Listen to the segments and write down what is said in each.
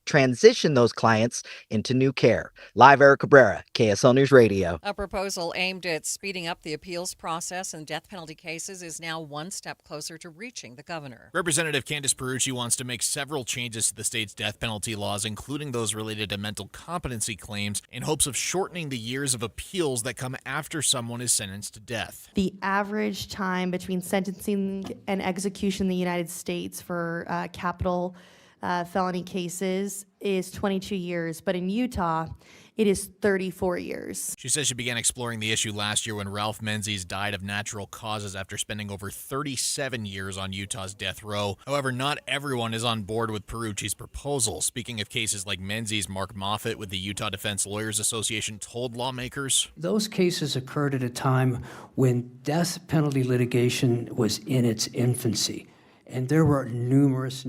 transition those clients into new care. Live, Eric Cabrera, KSL News Radio. A proposal aimed at speeding up the appeals process in death penalty cases is now one step closer to reaching the governor. Representative Candice Perucci wants to make several changes to the state's death penalty laws, including those related to mental competency claims, in hopes of shortening the years of appeals that come after someone is sentenced to death. The average time between sentencing and execution in the United States for capital felony cases is 22 years, but in Utah, it is 34 years. She says she began exploring the issue last year when Ralph Menzies died of natural causes after spending over 37 years on Utah's death row. However, not everyone is on board with Perucci's proposal. Speaking of cases like Menzies, Mark Moffitt with the Utah Defense Lawyers Association told lawmakers, those cases occurred at a time when death penalty litigation was in its infancy. And there were numerous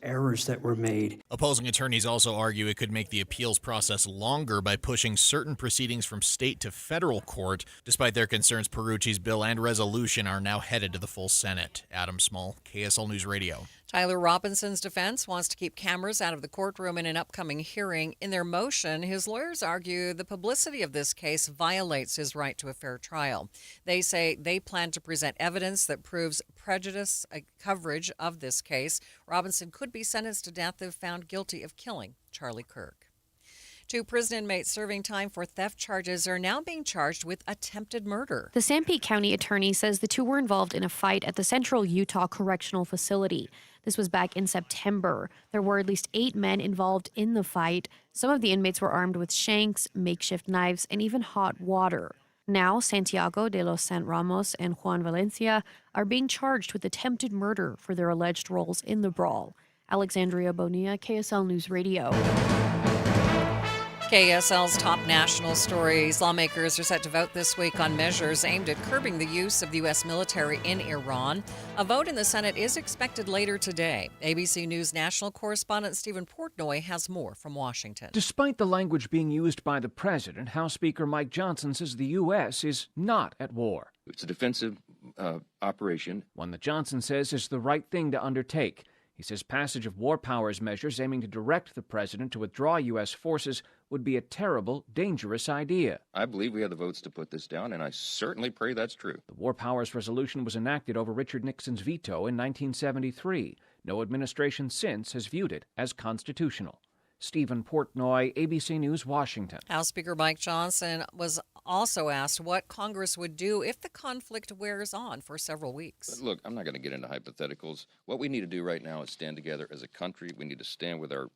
errors that were made. Opposing attorneys also argue it could make the appeals process longer by pushing certain proceedings from state to federal court. Despite their concerns, Perucci's bill and resolution are now headed to the full Senate. Adam Small, KSL News Radio. Tyler Robinson's defense wants to keep cameras out of the courtroom in an upcoming hearing. In their motion, his lawyers argue the publicity of this case violates his right to a fair trial. They say they plan to present evidence that proves prejudice coverage of this case. Robinson could be sentenced to death if found guilty of killing Charlie Kirk. Two prison inmates serving time for theft charges are now being charged with attempted murder. The Sanpete County attorney says the two were involved in a fight at the Central Utah Correctional Facility. This was back in September. There were at least 8 men involved in the fight. Some of the inmates were armed with shanks, makeshift knives, and even hot water. Now, Santiago de los Sant Ramos and Juan Valencia are being charged with attempted murder for their alleged roles in the brawl. Alexandria Bonilla, KSL News Radio. KSL's top national stories. Lawmakers are set to vote this week on measures aimed at curbing the use of the U.S. military in Iran. A vote in the Senate is expected later today. ABC News national correspondent Stephen Portnoy has more from Washington. Despite the language being used by the president, House Speaker Mike Johnson says the U.S. is not at war. It's a defensive operation. One that Johnson says is the right thing to undertake. He says passage of war powers measures aiming to direct the president to withdraw U.S. forces would be a terrible, dangerous idea. I believe we have the votes to put this down, and I certainly pray that's true. The war powers resolution was enacted over Richard Nixon's veto in 1973. No administration since has viewed it as constitutional. Stephen Portnoy, ABC News, Washington. House Speaker Mike Johnson was also asked what Congress would do if the conflict wears on for several weeks. But look, I'm not going to get into hypotheticals. What we need to do right now is stand together as a country. We need to stand with our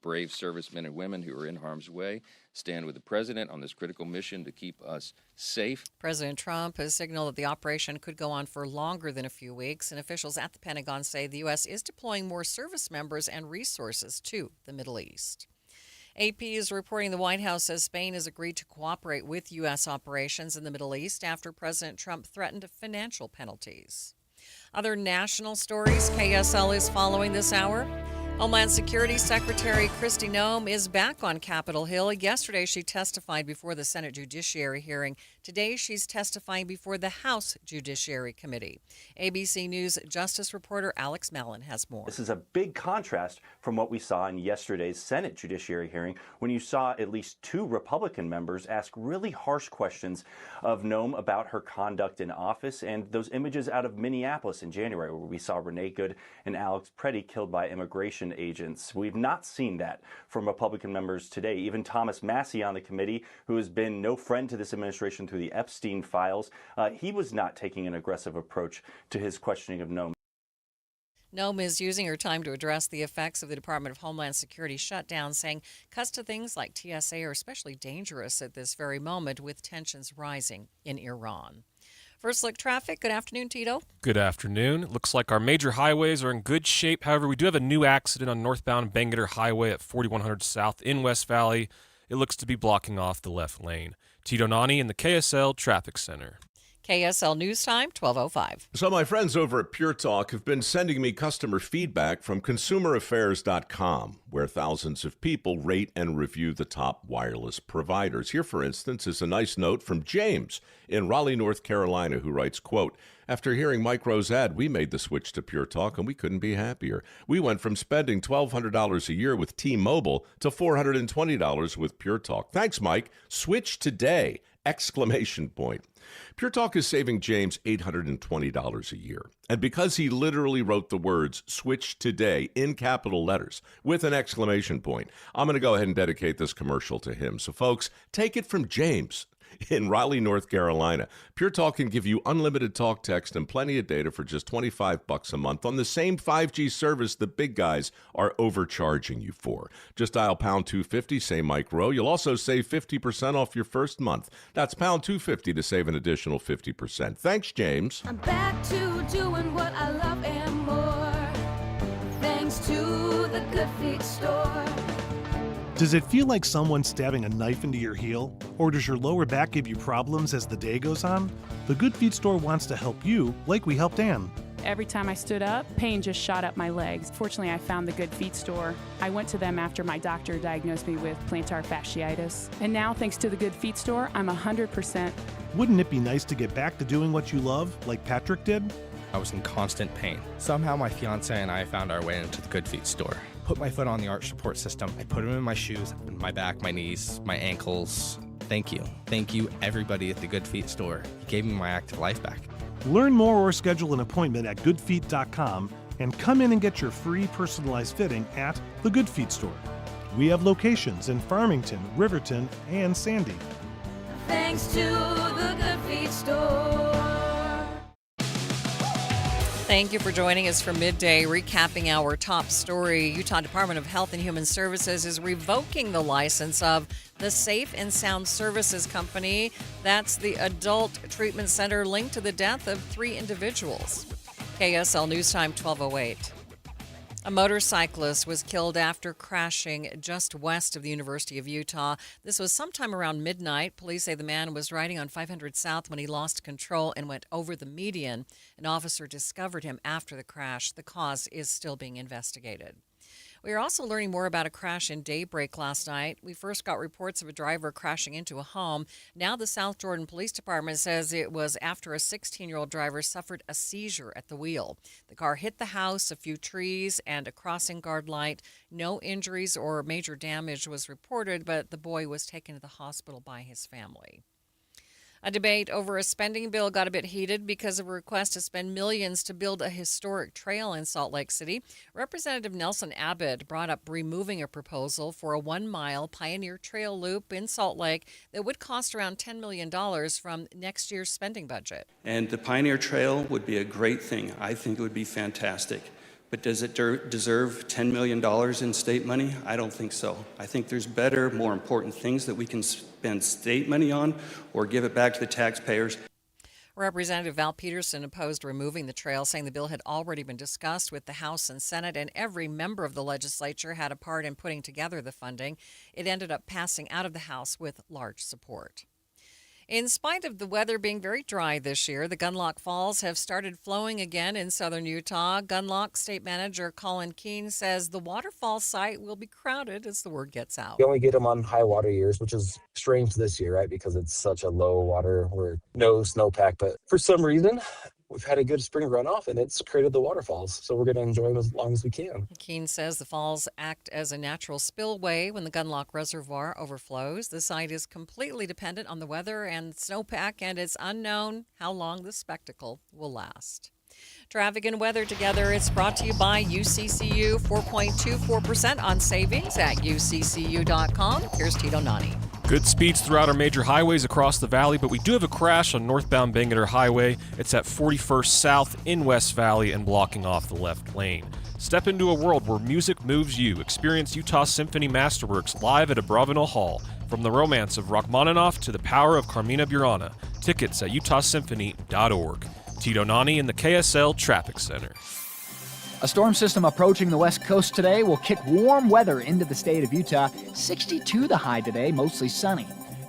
brave servicemen and women who are in harm's way, stand with the president on this critical mission to keep us safe. President Trump has signaled that the operation could go on for longer than a few weeks, and officials at the Pentagon say the U.S. is deploying more service members and resources to the Middle East. AP is reporting the White House says Spain has agreed to cooperate with U.S. operations in the Middle East after President Trump threatened financial penalties. Other national stories KSL is following this hour. Homeland Security Secretary Kristi Noem is back on Capitol Hill. Yesterday, she testified before the Senate Judiciary hearing. Today, she's testifying before the House Judiciary Committee. ABC News Justice reporter Alex Mellon has more. This is a big contrast from what we saw in yesterday's Senate Judiciary hearing, when you saw at least 2 Republican members ask really harsh questions of Noem about her conduct in office, and those images out of Minneapolis in January, where we saw Renee Good and Alex Preddy killed by immigration agents. We've not seen that from Republican members today. Even Thomas Massey on the committee, who has been no friend to this administration through the Epstein files, he was not taking an aggressive approach to his questioning of Noem. Noem is using her time to address the effects of the Department of Homeland Security shutdown, saying cuts to things like TSA are especially dangerous at this very moment with tensions rising in Iran. First look traffic. Good afternoon, Tito. Good afternoon. It looks like our major highways are in good shape. However, we do have a new accident on northbound Bangerter Highway at 4100 South in West Valley. It looks to be blocking off the left lane. Tito Nani in the KSL Traffic Center. KSL News Time, 12:05. So my friends over at Pure Talk have been sending me customer feedback from consumeraffairs.com, where thousands of people rate and review the top wireless providers. Here, for instance, is a nice note from James in Raleigh, North Carolina, who writes, quote, "After hearing Mike Rowe's ad, we made the switch to Pure Talk, and we couldn't be happier. We went from spending $1,200 a year with T-Mobile to $420 with Pure Talk. Thanks, Mike. Switch today!" Exclamation point. Pure Talk is saving James $820 a year. And because he literally wrote the words "switch today" in capital letters with an exclamation point, I'm going to go ahead and dedicate this commercial to him. So folks, take it from James in Raleigh, North Carolina. Pure Talk can give you unlimited talk, text, and plenty of data for just $25 a month on the same 5G service the big guys are overcharging you for. Just dial pound 250, say Mike Rowe. You'll also save 50% off your first month. That's pound 250 to save an additional 50%. Thanks, James. I'm back to doing what I love and more, thanks to the Good Feet store. Does it feel like someone's stabbing a knife into your heel? Or does your lower back give you problems as the day goes on? The Good Feet store wants to help you, like we helped Ann. Every time I stood up, pain just shot up my legs. Fortunately, I found the Good Feet store. I went to them after my doctor diagnosed me with plantar fasciitis. And now, thanks to the Good Feet store, I'm 100%. Wouldn't it be nice to get back to doing what you love, like Patrick did? I was in constant pain. Somehow my fiance and I found our way into the Good Feet store. Put my foot on the arch support system. I put them in my shoes, my back, my knees, my ankles. Thank you. Thank you, everybody at the Good Feet store. You gave me my active life back. Learn more or schedule an appointment at goodfeet.com and come in and get your free personalized fitting at the Good Feet store. We have locations in Farmington, Riverton, and Sandy. Thanks to the Good Feet store. Thank you for joining us for Midday, recapping our top story. Utah Department of Health and Human Services is revoking the license of the Safe and Sound Services Company. That's the adult treatment center linked to the death of 3 individuals. KSL News Time, 12:08. A motorcyclist was killed after crashing just west of the University of Utah. This was sometime around midnight. Police say the man was riding on 500 South when he lost control and went over the median. An officer discovered him after the crash. The cause is still being investigated. We are also learning more about a crash in Daybreak last night. We first got reports of a driver crashing into a home. Now the South Jordan Police Department says it was after a 16-year-old driver suffered a seizure at the wheel. The car hit the house, a few trees, and a crossing guard light. No injuries or major damage was reported, but the boy was taken to the hospital by his family. A debate over a spending bill got a bit heated because of a request to spend millions to build a historic trail in Salt Lake City. Representative Nelson Abbott brought up removing a proposal for a 1-mile Pioneer Trail loop in Salt Lake that would cost around $10 million from next year's spending budget. And the Pioneer Trail would be a great thing. I think it would be fantastic. But does it deserve $10 million in state money? I don't think so. I think there's better, more important things that we can spend state money on or give it back to the taxpayers. Representative Val Peterson opposed removing the trail, saying the bill had already been discussed with the House and Senate, and every member of the legislature had a part in putting together the funding. It ended up passing out of the House with large support. In spite of the weather being very dry this year, the Gunlock Falls have started flowing again in southern Utah. Gunlock State Manager Colin Keene says the waterfall site will be crowded as the word gets out. You only get them on high water years, which is strange this year, right? Because it's such a low water where no snowpack. But for some reason, we've had a good spring runoff, and it's created the waterfalls. So we're going to enjoy them as long as we can. Keene says the falls act as a natural spillway when the Gunlock Reservoir overflows. The site is completely dependent on the weather and snowpack, and it's unknown how long the spectacle will last. Traffic and weather together. It's brought to you by UCCU. 4.24% on savings at uccu.com. Here's Tito Nani. Good speeds throughout our major highways across the valley, but we do have a crash on northbound Bangerter Highway. It's at 41st South in West Valley and blocking off the left lane. Step into a world where music moves you. Experience Utah Symphony Masterworks live at Abravanel Hall. From the romance of Rachmaninoff to the power of Carmina Burana. Tickets at utahsymphony.org. Tito Nani in the KSL Traffic Center. A storm system approaching the west coast today will kick warm weather into the state of Utah. 62 the high today, mostly sunny.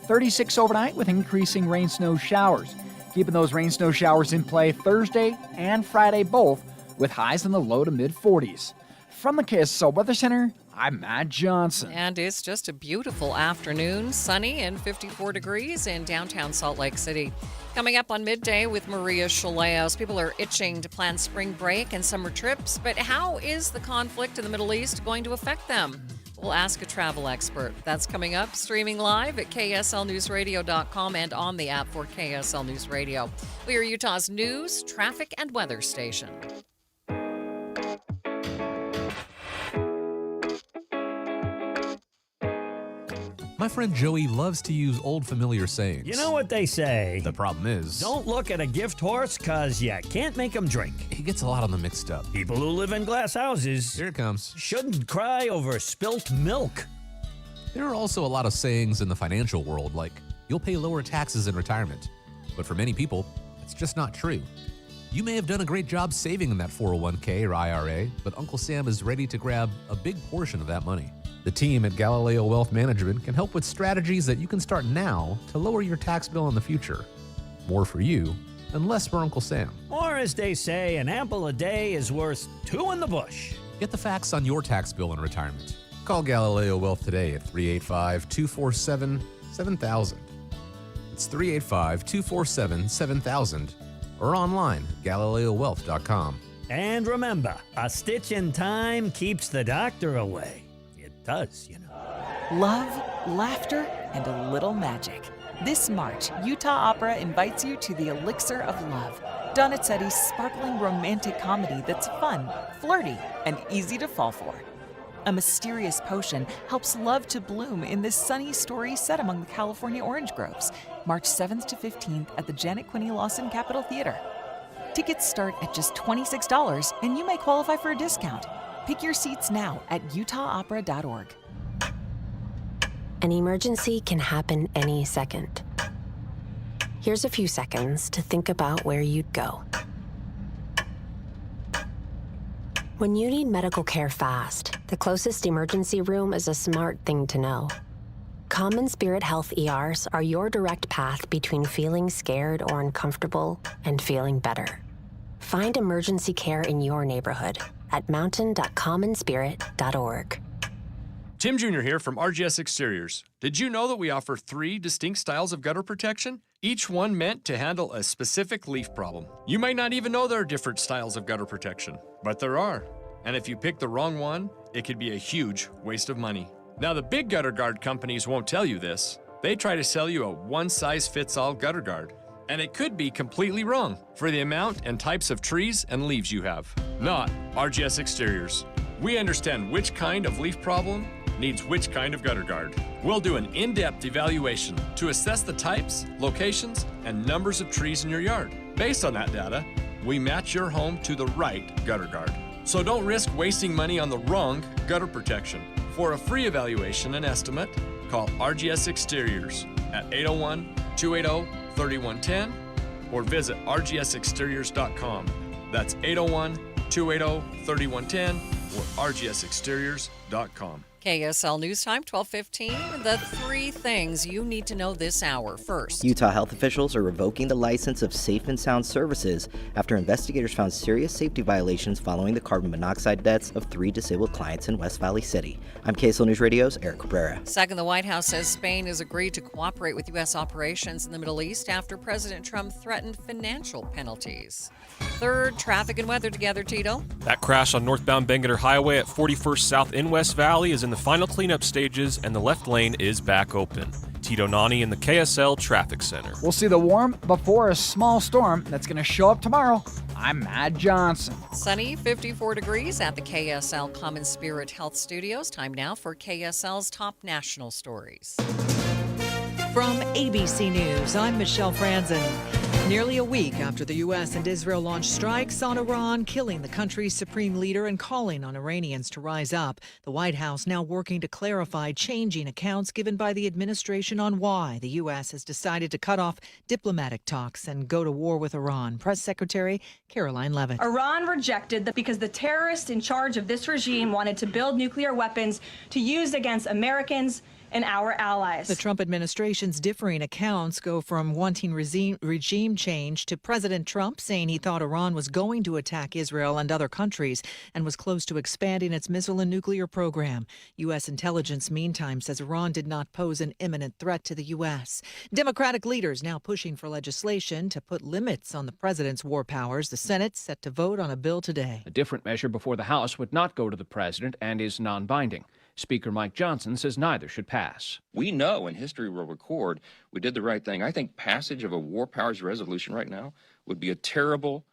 36 overnight with increasing rain-snow showers. keeping those rain snow showers in play Thursday and Friday both, with highs in the low to mid 40s. From the KSL Weather Center, I'm Matt Johnson. And it's just a beautiful afternoon, sunny and 54 degrees in downtown Salt Lake City. Coming up on Midday with Maria Shilaos, people are itching to plan spring break and summer trips, but how is the conflict in the Middle East going to affect them? We'll ask a travel expert. That's coming up, streaming live at kslnewsradio.com and on the app for KSL News Radio. We are Utah's news, traffic, and weather station. My friend Joey loves to use old familiar sayings. You know what they say. The problem is, Don't look at a gift horse, cause you can't make them drink. He gets a lot of them mixed up. People who live in glass houses. Here it comes. Shouldn't cry over spilt milk. There are also a lot of sayings in the financial world, like, you'll pay lower taxes in retirement. But for many people, it's just not true. You may have done a great job saving in that 401k or IRA, but Uncle Sam is ready to grab a big portion of that money. The team at Galileo Wealth Management can help with strategies that you can start now to lower your tax bill in the future. More for you and less for Uncle Sam. Or as they say, an apple a day is worth two in the bush. Get the facts on your tax bill in retirement. Call Galileo Wealth today at 385-247-7000. It's 385-247-7000 or online at GalileoWealth.com. And remember, a stitch in time keeps the doctor away. Does, you know. Love, laughter, and a little magic. This March, Utah Opera invites you to the Elixir of Love, Donizetti's sparkling romantic comedy that's fun, flirty, and easy to fall for. A mysterious potion helps love to bloom in this sunny story set among the California orange groves, March 7th to 15th at the Janet Quinney Lawson Capitol Theater. Tickets start at just $26, and you may qualify for a discount. Pick your seats now at utahopera.org. An emergency can happen any second. Here's a few seconds to think about where you'd go. When you need medical care fast, the closest emergency room is a smart thing to know. Common Spirit Health ERs are your direct path between feeling scared or uncomfortable and feeling better. Find emergency care in your neighborhood at mountain.commonspirit.org. Tim Jr. here from RGS Exteriors. Did you know that we offer 3 distinct styles of gutter protection? Each one meant to handle a specific leaf problem. You might not even know there are different styles of gutter protection, but there are. And if you pick the wrong one, it could be a huge waste of money. Now, the big gutter guard companies won't tell you this. They try to sell you a one-size-fits-all gutter guard. And it could be completely wrong for the amount and types of trees and leaves you have. Not RGS Exteriors. We understand which kind of leaf problem needs which kind of gutter guard. We'll do an in-depth evaluation to assess the types, locations, and numbers of trees in your yard. Based on that data, we match your home to the right gutter guard. So don't risk wasting money on the wrong gutter protection. For a free evaluation and estimate, call RGS Exteriors at 801-280-3110 or visit rgsexteriors.com. That's 801-280-3110 or rgsexteriors.com. KSL News Time, 12:15. The 3 things you need to know this hour. First, Utah health officials are revoking the license of Safe and Sound Services after investigators found serious safety violations following the carbon monoxide deaths of 3 disabled clients in West Valley City. I'm KSL News Radio's Eric Cabrera. Second, the White House says Spain has agreed to cooperate with U.S. operations in the Middle East after President Trump threatened financial penalties. Third, traffic and weather together, Tito. That crash on northbound Bangerter Highway at 41st South in West Valley is in the final cleanup stages, and the left lane is back open. Tito Nani in the KSL Traffic Center. We'll see the warm before a small storm that's going to show up tomorrow. I'm Matt Johnson. Sunny, 54 degrees at the KSL Common Spirit Health Studios. Time now for KSL's top national stories. From ABC News, I'm Michelle Franzen. Nearly a week after the U.S. and Israel launched strikes on Iran, killing the country's supreme leader and calling on Iranians to rise up, the White House now working to clarify changing accounts given by the administration on why the U.S. has decided to cut off diplomatic talks and go to war with Iran. Press Secretary Caroline Leavitt. Iran rejected that because the terrorists in charge of this regime wanted to build nuclear weapons to use against Americans and our allies. The Trump administration's differing accounts go from wanting regime change to President Trump saying he thought Iran was going to attack Israel and other countries and was close to expanding its missile and nuclear program. U.S. intelligence, meantime, says Iran did not pose an imminent threat to the U.S. Democratic leaders now pushing for legislation to put limits on the president's war powers. The Senate set to vote on a bill today. A different measure before the House would not go to the president and is non-binding. Speaker Mike Johnson says neither should pass. We know, and history will record, we did the right thing. I think passage of a war powers resolution right now would be a terrible,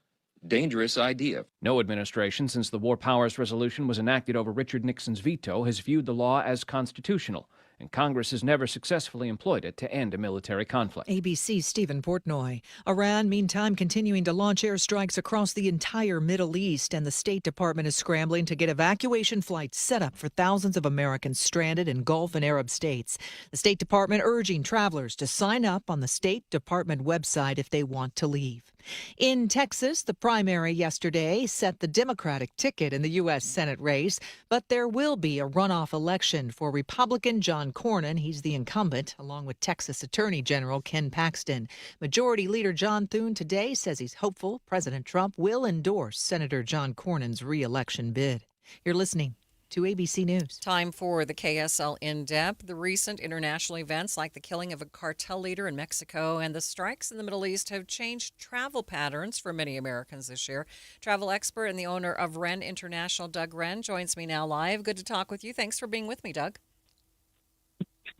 dangerous idea. No administration since the War Powers Resolution was enacted over Richard Nixon's veto has viewed the law as constitutional, and Congress has never successfully employed it to end a military conflict. ABC's Stephen Portnoy. Iran, meantime, continuing to launch airstrikes across the entire Middle East, and the State Department is scrambling to get evacuation flights set up for thousands of Americans stranded in Gulf and Arab states. The State Department urging travelers to sign up on the State Department website if they want to leave. In Texas, the primary yesterday set the Democratic ticket in the U.S. Senate race, but there will be a runoff election for Republican John Cornyn. He's the incumbent, along with Texas Attorney General Ken Paxton. Majority Leader John Thune today says he's hopeful President Trump will endorse Senator John Cornyn's re-election bid. You're listening to ABC News. Time for the KSL In-Depth. The recent international events like the killing of a cartel leader in Mexico and the strikes in the Middle East have changed travel patterns for many Americans this year. Travel expert and the owner of Wren International, Doug Wren, joins me now live. Good to talk with you. Thanks for being with me, Doug.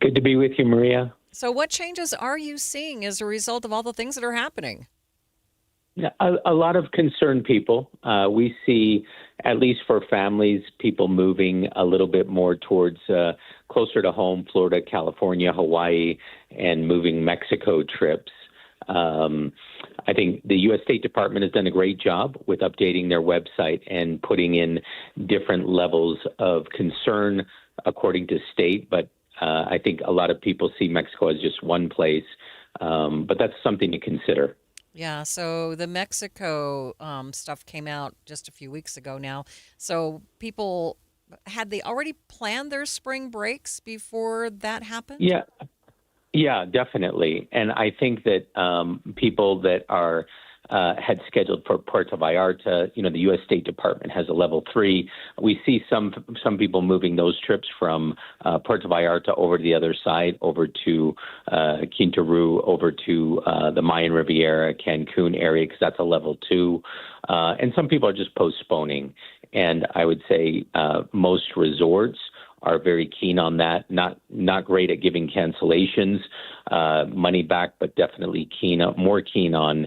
Good to be with you, Maria. So what changes are you seeing as a result of all the things that are happening? A lot of concerned people. We see, at least for families, people moving a little bit more towards closer to home, Florida, California, Hawaii, and moving Mexico trips. I think the U.S. State Department has done a great job with updating their website and putting in different levels of concern according to state. But I think a lot of people see Mexico as just one place. But that's something to consider. Yeah, so the Mexico stuff came out just a few weeks ago now. So people, had they already planned their spring breaks before that happened? Yeah, definitely. And I think that people that are had scheduled for Puerto Vallarta, the U.S. State Department has a level 3. We see some people moving those trips from Puerto Vallarta over to the other side, over to Quintana Roo, over to the Mayan Riviera, Cancun area, because that's a level 2. And some people are just postponing. And I would say most resorts are very keen on that. Not great at giving cancellations, money back, but definitely more keen on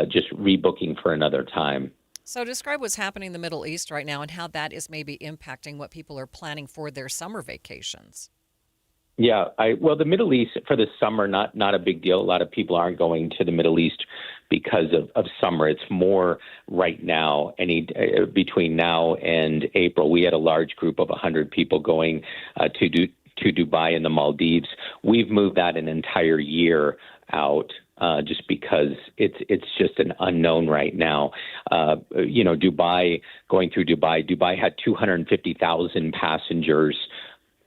just rebooking for another time. So describe what's happening in the Middle East right now and how that is maybe impacting what people are planning for their summer vacations. Yeah, the Middle East for the summer, not a big deal. A lot of people aren't going to the Middle East because of summer. It's more right now, between now and April. We had a large group of 100 people going to Dubai and the Maldives. We've moved that an entire year out. Just because it's just an unknown right now. Dubai, going through Dubai had 250,000 passengers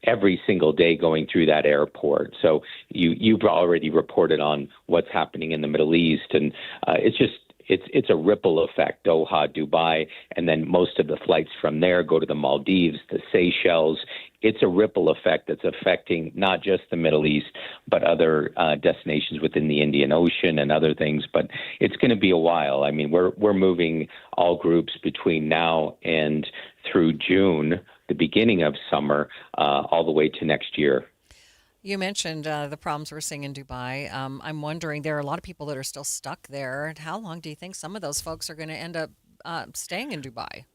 every single day going through that airport. So you've already reported on what's happening in the Middle East, and it's a ripple effect. Doha, Dubai, and then most of the flights from there go to the Maldives, the Seychelles. It's a ripple effect that's affecting not just the Middle East, but other destinations within the Indian Ocean and other things. But it's going to be a while. I mean, we're moving all groups between now and through June, the beginning of summer, all the way to next year. You mentioned the problems we're seeing in Dubai. I'm wondering, there are a lot of people that are still stuck there. How long do you think some of those folks are going to end up staying in Dubai?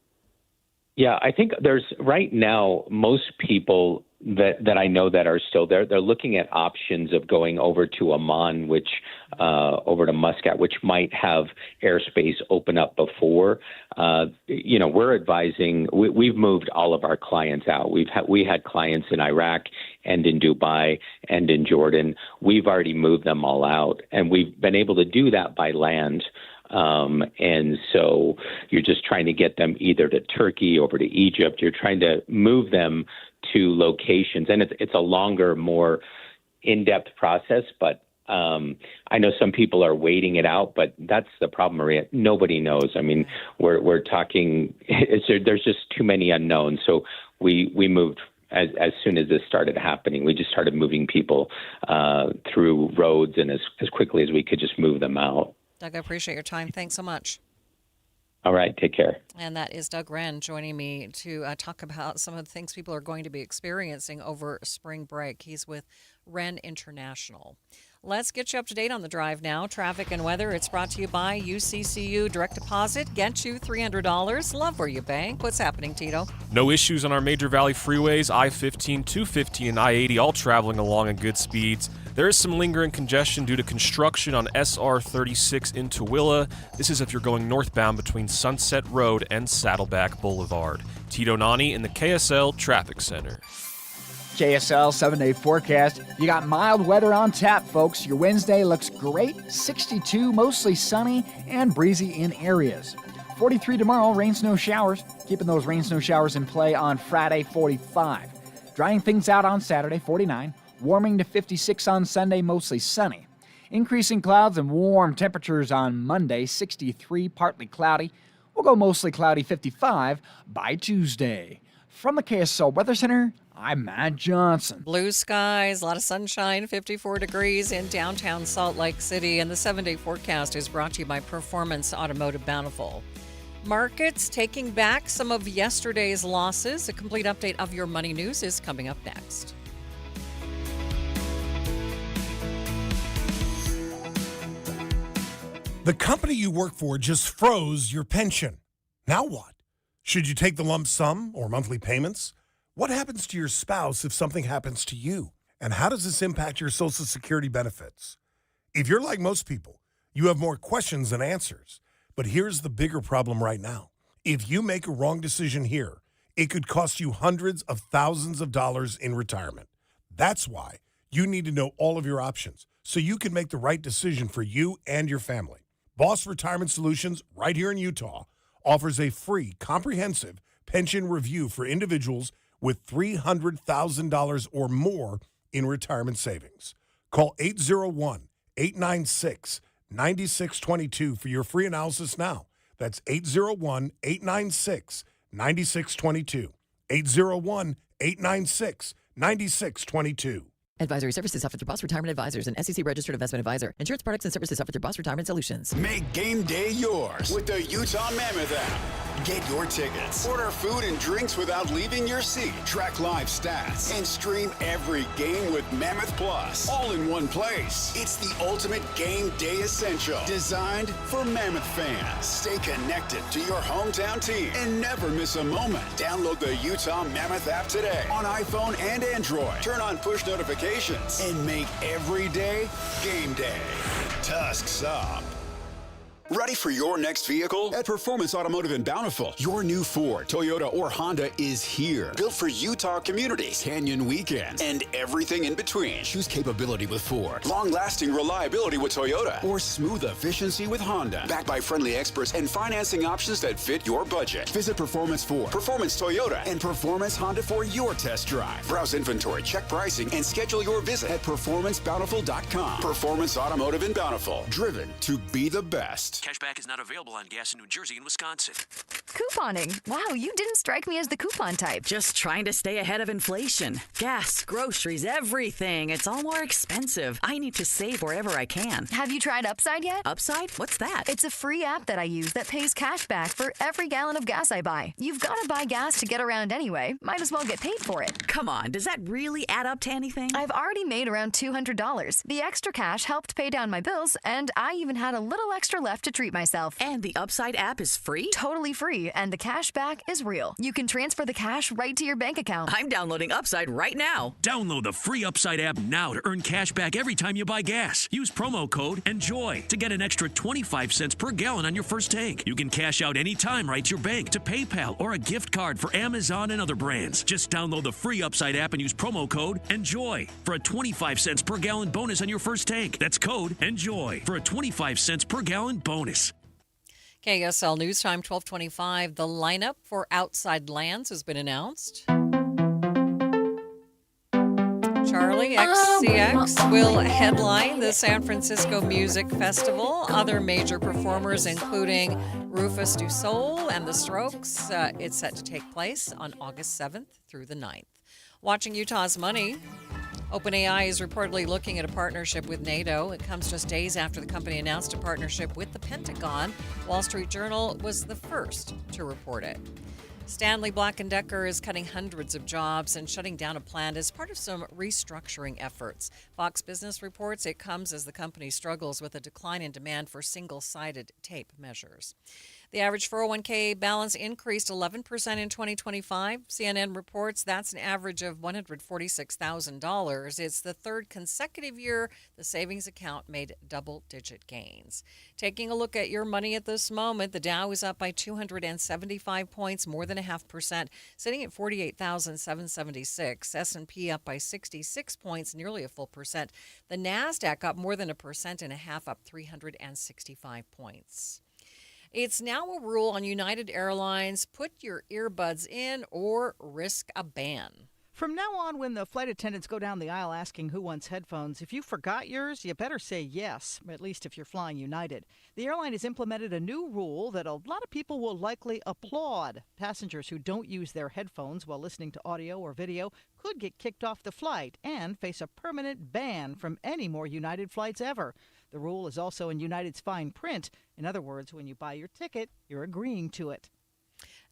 Yeah, I think there's right now most people that I know that are still there. They're looking at options of going over to Amman, over to Muscat, which might have airspace open up before. We're advising. We've moved all of our clients out. We had clients in Iraq and in Dubai and in Jordan. We've already moved them all out, and we've been able to do that by land. And so you're just trying to get them either to Turkey, over to Egypt. You're trying to move them to locations. And it's a longer, more in-depth process, but I know some people are waiting it out, but that's the problem, Maria. Nobody knows. I mean, we're talking, there's just too many unknowns. So we moved as soon as this started happening. We just started moving people through roads and as quickly as we could just move them out. Doug, I appreciate your time. Thanks so much. All right, take care. And that is Doug Wren joining me to talk about some of the things people are going to be experiencing over spring break. He's with Wren International. Let's get you up to date on the drive now. Traffic and weather. It's brought to you by UCCU Direct Deposit. Get you $300. Love where you bank. What's happening, Tito? No issues on our major valley freeways. I-15, 250, and I-80 all traveling along at good speeds. There is some lingering congestion due to construction on SR 36 in Tooele. This is if you're going northbound between Sunset Road and Saddleback Boulevard. Tito Nani in the KSL Traffic Center. KSL 7-day forecast. You got mild weather on tap, folks. Your Wednesday looks great. 62, mostly sunny and breezy in areas. 43 tomorrow, rain, snow, showers. Keeping those rain, snow, showers in play on Friday, 45. Drying things out on Saturday, 49. Warming to 56 on Sunday, mostly sunny. Increasing clouds and warm temperatures on Monday, 63, partly cloudy. We'll go mostly cloudy, 55 by Tuesday. From the KSL Weather Center, I'm Matt Johnson. Blue skies, a lot of sunshine, 54 degrees in downtown Salt Lake City. And the 7-day forecast is brought to you by Performance Automotive Bountiful. Markets taking back some of yesterday's losses. A complete update of your money news is coming up next. The company you work for just froze your pension. Now what? Should you take the lump sum or monthly payments? What happens to your spouse if something happens to you? And how does this impact your Social Security benefits? If you're like most people, you have more questions than answers. But here's the bigger problem right now. If you make a wrong decision here, it could cost you hundreds of thousands of dollars in retirement. That's why you need to know all of your options so you can make the right decision for you and your family. Boss Retirement Solutions, right here in Utah, offers a free, comprehensive pension review for individuals with $300,000 or more in retirement savings. Call 801-896-9622 for your free analysis now. That's 801-896-9622. 801-896-9622. Advisory services offered through Boss Retirement Advisors, an SEC-registered investment advisor. Insurance products and services offered through Boss Retirement Solutions. Make game day yours with the Utah Mammoth app. Get your tickets, order food and drinks without leaving your seat, track live stats, and stream every game with Mammoth Plus, all in one place. It's the ultimate game day essential, designed for Mammoth fans. Stay connected to your hometown team and never miss a moment. Download the Utah Mammoth app today on iPhone and Android. Turn on push notifications and make every day game day. Tusks up. Ready for your next vehicle? At Performance Automotive in Bountiful, your new Ford, Toyota, or Honda is here. Built for Utah communities, canyon weekends, and everything in between. Choose capability with Ford, long-lasting reliability with Toyota, or smooth efficiency with Honda. Backed by friendly experts and financing options that fit your budget. Visit Performance Ford, Performance Toyota, and Performance Honda for your test drive. Browse inventory, check pricing, and schedule your visit at performancebountiful.com. Performance Automotive in Bountiful, driven to be the best. Cashback is not available on gas in New Jersey and Wisconsin. Couponing. Wow, you didn't strike me as the coupon type. Just trying to stay ahead of inflation. Gas, groceries, everything. It's all more expensive. I need to save wherever I can. Have you tried Upside yet? Upside? What's that? It's a free app that I use that pays cash back for every gallon of gas I buy. You've got to buy gas to get around anyway. Might as well get paid for it. Come on, does that really add up to anything? I've already made around $200. The extra cash helped pay down my bills, and I even had a little extra left to treat myself. And the Upside app is free? Totally free, and the cash back is real. You can transfer the cash right to your bank account. I'm downloading Upside right now. Download the free Upside app now to earn cash back every time you buy gas. Use promo code ENJOY to get an extra 25 cents per gallon on your first tank. You can cash out anytime right to your bank, to PayPal, or a gift card for Amazon and other brands. Just download the free Upside app and use promo code ENJOY for a 25 cents per gallon bonus on your first tank. That's code ENJOY for a 25 cents per gallon bonus. KSL News Time 1225. The lineup for Outside Lands has been announced. Charlie XCX will headline the San Francisco Music Festival. Other major performers including Rufus Du Sol and The Strokes. It's set to take place on August 7th through the 9th. Watching Utah's money, OpenAI is reportedly looking at a partnership with NATO. It comes just days after the company announced a partnership with the Pentagon. Wall Street Journal was the first to report it. Stanley Black & Decker is cutting hundreds of jobs and shutting down a plant as part of some restructuring efforts. Fox Business reports it comes as the company struggles with a decline in demand for single-sided tape measures. The average 401k balance increased 11% in 2025. CNN reports that's an average of $146,000. It's the third consecutive year the savings account made double-digit gains. Taking a look at your money at this moment, the Dow is up by 275 points, more than 0.5%, sitting at 48,776. S&P up by 66 points, nearly a full percent. The NASDAQ up more than 1.5%, up 365 points. It's now a rule on United Airlines: put your earbuds in or risk a ban. From now on, when the flight attendants go down the aisle asking who wants headphones, if you forgot yours, you better say yes, at least if you're flying United. The airline has implemented a new rule that a lot of people will likely applaud. Passengers who don't use their headphones while listening to audio or video could get kicked off the flight and face a permanent ban from any more United flights ever. The rule is also in United's fine print. In other words, when you buy your ticket, you're agreeing to it.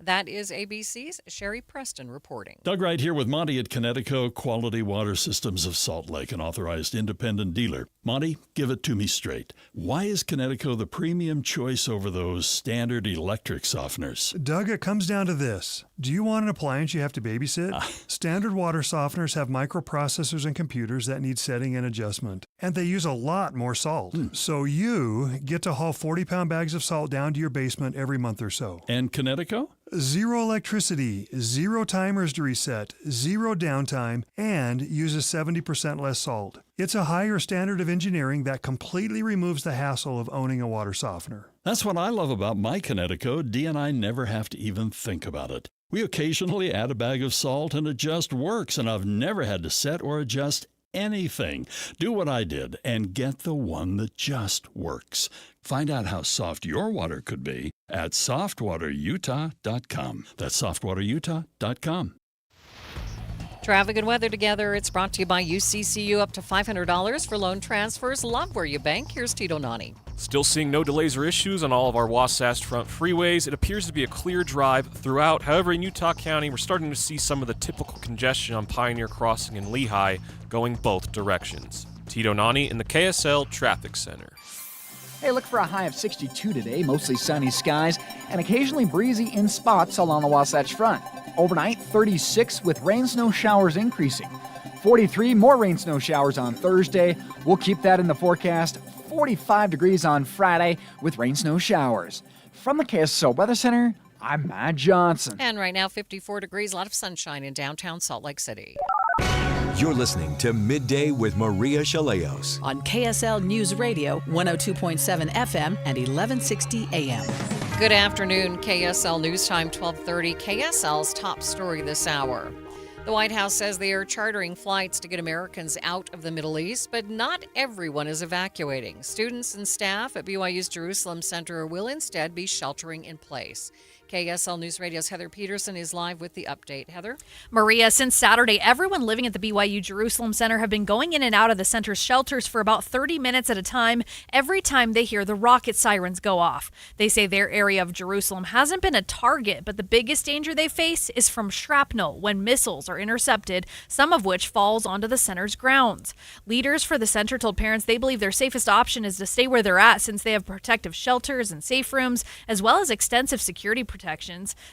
That is ABC's Sherry Preston reporting. Doug Wright here with Monty at Connecticut Quality Water Systems of Salt Lake, an authorized independent dealer. Monty, give it to me straight. Why is Connecticut the premium choice over those standard electric softeners? Doug, it comes down to this. Do you want an appliance you have to babysit? Standard water softeners have microprocessors and computers that need setting and adjustment, and they use a lot more salt. So you get to haul 40-pound bags of salt down to your basement every month or so. And Connecticut? Zero electricity, zero timers to reset, zero downtime, and uses 70% less salt. It's a higher standard of engineering that completely removes the hassle of owning a water softener. That's what I love about my Connecticut. Dee and I never have to even think about it. We occasionally add a bag of salt and it just works, and I've never had to set or adjust anything. Do what I did and get the one that just works. Find out how soft your water could be at softwaterutah.com. That's softwaterutah.com. Traffic and weather together. It's brought to you by UCCU. Up to $500 for loan transfers. Love where you bank. Here's Tito Nani. Still seeing no delays or issues on all of our Wasatch Front freeways. It appears to be a clear drive throughout. However, in Utah County, we're starting to see some of the typical congestion on Pioneer Crossing and Lehigh going both directions. Tito Nani in the KSL Traffic Center. Hey, look for a high of 62 today, mostly sunny skies, and occasionally breezy in spots along the Wasatch Front. Overnight, 36 with rain-snow showers increasing. 43 more rain-snow showers on Thursday. We'll keep that in the forecast. 45 degrees on Friday with rain-snow showers. From the KSL Weather Center, I'm Matt Johnson. And right now, 54 degrees, a lot of sunshine in downtown Salt Lake City. You're listening to Midday with Maria Shilaos on KSL News Radio, 102.7 FM and 1160 AM. Good afternoon, KSL News Time 1230. KSL's top story this hour. The White House says they are chartering flights to get Americans out of the Middle East, but not everyone is evacuating. Students and staff at BYU's Jerusalem Center will instead be sheltering in place. KSL News Radio's Heather Peterson is live with the update. Heather? Maria, since Saturday, everyone living at the BYU Jerusalem Center have been going in and out of the center's shelters for about 30 minutes at a time every time they hear the rocket sirens go off. They say their area of Jerusalem hasn't been a target, but the biggest danger they face is from shrapnel when missiles are intercepted, some of which falls onto the center's grounds. Leaders for the center told parents they believe their safest option is to stay where they're at since they have protective shelters and safe rooms, as well as extensive security protections.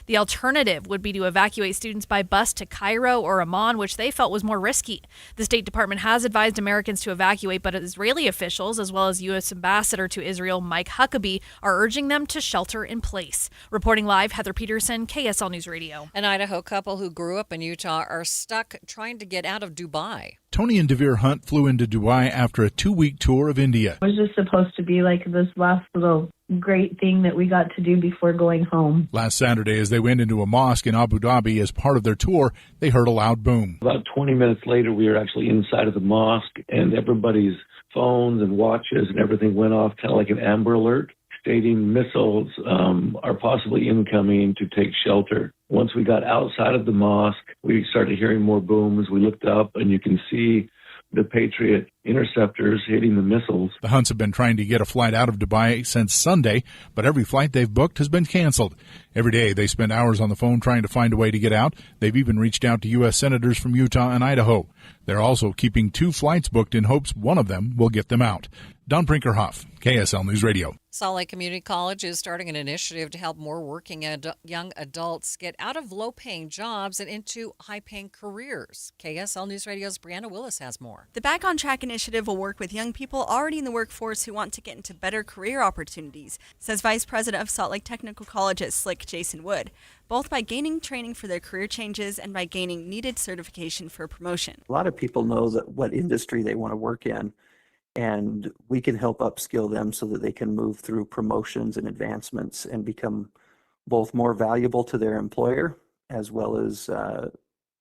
The alternative would be to evacuate students by bus to Cairo or Amman, which they felt was more risky. The State Department has advised Americans to evacuate, but Israeli officials, as well as U.S. Ambassador to Israel Mike Huckabee, are urging them to shelter in place. Reporting live, Heather Peterson, KSL News Radio. An Idaho couple who grew up in Utah are stuck trying to get out of Dubai. Tony and Devere Hunt flew into Dubai after a 2-week tour of India. It was just supposed to be like this last little great thing that we got to do before going home. Last Saturday, as they went into a mosque in Abu Dhabi as part of their tour, they heard a loud boom. About 20 minutes later, we were actually inside of the mosque, and everybody's phones and watches and everything went off, kind of like an Amber Alert, stating missiles are possibly incoming to take shelter. Once we got outside of the mosque, we started hearing more booms. We looked up, and you can see the Patriot interceptors hitting the missiles. The Hunts have been trying to get a flight out of Dubai since Sunday, but every flight they've booked has been canceled. Every day they spend hours on the phone trying to find a way to get out. They've even reached out to U.S. senators from Utah and Idaho. They're also keeping 2 flights booked in hopes one of them will get them out. Don Brinkerhoff, KSL News Radio. Salt Lake Community College is starting an initiative to help more working young adults get out of low-paying jobs and into high-paying careers. KSL News Radio's Brianna Willis has more. The Back on Track initiative will work with young people already in the workforce who want to get into better career opportunities, says Vice President of Salt Lake Technical College at SLIC, Jason Wood, both by gaining training for their career changes and by gaining needed certification for promotion. A lot of people know that what industry they want to work in, and we can help upskill them so that they can move through promotions and advancements and become both more valuable to their employer as well as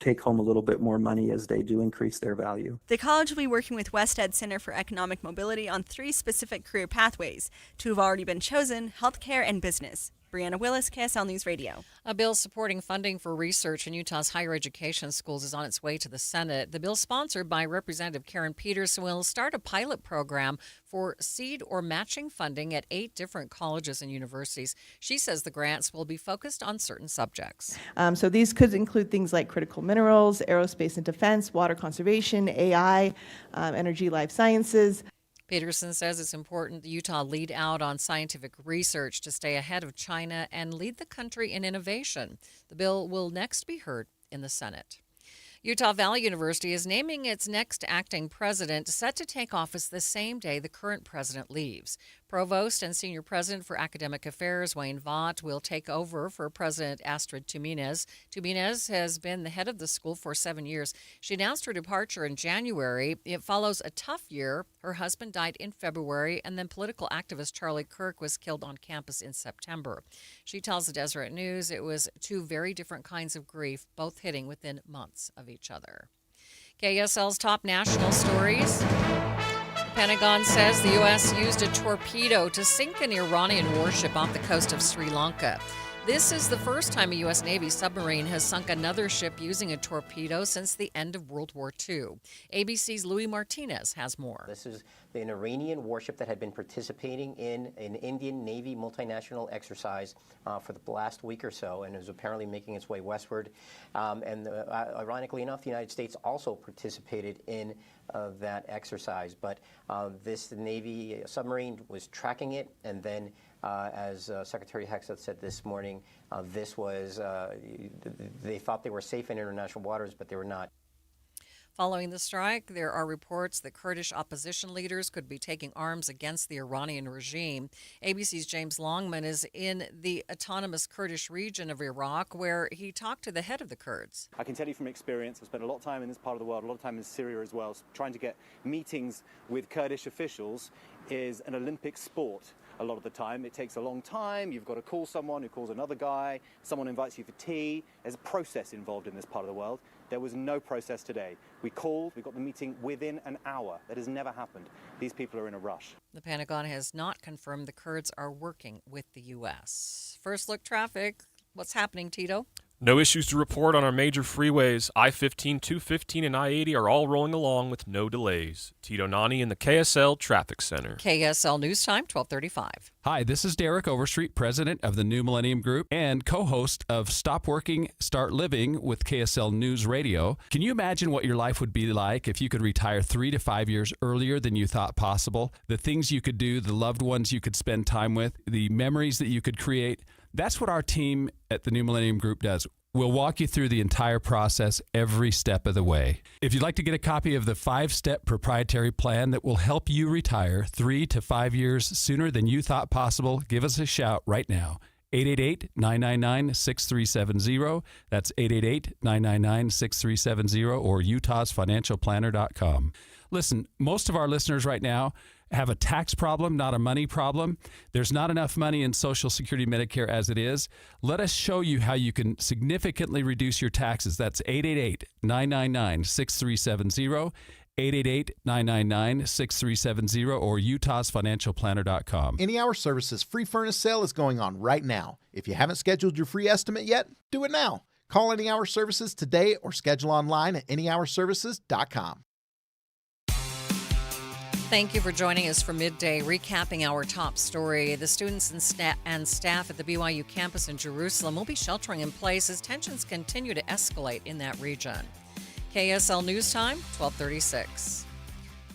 take home a little bit more money as they do increase their value. The college will be working with West Ed Center for Economic Mobility on 3 specific career pathways. 2 have already been chosen: healthcare and business. Brianna Willis, KSL News Radio. A bill supporting funding for research in Utah's higher education schools is on its way to the Senate. The bill, sponsored by Representative Karen Peters, will start a pilot program for seed or matching funding at 8 different colleges and universities. She says the grants will be focused on certain subjects. So these could include things like critical minerals, aerospace and defense, water conservation, AI, energy, life sciences. Peterson says it's important Utah lead out on scientific research to stay ahead of China and lead the country in innovation. The bill will next be heard in the Senate. Utah Valley University is naming its next acting president, set to take office the same day the current president leaves. Provost and Senior President for Academic Affairs, Wayne Vaught, will take over for President Astrid Tuminez. Tuminez has been the head of the school for 7 years. She announced her departure in January. It follows a tough year. Her husband died in February, and then political activist Charlie Kirk was killed on campus in September. She tells the Deseret News it was 2 very different kinds of grief, both hitting within months of each other. KSL's top national stories. Pentagon says the U.S. used a torpedo to sink an Iranian warship off the coast of Sri Lanka. This is the first time a U.S. Navy submarine has sunk another ship using a torpedo since the end of World War II. ABC's Louis Martinez has more. This is an Iranian warship that had been participating in an Indian Navy multinational exercise for the last week or so, and is apparently making its way westward. Ironically enough, the United States also participated in that exercise, but this Navy submarine was tracking it, and then as Secretary Hexeth said this morning, this was, they thought they were safe in international waters, but they were not. Following the strike, there are reports that Kurdish opposition leaders could be taking arms against the Iranian regime. ABC's James Longman is in the autonomous Kurdish region of Iraq, where he talked to the head of the Kurds. I can tell you from experience, I've spent a lot of time in this part of the world, a lot of time in Syria as well, trying to get meetings with Kurdish officials is an Olympic sport. A lot of the time, it takes a long time. You've got to call someone who calls another guy. Someone invites you for tea. There's a process involved in this part of the world. There was no process today. We called, we got the meeting within an hour. That has never happened. These people are in a rush. The Pentagon has not confirmed the Kurds are working with the U.S. First look traffic. What's happening, Tito? No issues to report on our major freeways. I-15, 215, and I-80 are all rolling along with no delays. Tito Nani in the KSL Traffic Center. KSL News Time, 12:35. Hi, this is Derek Overstreet, president of the New Millennium Group and co-host of Stop Working, Start Living with KSL News Radio. Can you imagine what your life would be like if you could retire 3 to 5 years earlier than you thought possible? The things you could do, the loved ones you could spend time with, the memories that you could create. That's what our team at the New Millennium Group does. We'll walk you through the entire process every step of the way. If you'd like to get a copy of the 5-step proprietary plan that will help you retire 3 to 5 years sooner than you thought possible, give us a shout right now. 888-999-6370. That's 888-999-6370 or utahsfinancialplanner.com. Listen, most of our listeners right now have a tax problem, not a money problem. There's not enough money in Social Security, Medicare as it is. Let us show you how you can significantly reduce your taxes. That's 888-999-6370, 888-999-6370, or utahsfinancialplanner.com. Any Hour Services free furnace sale is going on right now. If you haven't scheduled your free estimate yet, do it now. Call Any Hour Services today or schedule online at anyhourservices.com. Thank you for joining us for Midday, recapping our top story. The students and staff at the BYU campus in Jerusalem will be sheltering in place as tensions continue to escalate in that region. KSL News Time, 12:36.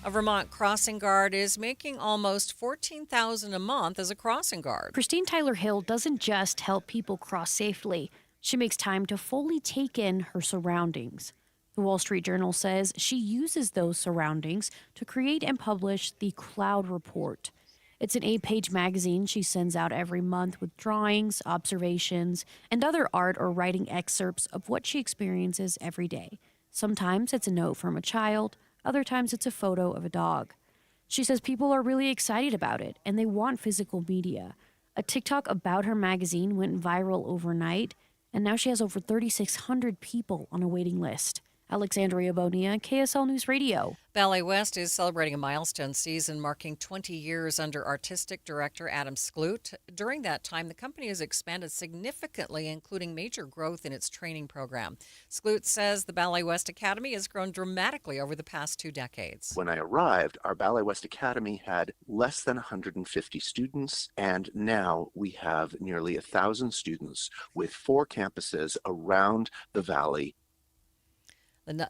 A Vermont crossing guard is making almost $14,000 a month as a crossing guard. Christine Tyler Hill doesn't just help people cross safely. She makes time to fully take in her surroundings. The Wall Street Journal says she uses those surroundings to create and publish the Cloud Report. It's an 8-page magazine she sends out every month with drawings, observations, and other art or writing excerpts of what she experiences every day. Sometimes it's a note from a child, other times it's a photo of a dog. She says people are really excited about it, and they want physical media. A TikTok about her magazine went viral overnight, and now she has over 3,600 people on a waiting list. Alexandria Bonilla, KSL News Radio. Ballet West is celebrating a milestone season marking 20 years under artistic director Adam Skloot. During that time, the company has expanded significantly, including major growth in its training program. Skloot says the Ballet West Academy has grown dramatically over the past 2 decades. When I arrived, our Ballet West Academy had less than 150 students, and now we have nearly 1,000 students with 4 campuses around the valley.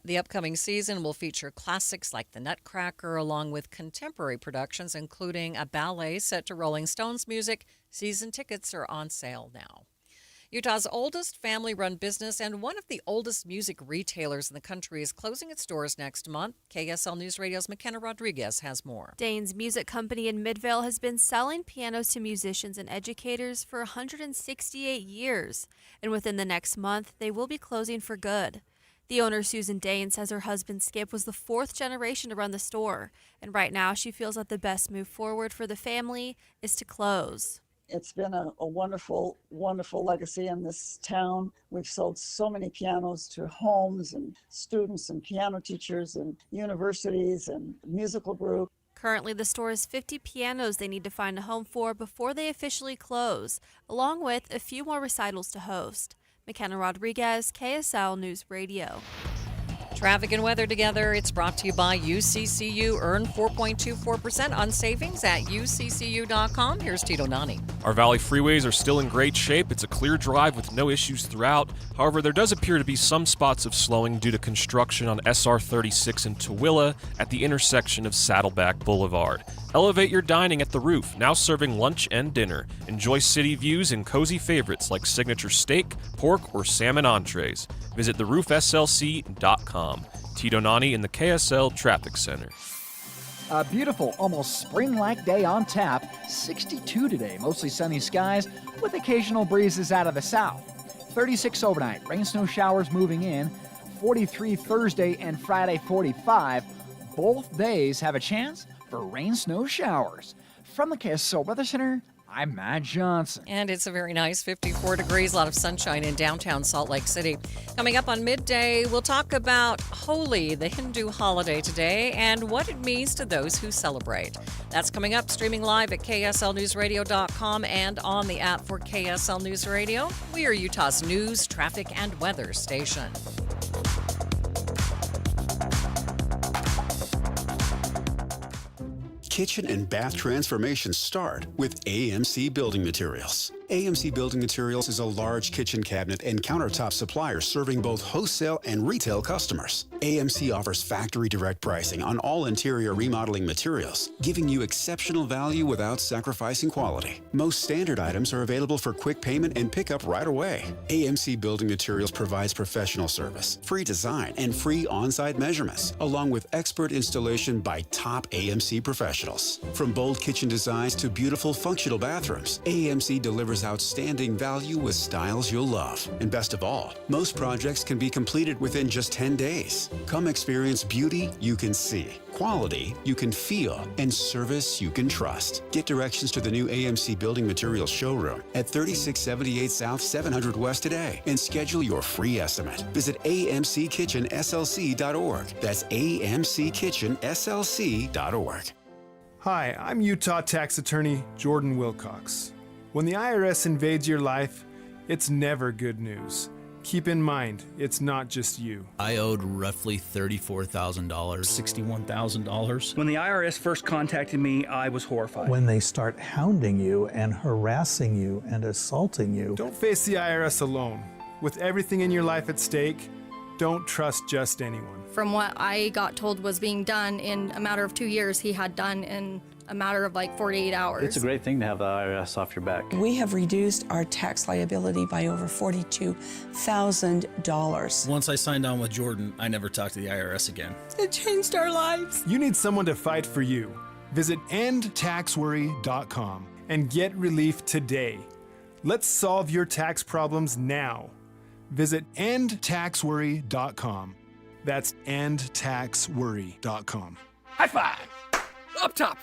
The upcoming season will feature classics like The Nutcracker, along with contemporary productions, including a ballet set to Rolling Stones music. Season tickets are on sale now. Utah's oldest family-run business and one of the oldest music retailers in the country is closing its doors next month. KSL News Radio's McKenna Rodriguez has more. Dane's Music Company in Midvale has been selling pianos to musicians and educators for 168 years, and within the next month, they will be closing for good. The owner, Susan Dane, says her husband, Skip, was the 4th generation to run the store, and right now she feels that the best move forward for the family is to close. It's been a wonderful, wonderful legacy in this town. We've sold so many pianos to homes and students and piano teachers and universities and musical groups. Currently, the store has 50 pianos they need to find a home for before they officially close, along with a few more recitals to host. McKenna Rodriguez, KSL News Radio. Traffic and weather together. It's brought to you by UCCU. Earn 4.24% on savings at uccu.com. Here's Tito Nani. Our Valley freeways are still in great shape. It's a clear drive with no issues throughout. However, there does appear to be some spots of slowing due to construction on SR 36 in Tooele at the intersection of Saddleback Boulevard. Elevate your dining at the Roof, now serving lunch and dinner. Enjoy city views and cozy favorites like signature steak, pork, or salmon entrees. Visit theroofslc.com. Tito Nani in the KSL Traffic Center. A beautiful, almost spring-like day on tap. 62 today, mostly sunny skies with occasional breezes out of the south. 36 overnight, rain snow showers moving in. 43 Thursday and Friday 45. Both days have a chance for rain snow showers. From the KSL Weather Center, I'm Matt Johnson. And it's a very nice 54 degrees, a lot of sunshine in downtown Salt Lake City. Coming up on Midday, we'll talk about Holi, the Hindu holiday today, and what it means to those who celebrate. That's coming up, streaming live at KSLNewsRadio.com and on the app for KSL News Radio. We are Utah's news, traffic, and weather station. Kitchen and bath transformations start with AMC Building Materials. AMC Building Materials is a large kitchen cabinet and countertop supplier serving both wholesale and retail customers. AMC offers factory direct pricing on all interior remodeling materials, giving you exceptional value without sacrificing quality. Most standard items are available for quick payment and pickup right away. AMC Building Materials provides professional service, free design, and free on-site measurements, along with expert installation by top AMC professionals. From bold kitchen designs to beautiful functional bathrooms, AMC delivers offers outstanding value with styles you'll love. And best of all, most projects can be completed within just 10 days. Come experience beauty you can see, quality you can feel, and service you can trust. Get directions to the new AMC Building Materials showroom at 3678 South 700 West today and schedule your free estimate. Visit amckitchenslc.org. That's amckitchenslc.org. Hi, I'm Utah tax attorney Jordan Wilcox. When the IRS invades your life, it's never good news. Keep in mind, it's not just you. I owed roughly $34,000. $61,000. When the IRS first contacted me, I was horrified. When they start hounding you and harassing you and assaulting you. Don't face the IRS alone. With everything in your life at stake, don't trust just anyone. From what I got told was being done in a matter of 2 years, he had done in a matter of like 48 hours. It's a great thing to have the IRS off your back. We have reduced our tax liability by over $42,000. Once I signed on with Jordan, I never talked to the IRS again. It changed our lives. You need someone to fight for you. Visit endtaxworry.com and get relief today. Let's solve your tax problems now. Visit endtaxworry.com. That's endtaxworry.com. High five! Up top!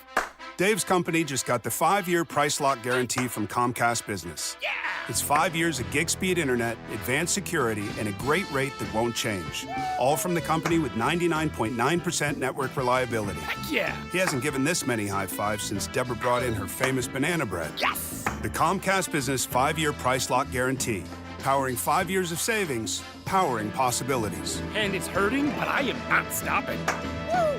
Dave's company just got the 5-year price lock guarantee from Comcast Business. Yeah! It's 5 years of gig speed internet, advanced security, and a great rate that won't change. All from the company with 99.9% network reliability. Heck yeah! He hasn't given this many high fives since Deborah brought in her famous banana bread. Yes! The Comcast Business 5-year price lock guarantee. Powering 5 years of savings, powering possibilities. And it's hurting, but I am not stopping. Woo!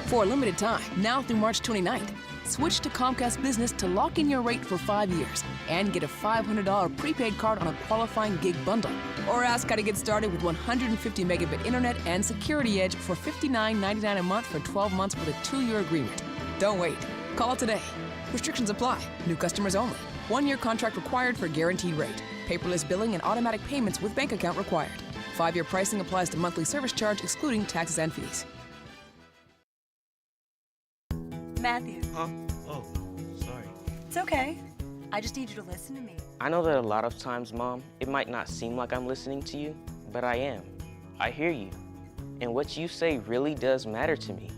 For a limited time, now through March 29th, switch to Comcast Business to lock in your rate for 5 years and get a $500 prepaid card on a qualifying gig bundle. Or ask how to get started with 150 megabit internet and Security Edge for $59.99 a month for 12 months with a 2-year agreement. Don't wait. Call today. Restrictions apply. New customers only. 1-year contract required for guaranteed rate. Paperless billing and automatic payments with bank account required. 5-year pricing applies to monthly service charge excluding taxes and fees. Matthew. Huh? Oh, sorry. It's okay. I just need you to listen to me. I know that a lot of times, Mom, it might not seem like I'm listening to you, but I am. I hear you. And what you say really does matter to me.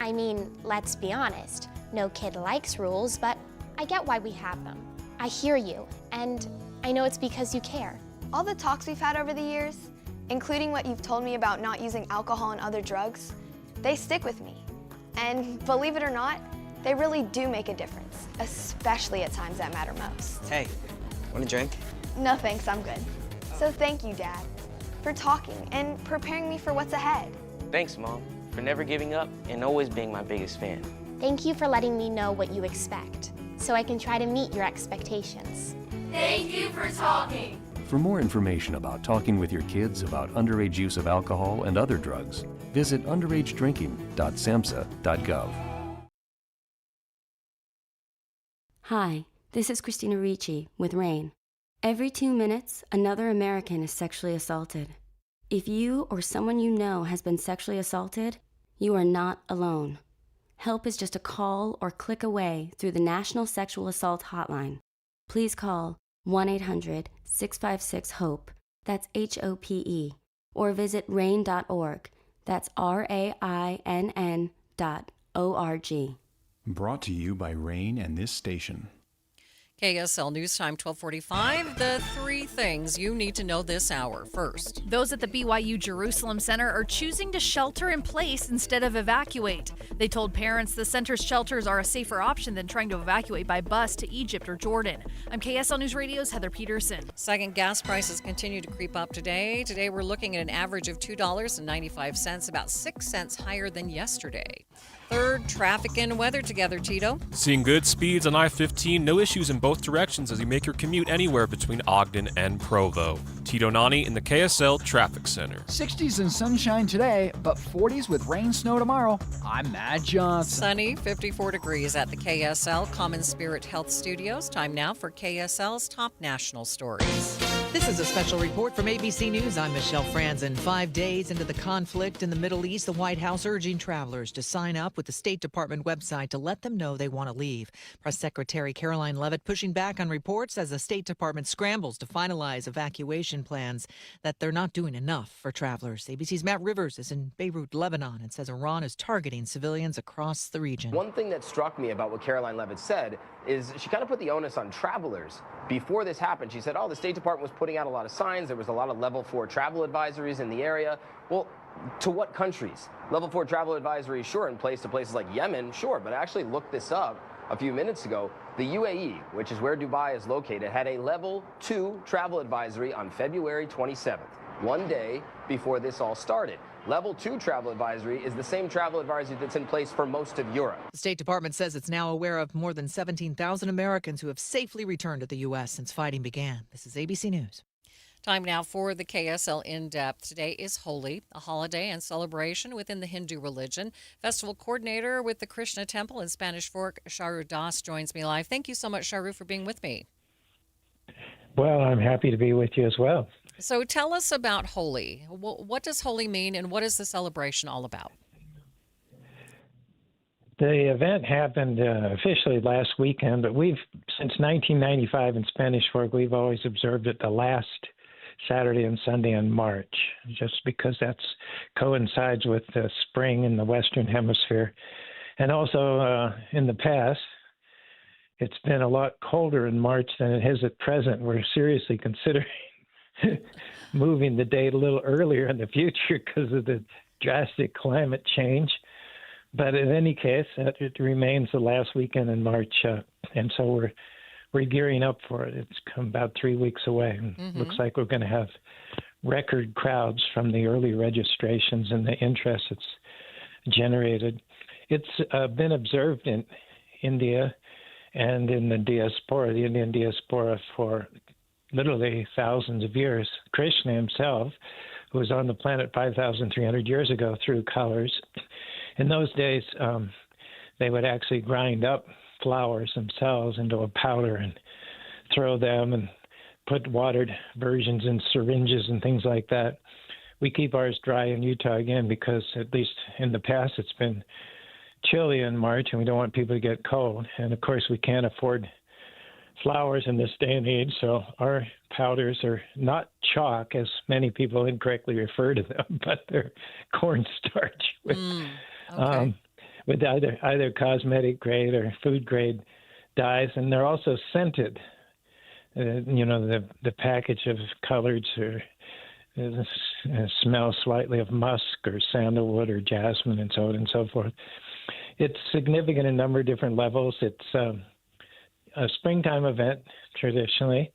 I mean, let's be honest. No kid likes rules, but I get why we have them. I hear you, and I know it's because you care. All the talks we've had over the years, including what you've told me about not using alcohol and other drugs, they stick with me. And believe it or not, they really do make a difference, especially at times that matter most. Hey, want a drink? No thanks, I'm good. So thank you, Dad, for talking and preparing me for what's ahead. Thanks, Mom, for never giving up and always being my biggest fan. Thank you for letting me know what you expect, so I can try to meet your expectations. Thank you for talking. For more information about talking with your kids about underage use of alcohol and other drugs, visit underagedrinking.samhsa.gov. Hi, this is Christina Ricci with RAIN. Every 2 minutes, another American is sexually assaulted. If you or someone you know has been sexually assaulted, you are not alone. Help is just a call or click away through the National Sexual Assault Hotline. Please call 1-800-656-HOPE, that's HOPE, or visit RAIN.org, that's RAINN.org. Brought to you by RAIN and this station. KSL News Time 1245, the 3 things you need to know this hour. First, those at the BYU Jerusalem Center are choosing to shelter in place instead of evacuate. They told parents the center's shelters are a safer option than trying to evacuate by bus to Egypt or Jordan. I'm KSL News Radio's Heather Peterson. Second, gas prices continue to creep up today. Today we're looking at an average of $2.95, about 6 cents higher than yesterday. Third, traffic and weather together, Tito. Seeing good speeds on I-15, no issues in both directions as you make your commute anywhere between Ogden and Provo. Tito Nani in the KSL Traffic Center. 60s and sunshine today, but 40s with rain, snow tomorrow. I'm Matt Johnson. Sunny, 54 degrees at the KSL Common Spirit Health Studios. Time now for KSL's top national stories. This is a special report from ABC News. I'm Michelle Franzen. 5 days into the conflict in the Middle East, the White House urging travelers to sign up with the State Department website to let them know they want to leave. Press Secretary Caroline Leavitt pushing back on reports as the State Department scrambles to finalize evacuation plans that they're not doing enough for travelers. ABC's Matt Rivers is in Beirut, Lebanon, and says Iran is targeting civilians across the region. One thing that struck me about what Caroline Leavitt said is she kind of put the onus on travelers. Before this happened, she said, the State Department was putting out a lot of signs. There was a lot of level 4 travel advisories in the area. Well, to what countries? Level 4 travel advisories, sure, in place to places like Yemen, sure, but I actually looked this up a few minutes ago. The UAE, which is where Dubai is located, had a level 2 travel advisory on February 27th, one day before this all started. Level 2 travel advisory is the same travel advisory that's in place for most of Europe. The State Department says it's now aware of more than 17,000 Americans who have safely returned to the U.S. since fighting began. This is ABC News. Time now for the KSL In-Depth. Today is Holi, a holiday and celebration within the Hindu religion. Festival coordinator with the Krishna Temple in Spanish Fork, Sharu Das, joins me live. Thank you so much, Sharu, for being with me. Well, I'm happy to be with you as well. So tell us about Holi. What does Holi mean, and what is the celebration all about? The event happened officially last weekend, but since 1995 in Spanish Fork, we've always observed it the last Saturday and Sunday in March, just because that coincides with the spring in the Western Hemisphere. And also in the past, it's been a lot colder in March than it is at present. We're seriously considering moving the date a little earlier in the future because of the drastic climate change. But in any case, it remains the last weekend in March, and so we're gearing up for it. It's come about 3 weeks away, and looks like we're going to have record crowds from the early registrations and the interest it's generated. It's been observed in India and in the diaspora, the Indian diaspora, for literally thousands of years. Krishna himself, who was on the planet 5,300 years ago, threw colors. In those days, they would actually grind up flowers themselves into a powder and throw them and put watered versions in syringes and things like that. We keep ours dry in Utah again because, at least in the past, it's been chilly in March and we don't want people to get cold. And of course, we can't afford flowers in this day and age, so our powders are not chalk, as many people incorrectly refer to them, but they're cornstarch with either cosmetic grade or food grade dyes, and they're also scented. The package of coloreds smells slightly of musk or sandalwood or jasmine and so on and so forth. It's significant in a number of different levels. It's a springtime event, traditionally,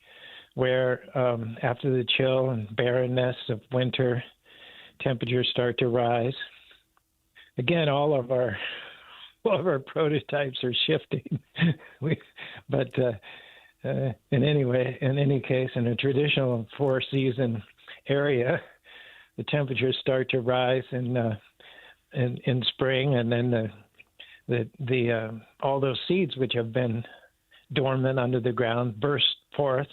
where after the chill and barrenness of winter, temperatures start to rise. Again, all of our prototypes are shifting. But in any case, in a traditional 4-season area, the temperatures start to rise in spring, and then the all those seeds which have been dormant under the ground burst forth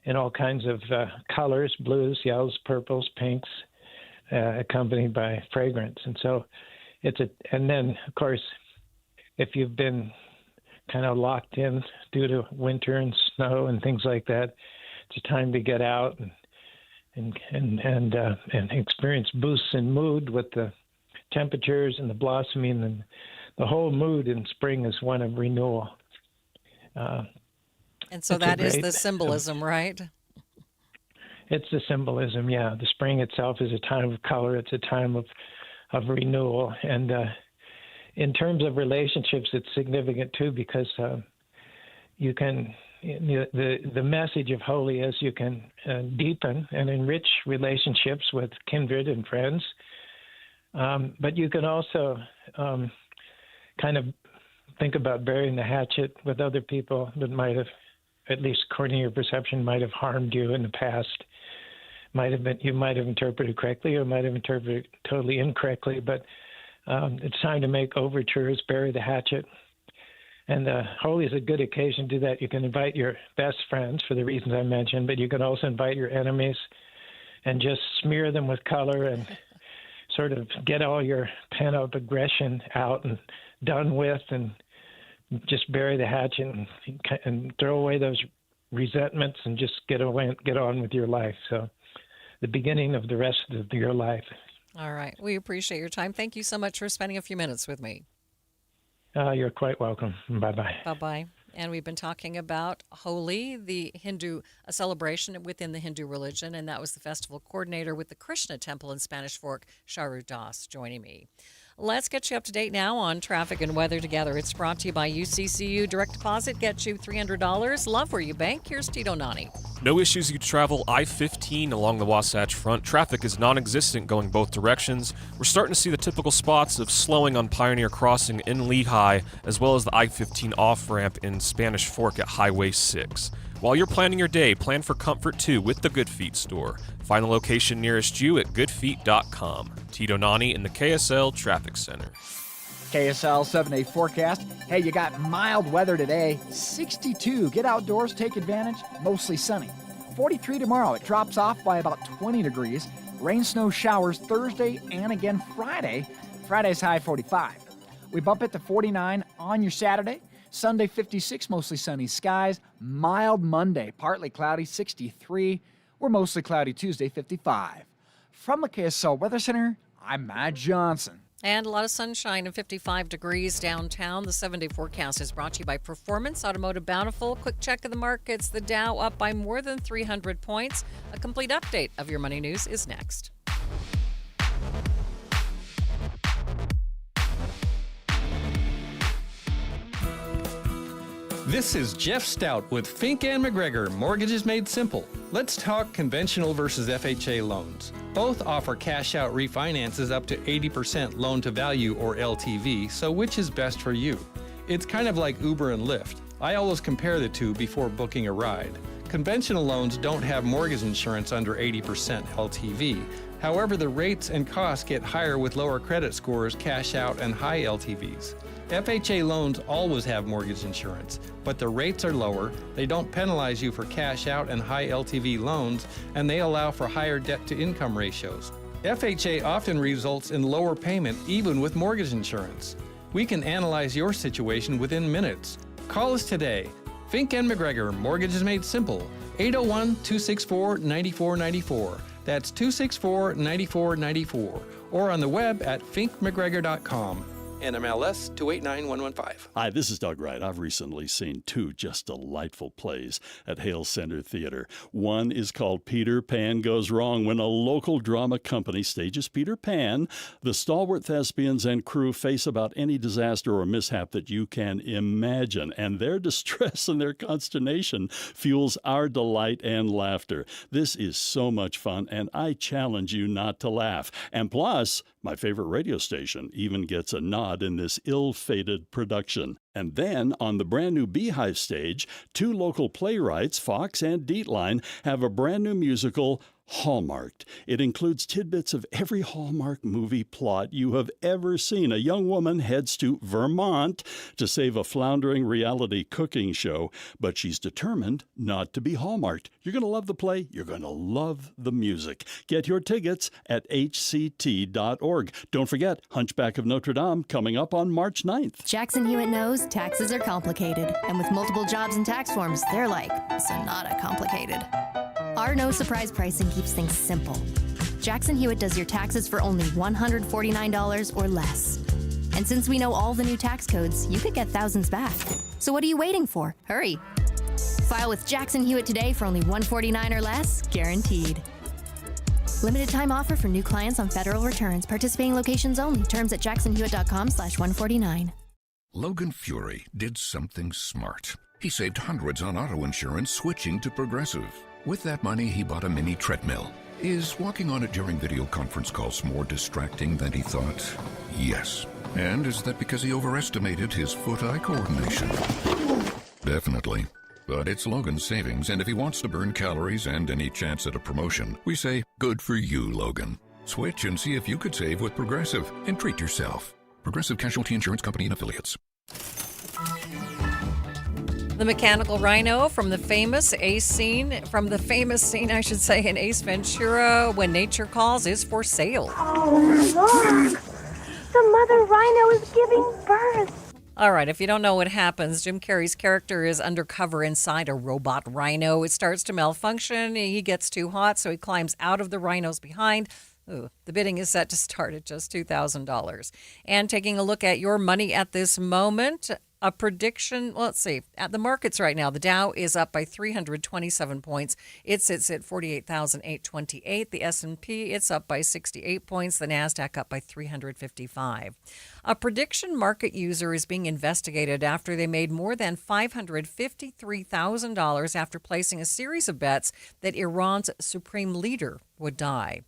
in all kinds of colors: blues, yellows, purples, pinks, accompanied by fragrance. And so and then of course, if you've been kind of locked in due to winter and snow and things like that, it's a time to get out and experience boosts in mood with the temperatures and the blossoming, and the whole mood in spring is one of renewal. And so that is the symbolism, right? It's the symbolism, yeah. The spring itself is a time of color. It's a time of renewal. And in terms of relationships, it's significant too, because you can, the message of Holi is you can deepen and enrich relationships with kindred and friends. But you can also kind of think about burying the hatchet with other people that might have, at least according to your perception, might have harmed you in the past. You might have interpreted correctly or might have interpreted totally incorrectly, but it's time to make overtures, bury the hatchet, And Holi is a good occasion to do that. You can invite your best friends for the reasons I mentioned, but you can also invite your enemies and just smear them with color and sort of get all your pent-up aggression out and done with, and just bury the hatchet and throw away those resentments and just get on with your life. So the beginning of the rest of your life. All right. We appreciate your time. Thank you so much for spending a few minutes with me. You're quite welcome. Bye-bye. Bye-bye. And we've been talking about Holi, a celebration within the Hindu religion, and that was the festival coordinator with the Krishna Temple in Spanish Fork, Sharu Das, joining me. Let's get you up to date now on traffic and weather together. It's brought to you by UCCU. Direct deposit gets you $300. Love where you bank. Here's Tito Nani. No issues. You travel I-15 along the Wasatch Front. Traffic is non-existent going both directions. We're starting to see the typical spots of slowing on Pioneer Crossing in Lehigh, as well as the I-15 off-ramp in Spanish Fork at Highway 6. While you're planning your day, plan for comfort too with the Good Feet store. Find the location nearest you at goodfeet.com. Tito Nani in the KSL Traffic Center. KSL 7-day forecast. Hey, you got mild weather today. 62. Get outdoors, take advantage. Mostly sunny. 43 tomorrow. It drops off by about 20 degrees. Rain, snow, showers Thursday and again Friday. Friday's high 45. We bump it to 49 on your Saturday. Sunday 56, mostly sunny skies. Mild Monday, partly cloudy 63. We're mostly cloudy Tuesday 55. From the KSL Weather Center, I'm Matt Johnson. And a lot of sunshine and 55 degrees downtown. The 7-day forecast is brought to you by Performance Automotive Bountiful. Quick check of the markets. The Dow up by more than 300 points. A complete update of your money news is next. This is Jeff Stout with Fink and McGregor, Mortgages Made Simple. Let's talk conventional versus FHA loans. Both offer cash-out refinances up to 80% loan-to-value or LTV, so which is best for you? It's kind of like Uber and Lyft. I always compare the two before booking a ride. Conventional loans don't have mortgage insurance under 80% LTV. However, the rates and costs get higher with lower credit scores, cash-out, and high LTVs. FHA loans always have mortgage insurance, but the rates are lower, they don't penalize you for cash out and high LTV loans, and they allow for higher debt-to-income ratios. FHA often results in lower payment even with mortgage insurance. We can analyze your situation within minutes. Call us today. Fink and McGregor, Mortgages Made Simple, 801-264-9494. That's 264-9494. Or on the web at finkmcgregor.com. NMLS 289115. Hi, this is Doug Wright. I've recently seen two just delightful plays at Hale Center Theater. One is called Peter Pan Goes Wrong. When a local drama company stages Peter Pan, the stalwart thespians and crew face about any disaster or mishap that you can imagine, and their distress and their consternation fuels our delight and laughter. This is so much fun, and I challenge you not to laugh. And plus, my favorite radio station even gets a nod in this ill-fated production. And then, on the brand new Beehive stage, two local playwrights, Fox and Dietline, have a brand new musical, Hallmarked. It includes tidbits of every Hallmark movie plot you have ever seen. A young woman heads to Vermont to save a floundering reality cooking show, but she's determined not to be Hallmarked. You're going to love the play. You're going to love the music. Get your tickets at hct.org. Don't forget, Hunchback of Notre Dame coming up on March 9th. Jackson Hewitt knows taxes are complicated, and with multiple jobs and tax forms, they're like Sonata complicated. Our no-surprise pricing keeps things simple. Jackson Hewitt does your taxes for only $149 or less. And since we know all the new tax codes, you could get thousands back. So what are you waiting for? Hurry. File with Jackson Hewitt today for only $149 or less, guaranteed. Limited time offer for new clients on federal returns. Participating locations only. Terms at jacksonhewitt.com/149. Logan Fury did something smart. He saved hundreds on auto insurance switching to Progressive. With that money, he bought a mini treadmill. Is walking on it during video conference calls more distracting than he thought? Yes. And is that because he overestimated his foot-eye coordination? Definitely. But it's Logan's savings, and if he wants to burn calories and any chance at a promotion, we say, good for you, Logan. Switch and see if you could save with Progressive and treat yourself. Progressive Casualty Insurance Company and Affiliates. The mechanical rhino from the famous scene in Ace Ventura, When Nature Calls, is for sale. Oh, Lord. The mother rhino is giving birth. All right, if you don't know what happens, Jim Carrey's character is undercover inside a robot rhino. It starts to malfunction. He gets too hot, so he climbs out of the rhino's behind. Ooh, the bidding is set to start at just $2,000. And taking a look at your money at this moment, a prediction, well, let's see. At the markets right now, the Dow is up by 327 points. It sits at 48,828. The S&P, it's up by 68 points. The NASDAQ up by 355. A prediction market user is being investigated after they made more than $553,000 after placing a series of bets that Iran's supreme leader would die.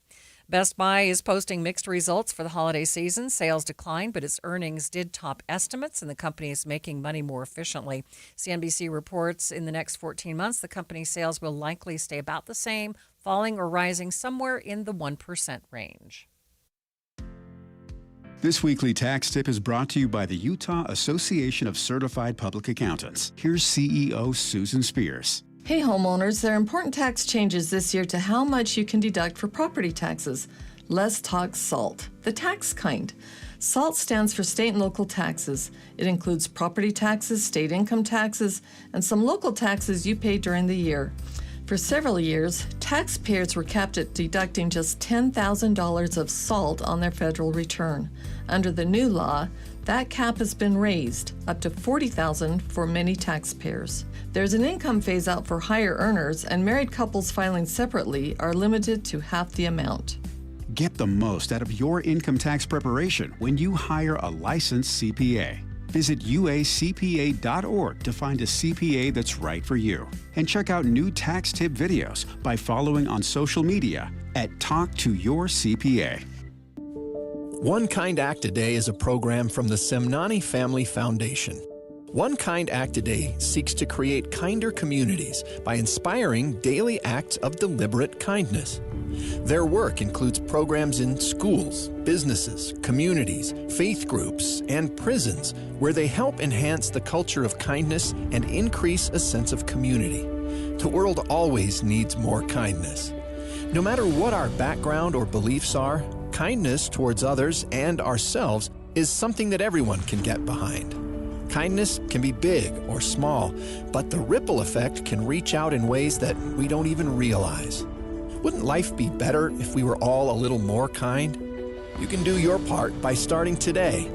Best Buy is posting mixed results for the holiday season. Sales declined, but its earnings did top estimates, and the company is making money more efficiently. CNBC reports in the next 14 months, the company's sales will likely stay about the same, falling or rising somewhere in the 1% range. This weekly tax tip is brought to you by the Utah Association of Certified Public Accountants. Here's CEO Susan Spears. Hey homeowners, there are important tax changes this year to how much you can deduct for property taxes. Let's talk SALT, the tax kind. SALT stands for state and local taxes. It includes property taxes, state income taxes, and some local taxes you pay during the year. For several years, taxpayers were capped at deducting just $10,000 of SALT on their federal return. Under the new law, that cap has been raised up to $40,000 for many taxpayers. There's an income phase-out for higher earners, and married couples filing separately are limited to half the amount. Get the most out of your income tax preparation when you hire a licensed CPA. Visit uacpa.org to find a CPA that's right for you. And check out new tax tip videos by following on social media at Talk to Your CPA. One Kind Act a Day is a program from the Semnani Family Foundation. One Kind Act a Day seeks to create kinder communities by inspiring daily acts of deliberate kindness. Their work includes programs in schools, businesses, communities, faith groups, and prisons where they help enhance the culture of kindness and increase a sense of community. The world always needs more kindness. No matter what our background or beliefs are, kindness towards others and ourselves is something that everyone can get behind. Kindness can be big or small, but the ripple effect can reach out in ways that we don't even realize. Wouldn't life be better if we were all a little more kind? You can do your part by starting today.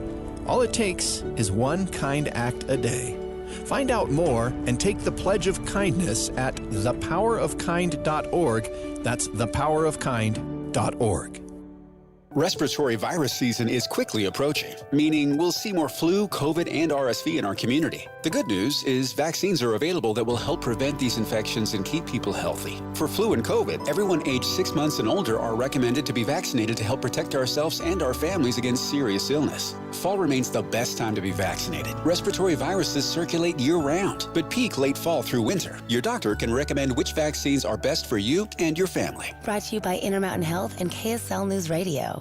All it takes is one kind act a day. Find out more and take the pledge of kindness at thepowerofkind.org. That's thepowerofkind.org. Respiratory virus season is quickly approaching, meaning we'll see more flu, COVID, and RSV in our community. The good news is vaccines are available that will help prevent these infections and keep people healthy. For flu and COVID, everyone aged 6 months and older are recommended to be vaccinated to help protect ourselves and our families against serious illness. Fall remains the best time to be vaccinated. Respiratory viruses circulate year-round, but peak late fall through winter. Your doctor can recommend which vaccines are best for you and your family. Brought to you by Intermountain Health and KSL News Radio.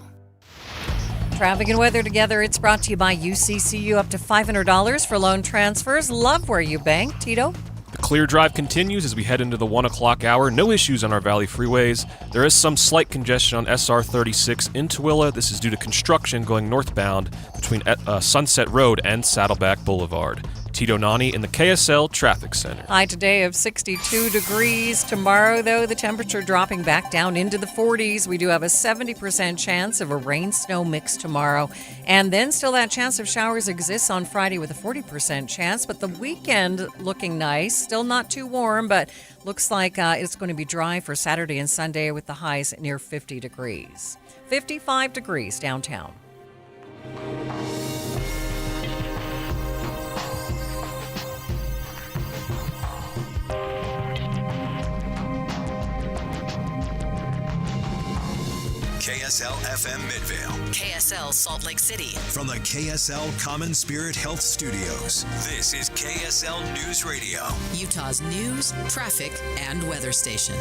Traffic and weather together. It's brought to you by UCCU. Up to $500 for loan transfers. Love where you bank. Tito? The clear drive continues as we head into the 1 o'clock hour. No issues on our Valley freeways. There is some slight congestion on SR 36 in Tooele. This is due to construction going northbound between Sunset Road and Saddleback Boulevard. Tito Nani in the KSL Traffic Center. High today of 62 degrees. Tomorrow, though, the temperature dropping back down into the 40s. We do have a 70% chance of a rain-snow mix tomorrow. And then still that chance of showers exists on Friday with a 40% chance. But the weekend looking nice. Still not too warm, but looks like it's going to be dry for Saturday and Sunday with the highs near 50 degrees. 55 degrees downtown. KSL FM Midvale. KSL Salt Lake City. From the KSL Common Spirit Health Studios, this is KSL News Radio. Utah's news, traffic, and weather station.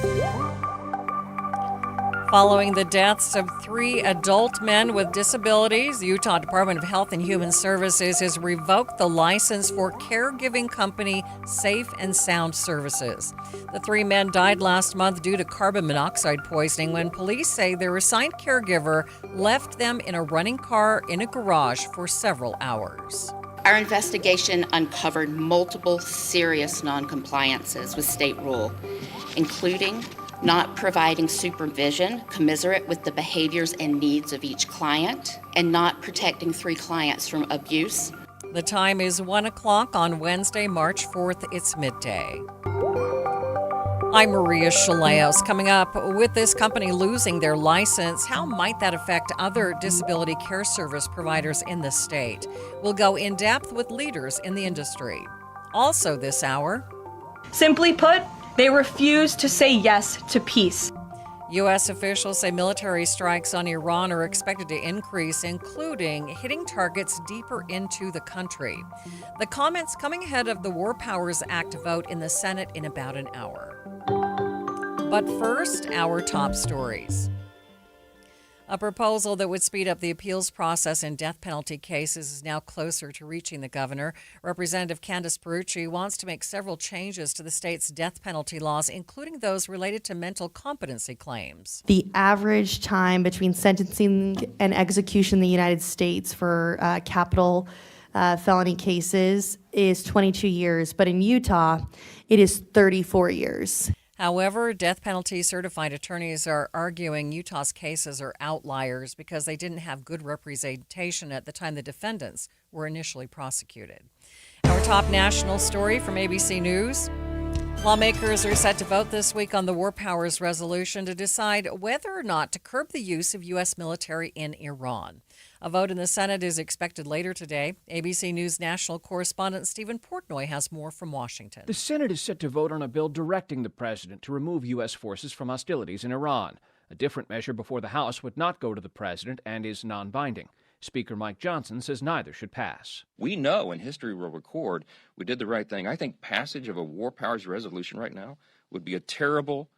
Following the deaths of 3 adult men with disabilities, the Utah Department of Health and Human Services has revoked the license for caregiving company Safe and Sound Services. The 3 men died last month due to carbon monoxide poisoning when police say their assigned caregiver left them in a running car in a garage for several hours. Our investigation uncovered multiple serious noncompliances with state rule, including not providing supervision commensurate with the behaviors and needs of each client, and not protecting 3 clients from abuse. The time is 1 o'clock on Wednesday, March 4th. It's midday. I'm Maria Shilaos. Coming up, with this company losing their license, how might that affect other disability care service providers in the state? We'll go in depth with leaders in the industry. Also this hour, simply put, they refuse to say yes to peace. U.S. officials say military strikes on Iran are expected to increase, including hitting targets deeper into the country. The comments coming ahead of the War Powers Act vote in the Senate in about an hour. But first, our top stories. A proposal that would speed up the appeals process in death penalty cases is now closer to reaching the governor. Representative Candice Perucci wants to make several changes to the state's death penalty laws, including those related to mental competency claims. The average time between sentencing and execution in the United States for capital felony cases is 22 years, but in Utah, it is 34 years. However, death penalty certified attorneys are arguing Utah's cases are outliers because they didn't have good representation at the time the defendants were initially prosecuted. Our top national story from ABC News. Lawmakers are set to vote this week on the War Powers resolution to decide whether or not to curb the use of U.S. military in Iran. A vote in the Senate is expected later today. ABC News national correspondent Stephen Portnoy has more from Washington. The Senate is set to vote on a bill directing the president to remove U.S. forces from hostilities in Iran. A different measure before the House would not go to the president and is non-binding. Speaker Mike Johnson says neither should pass. We know, and history will record, we did the right thing. I think passage of a War Powers resolution right now would be a terrible,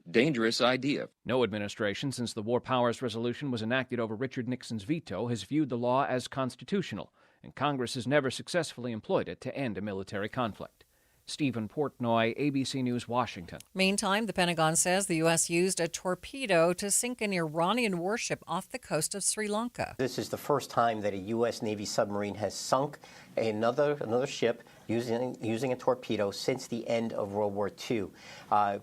dangerous idea. No administration since the War Powers resolution was enacted over Richard Nixon's veto has viewed the law as constitutional, and Congress has never successfully employed it to end a military conflict. Stephen Portnoy, ABC News, Washington. Meantime, the Pentagon says the U.S. used a torpedo to sink an Iranian warship off the coast of Sri Lanka. This is the first time that a U.S. Navy submarine has sunk another ship using a torpedo since the end of World War II.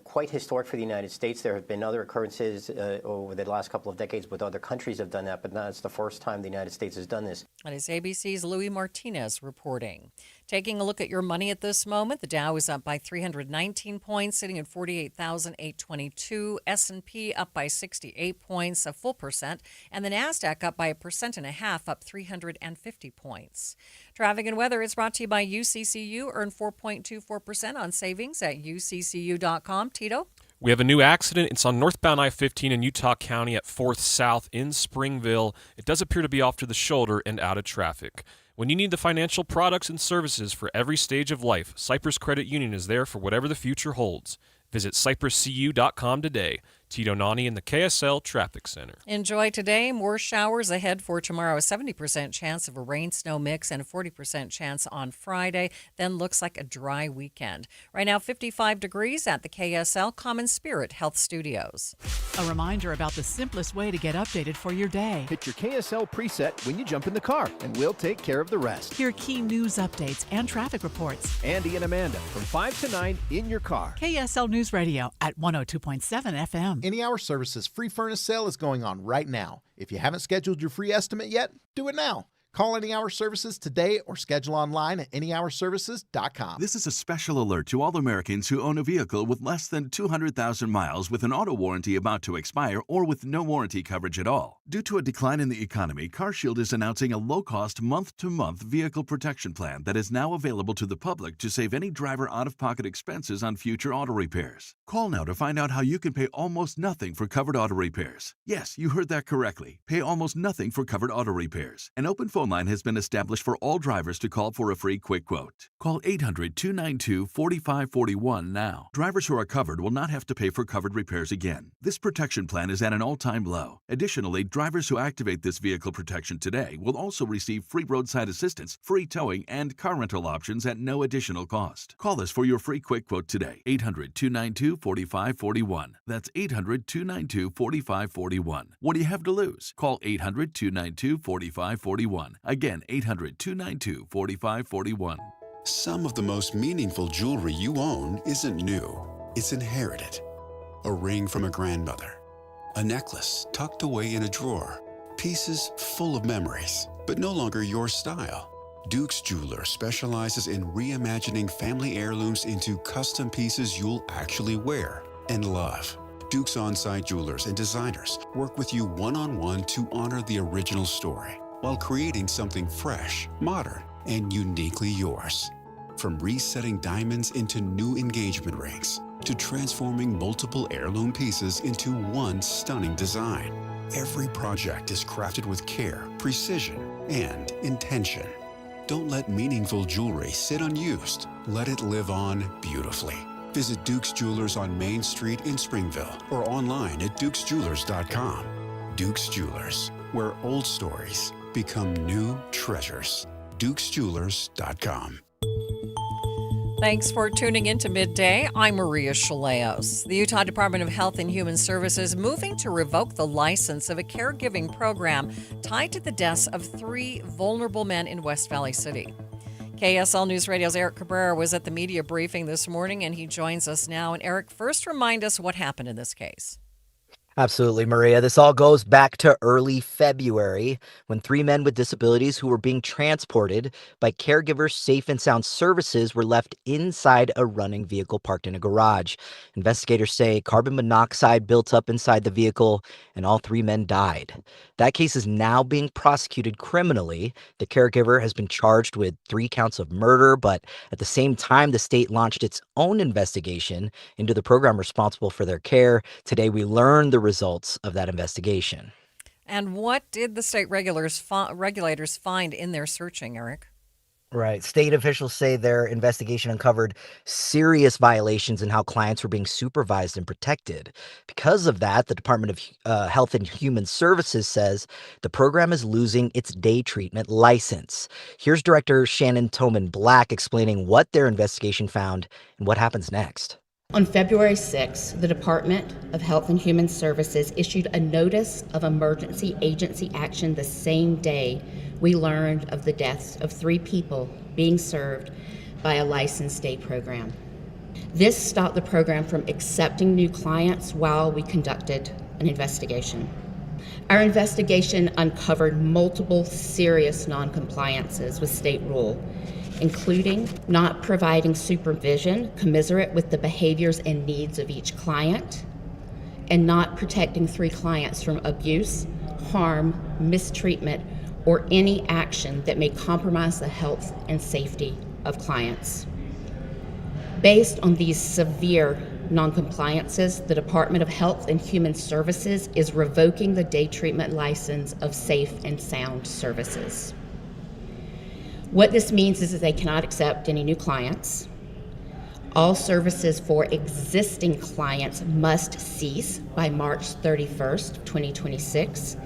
Quite historic for the United States. There have been other occurrences over the last couple of decades with other countries have done that, but now it's the first time the United States has done this. That is ABC's Louis Martinez reporting. Taking a look at your money at this moment, the Dow is up by 319 points, sitting at 48,822. S&P up by 68 points, a full percent, and the Nasdaq up by 1.5%, up 350 points. Traffic and weather is brought to you by UCCU. Earn 4.24% on savings at uccu.com. Tito? We have a new accident. It's on northbound I-15 in Utah County at 4th South in Springville. It does appear to be off to the shoulder and out of traffic. When you need the financial products and services for every stage of life, Cypress Credit Union is there for whatever the future holds. Visit cypresscu.com today. Tito Nani in the KSL Traffic Center. Enjoy today. More showers ahead for tomorrow. A 70% chance of a rain-snow mix and a 40% chance on Friday. Then looks like a dry weekend. Right now, 55 degrees at the KSL Common Spirit Health Studios. A reminder about the simplest way to get updated for your day. Hit your KSL preset when you jump in the car, and we'll take care of the rest. Hear key news updates and traffic reports. Andy and Amanda from 5 to 9 in your car. KSL News Radio at 102.7 FM. Any Hour Services free furnace sale is going on right now. If you haven't scheduled your free estimate yet, do it now. Call Any Hour Services today or schedule online at anyhourservices.com. This is a special alert to all Americans who own a vehicle with less than 200,000 miles with an auto warranty about to expire or with no warranty coverage at all. Due to a decline in the economy, CarShield is announcing a low-cost month-to-month vehicle protection plan that is now available to the public to save any driver out-of-pocket expenses on future auto repairs. Call now to find out how you can pay almost nothing for covered auto repairs. Yes, you heard that correctly. Pay almost nothing for covered auto repairs. An open phone phone line has been established for all drivers to call for a free quick quote. Call 800-292-4541 now. Drivers who are covered will not have to pay for covered repairs again. This protection plan is at an all-time low. Additionally, drivers who activate this vehicle protection today will also receive free roadside assistance, free towing, and car rental options at no additional cost. Call us for your free quick quote today. 800-292-4541. That's 800-292-4541. What do you have to lose? Call 800-292-4541. Again, 800-292-4541. Some of the most meaningful jewelry you own isn't new, it's inherited. A ring from a grandmother, a necklace tucked away in a drawer, pieces full of memories, but no longer your style. Duke's Jeweler specializes in reimagining family heirlooms into custom pieces you'll actually wear and love. Duke's on-site jewelers and designers work with you one-on-one to honor the original story while creating something fresh, modern, and uniquely yours. From resetting diamonds into new engagement rings to transforming multiple heirloom pieces into one stunning design, every project is crafted with care, precision, and intention. Don't let meaningful jewelry sit unused. Let it live on beautifully. Visit Duke's Jewelers on Main Street in Springville or online at dukesjewelers.com. Duke's Jewelers, where old stories become new treasures. dukesjewelers.com. Thanks for tuning in to Midday. I'm Maria Shilaos. The Utah Department of Health and Human Services moving to revoke the license of a caregiving program tied to the deaths of 3 vulnerable men in West Valley City. KSL News Radio's Eric Cabrera was at the media briefing this morning, and he joins us now. And Eric, first remind us what happened in this case. Absolutely, Maria. This all goes back to early February when 3 men with disabilities who were being transported by Caregivers Safe and Sound Services were left inside a running vehicle parked in a garage. Investigators say carbon monoxide built up inside the vehicle and all 3 men died. That case is now being prosecuted criminally. The caregiver has been charged with 3 counts of murder, but at the same time, the state launched its own investigation into the program responsible for their care. Today, we learned the results of that investigation. And what did the state regulators find in their searching, Eric? Right. State officials say their investigation uncovered serious violations in how clients were being supervised and protected. Because of that, the Department of Health and Human Services says the program is losing its day treatment license. Here's Director Shannon Toman Black explaining what their investigation found and what happens next. On February 6th, the Department of Health and Human Services issued a notice of emergency agency action the same day we learned of the deaths of 3 people being served by a licensed day program. This stopped the program from accepting new clients while we conducted an investigation. Our investigation uncovered multiple serious noncompliances with state rule, including not providing supervision commensurate with the behaviors and needs of each client, and not protecting 3 clients from abuse, harm, mistreatment, or any action that may compromise the health and safety of clients. Based on these severe noncompliances, the Department of Health and Human Services is revoking the day treatment license of Safe and Sound Services. What this means is that they cannot accept any new clients. All services for existing clients must cease by March 31st, 2026,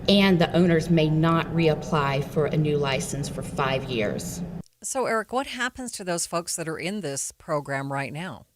and the owners may not reapply for a new license for 5 years. So, Eric, what happens to those folks that are in this program right now?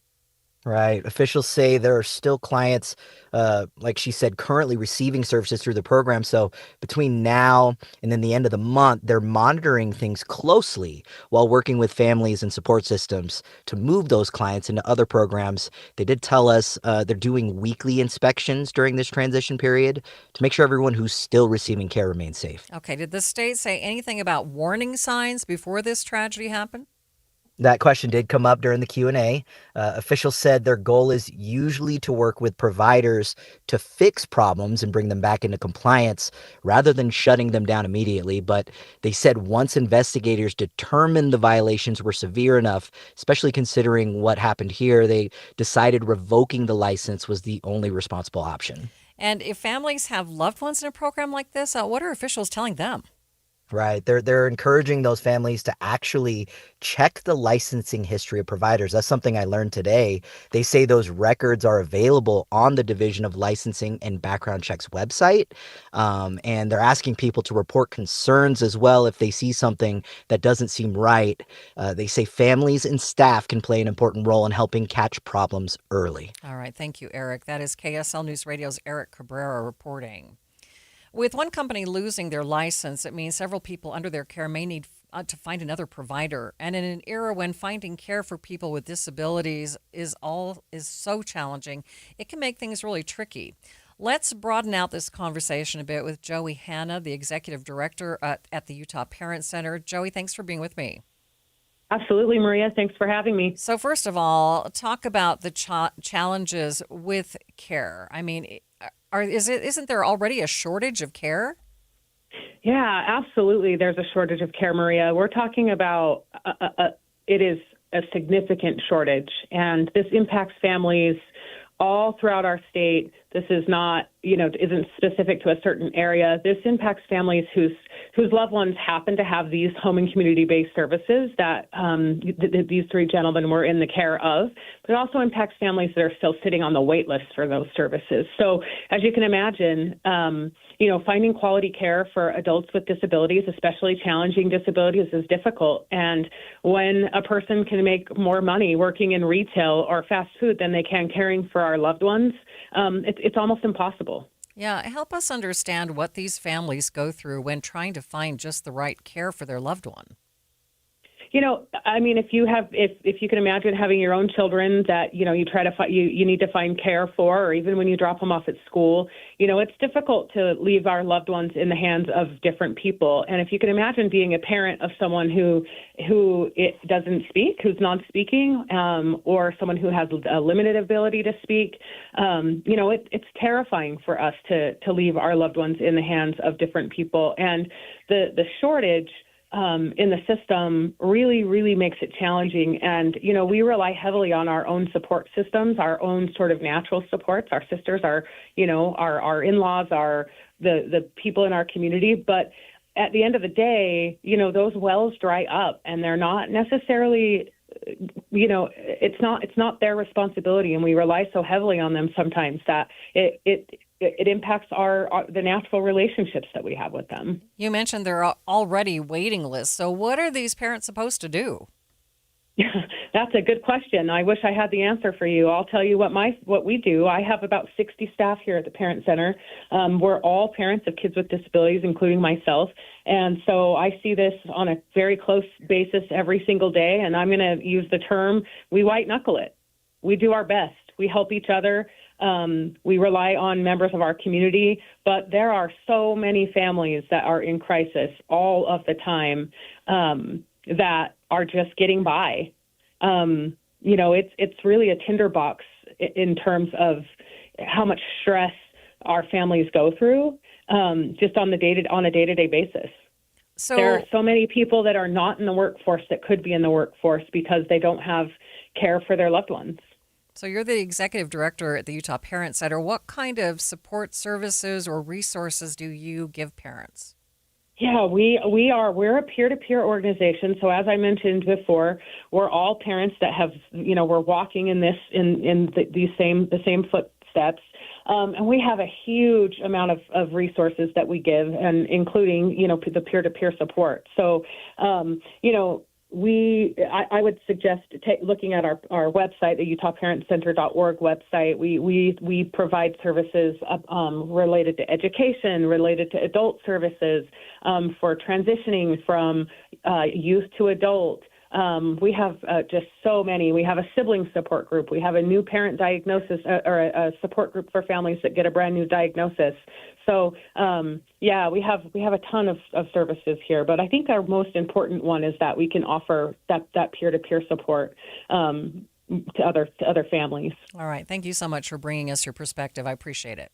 Right. Officials say there are still clients, like she said, currently receiving services through the program. So between now and then the end of the month, they're monitoring things closely while working with families and support systems to move those clients into other programs. They did tell us they're doing weekly inspections during this transition period to make sure everyone who's still receiving care remains safe. Okay. Did the state say anything about warning signs before this tragedy happened? That question did come up during the Q&A. Officials said their goal is usually to work with providers to fix problems and bring them back into compliance rather than shutting them down immediately. But they said once investigators determined the violations were severe enough, especially considering what happened here, they decided revoking the license was the only responsible option. And if families have loved ones in a program like this, what are officials telling them? Right. They're encouraging those families to actually check the licensing history of providers. That's something I learned today. They say those records are available on the Division of Licensing and Background Checks website. And they're asking people to report concerns as well if they see something that doesn't seem right. They say families and staff can play an important role in helping catch problems early. All right. Thank you, Eric. That is KSL News Radio's Eric Cabrera reporting. With one company losing their license, it means several people under their care may need to find another provider. And in an era when finding care for people with disabilities is so challenging, it can make things really tricky. Let's broaden out this conversation a bit with Joey Hanna, the executive director at the Utah Parent Center. Joey, thanks for being with me. Absolutely, Maria. Thanks for having me. So first of all, talk about the challenges with care. I mean, isn't there already a shortage of care? Yeah, absolutely. There's a shortage of care, Maria. We're talking about it is a significant shortage, and this impacts families all throughout our state. This is not, isn't specific to a certain area. This impacts families whose loved ones happen to have these home and community-based services that these three gentlemen were in the care of, but it also impacts families that are still sitting on the wait list for those services. So as you can imagine, finding quality care for adults with disabilities, especially challenging disabilities, is difficult. And when a person can make more money working in retail or fast food than they can caring for our loved ones, it's almost impossible. Yeah, help us understand what these families go through when trying to find just the right care for their loved one. If you can imagine having your own children that, you try to you need to find care for, or even when you drop them off at school, it's difficult to leave our loved ones in the hands of different people. And if you can imagine being a parent of someone who it doesn't speak, who's non-speaking, or someone who has a limited ability to speak, it's terrifying for us to leave our loved ones in the hands of different people. And the shortage in the system really, really makes it challenging. And, we rely heavily on our own support systems, our own sort of natural supports, our sisters, our in-laws, the people in our community. But at the end of the day, those wells dry up, and they're not necessarily, it's not their responsibility. And we rely so heavily on them sometimes that it impacts the natural relationships that we have with them. You mentioned there are already waiting lists. So what are these parents supposed to do? That's a good question. I wish I had the answer for you. I'll tell you what we do. I have about 60 staff here at the Parent Center. We're all parents of kids with disabilities, including myself. And so I see this on a very close basis every single day. And I'm going to use the term, we white knuckle it. We do our best. We help each other. We rely on members of our community, but there are so many families that are in crisis all of the time that are just getting by. It's really a tinderbox in terms of how much stress our families go through just on a day-to-day basis. So there are so many people that are not in the workforce that could be in the workforce because they don't have care for their loved ones. So you're the executive director at the Utah Parent Center. What kind of support services or resources do you give parents? Yeah, we're a peer-to-peer organization. So as I mentioned before, we're all parents that have, we're walking in the same footsteps. And we have a huge amount of resources that we give, and including, the peer-to-peer support. So, I would suggest looking at our website, the UtahParentCenter.org website. We provide services related to education, related to adult services, for transitioning from youth to adult. We have just so many. We have a sibling support group. We have a new parent diagnosis or a support group for families that get a brand new diagnosis. So, we have a ton of services here. But I think our most important one is that we can offer that peer-to-peer support to other families. All right. Thank you so much for bringing us your perspective. I appreciate it.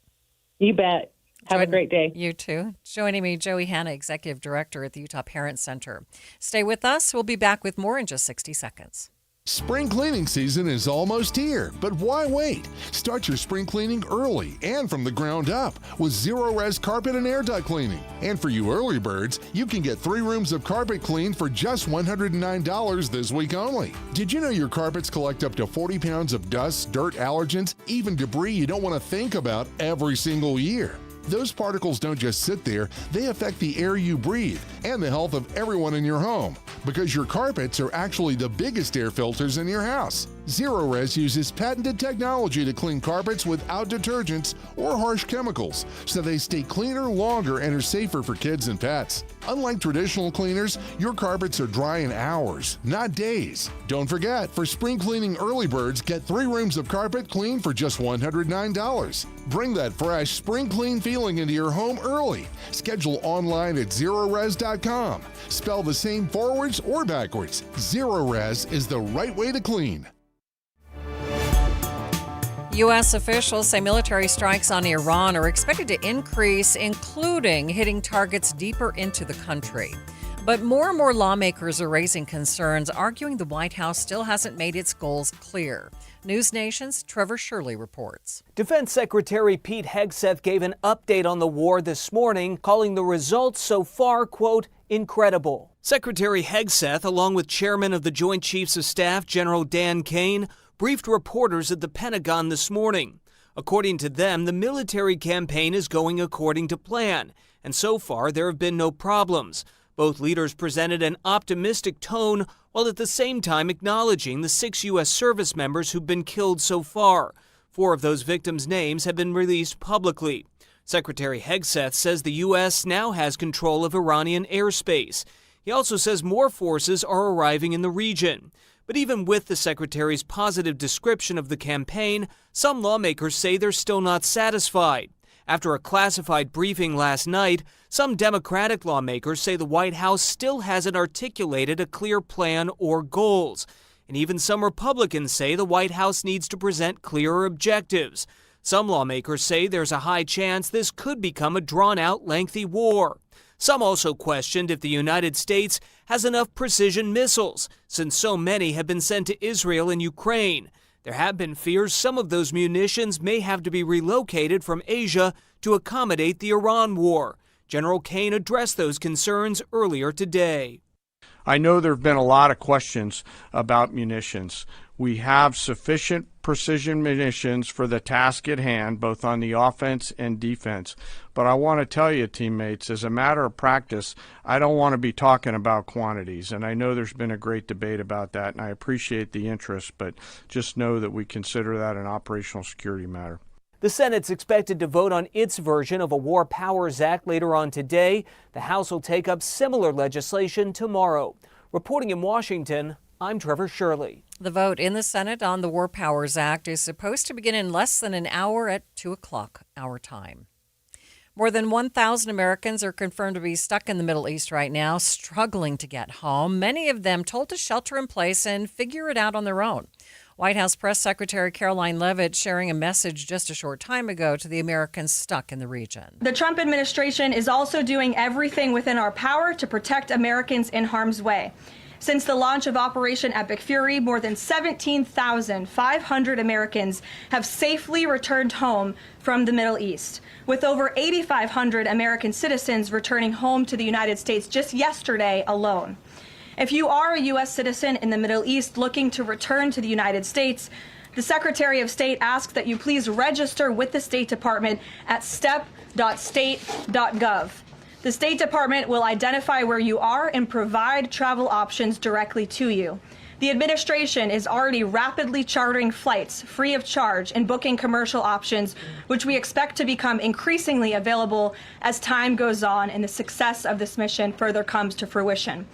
You bet. Have a great day. You too. Joining me, Joey Hanna, Executive Director at the Utah Parent Center. Stay with us. We'll be back with more in just 60 seconds. Spring cleaning season is almost here, but why wait? Start your spring cleaning early and from the ground up with zero-res carpet and air duct cleaning. And for you early birds, you can get 3 rooms of carpet cleaned for just $109 this week only. Did you know your carpets collect up to 40 pounds of dust, dirt, allergens, even debris you don't want to think about every single year? Those particles don't just sit there, they affect the air you breathe and the health of everyone in your home, because your carpets are actually the biggest air filters in your house. Zero-Res uses patented technology to clean carpets without detergents or harsh chemicals, so they stay cleaner longer and are safer for kids and pets. Unlike traditional cleaners, your carpets are dry in hours, not days. Don't forget, for spring cleaning early birds, get 3 rooms of carpet cleaned for just $109. Bring that fresh spring clean feeling into your home early. Schedule online at zerores.com. Spell the same forwards or backwards. Zero-Res is the right way to clean. U.S. officials say military strikes on Iran are expected to increase, including hitting targets deeper into the country. But more and more lawmakers are raising concerns, arguing the White House still hasn't made its goals clear. News Nation's Trevor Shirley reports. Defense Secretary Pete Hegseth gave an update on the war this morning, calling the results so far, quote, incredible. Secretary Hegseth, along with Chairman of the Joint Chiefs of Staff, General Dan Kane, briefed reporters at the Pentagon this morning. According to them, the military campaign is going according to plan, and so far there have been no problems. Both leaders presented an optimistic tone while at the same time acknowledging the 6 U.S. service members who've been killed so far. 4 of those victims' names have been released publicly. Secretary Hegseth says the U.S. now has control of Iranian airspace. He also says more forces are arriving in the region. But even with the secretary's positive description of the campaign, some lawmakers say they're still not satisfied. After a classified briefing last night, some Democratic lawmakers say the White House still hasn't articulated a clear plan or goals. And even some Republicans say the White House needs to present clearer objectives. Some lawmakers say there's a high chance this could become a drawn-out, lengthy war. Some also questioned if the United States has enough precision missiles, since so many have been sent to Israel and Ukraine. There have been fears some of those munitions may have to be relocated from Asia to accommodate the Iran war. General Kane addressed those concerns earlier today. I know there have been a lot of questions about munitions. We have sufficient precision munitions for the task at hand, both on the offense and defense. But I want to tell you, teammates, as a matter of practice, I don't want to be talking about quantities. And I know there's been a great debate about that, and I appreciate the interest, but just know that we consider that an operational security matter. The Senate's expected to vote on its version of a War Powers Act later on today. The House will take up similar legislation tomorrow. Reporting in Washington, I'm Trevor Shirley. The vote in the Senate on the War Powers Act is supposed to begin in less than an hour at 2 o'clock our time. More than 1,000 Americans are confirmed to be stuck in the Middle East right now, struggling to get home. Many of them told to shelter in place and figure it out on their own. White House Press Secretary Caroline Leavitt sharing a message just a short time ago to the Americans stuck in the region. The Trump administration is also doing everything within our power to protect Americans in harm's way. Since the launch of Operation Epic Fury, more than 17,500 Americans have safely returned home from the Middle East, with over 8,500 American citizens returning home to the United States just yesterday alone. If you are a U.S. citizen in the Middle East looking to return to the United States, the Secretary of State asks that you please register with the State Department at step.state.gov. The State Department will identify where you are and provide travel options directly to you. The administration is already rapidly chartering flights free of charge and booking commercial options, which we expect to become increasingly available as time goes on and the success of this mission further comes to fruition.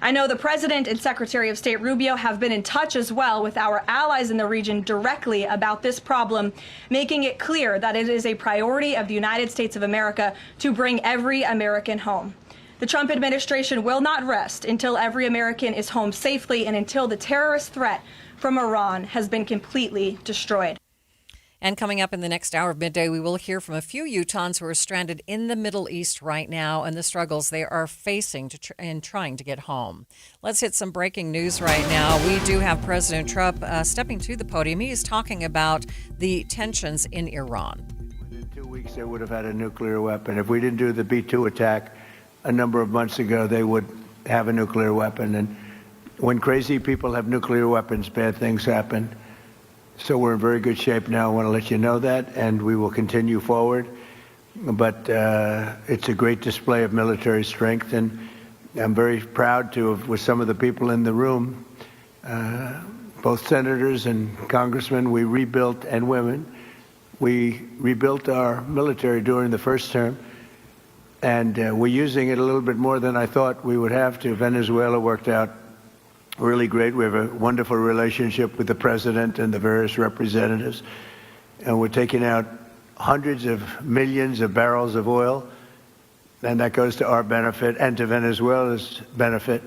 I know the President and Secretary of State Rubio have been in touch as well with our allies in the region directly about this problem, making it clear that it is a priority of the United States of America to bring every American home. The Trump administration will not rest until every American is home safely and until the terrorist threat from Iran has been completely destroyed. And coming up in the next hour of Midday, we will hear from a few Utahns who are stranded in the Middle East right now and the struggles they are facing in trying to get home. Let's hit some breaking news right now. We do have President Trump stepping to the podium. He is talking about the tensions in Iran. Within 2 weeks, they would have had a nuclear weapon. If we didn't do the B-2 attack a number of months ago, they would have a nuclear weapon. And when crazy people have nuclear weapons, bad things happen. So we're in very good shape now. I want to let you know that, and we will continue forward. But it's a great display of military strength, and I'm very proud to have, with some of the people in the room, both senators and congressmen, we rebuilt, and women, we rebuilt our military during the first term, and we're using it a little bit more than I thought we would have to. Venezuela worked out really great. We have a wonderful relationship with the president and the various representatives. And we're taking out hundreds of millions of barrels of oil. And that goes to our benefit and to Venezuela's benefit.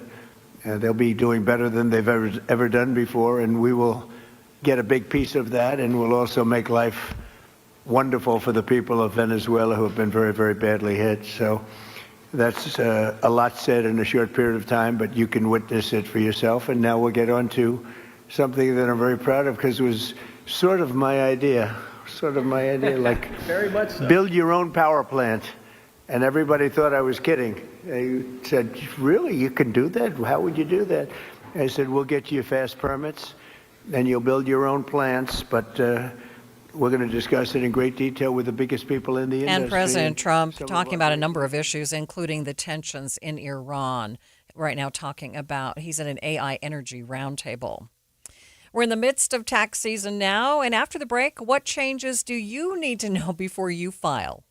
They'll be doing better than they've ever done before. And we will get a big piece of that. And we'll also make life wonderful for the people of Venezuela who have been very, very badly hit. So that's a lot said in a short period of time, but you can witness it for yourself. And now we'll get on to something that I'm very proud of, because it was sort of my idea, like very much so. Build your own power plant. And everybody thought I was kidding. They said, really, you can do that? How would you do that? I said, we'll get you fast permits, and you'll build your own plants, but we're going to discuss it in great detail with the biggest people in the industry. And President Trump talking about a number of issues, including the tensions in Iran. Right now talking about, he's at an AI energy roundtable. We're in the midst of tax season now, and after the break, what changes do you need to know before you file?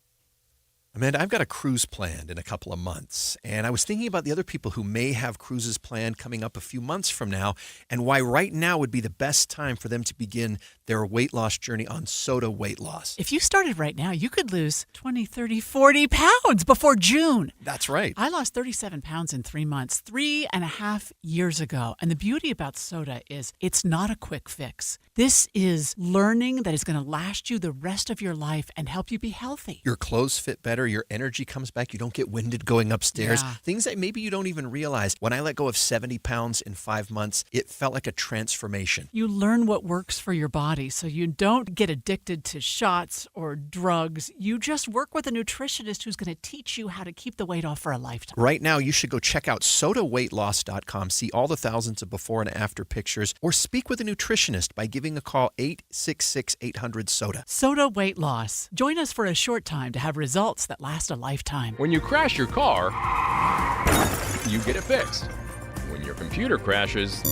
Amanda, I've got a cruise planned in a couple of months, and I was thinking about the other people who may have cruises planned coming up a few months from now, and why right now would be the best time for them to begin their weight loss journey on Soda Weight Loss. If you started right now, you could lose 20, 30, 40 pounds before June. That's right. I lost 37 pounds in 3 months, 3.5 years ago. And the beauty about soda is it's not a quick fix. This is learning that is going to last you the rest of your life and help you be healthy. Your clothes fit better, your energy comes back, you don't get winded going upstairs. Yeah. Things that maybe you don't even realize. When I let go of 70 pounds in 5 months, it felt like a transformation. You learn what works for your body so you don't get addicted to shots or drugs. You just work with a nutritionist who's going to teach you how to keep the weight off for a lifetime. Right now, you should go check out sodaweightloss.com, see all the thousands of before and after pictures, or speak with a nutritionist by giving a call 866-800-SODA. Soda Weight Loss. Join us for a short time to have results that last a lifetime. When you crash your car, you get it fixed. When your computer crashes,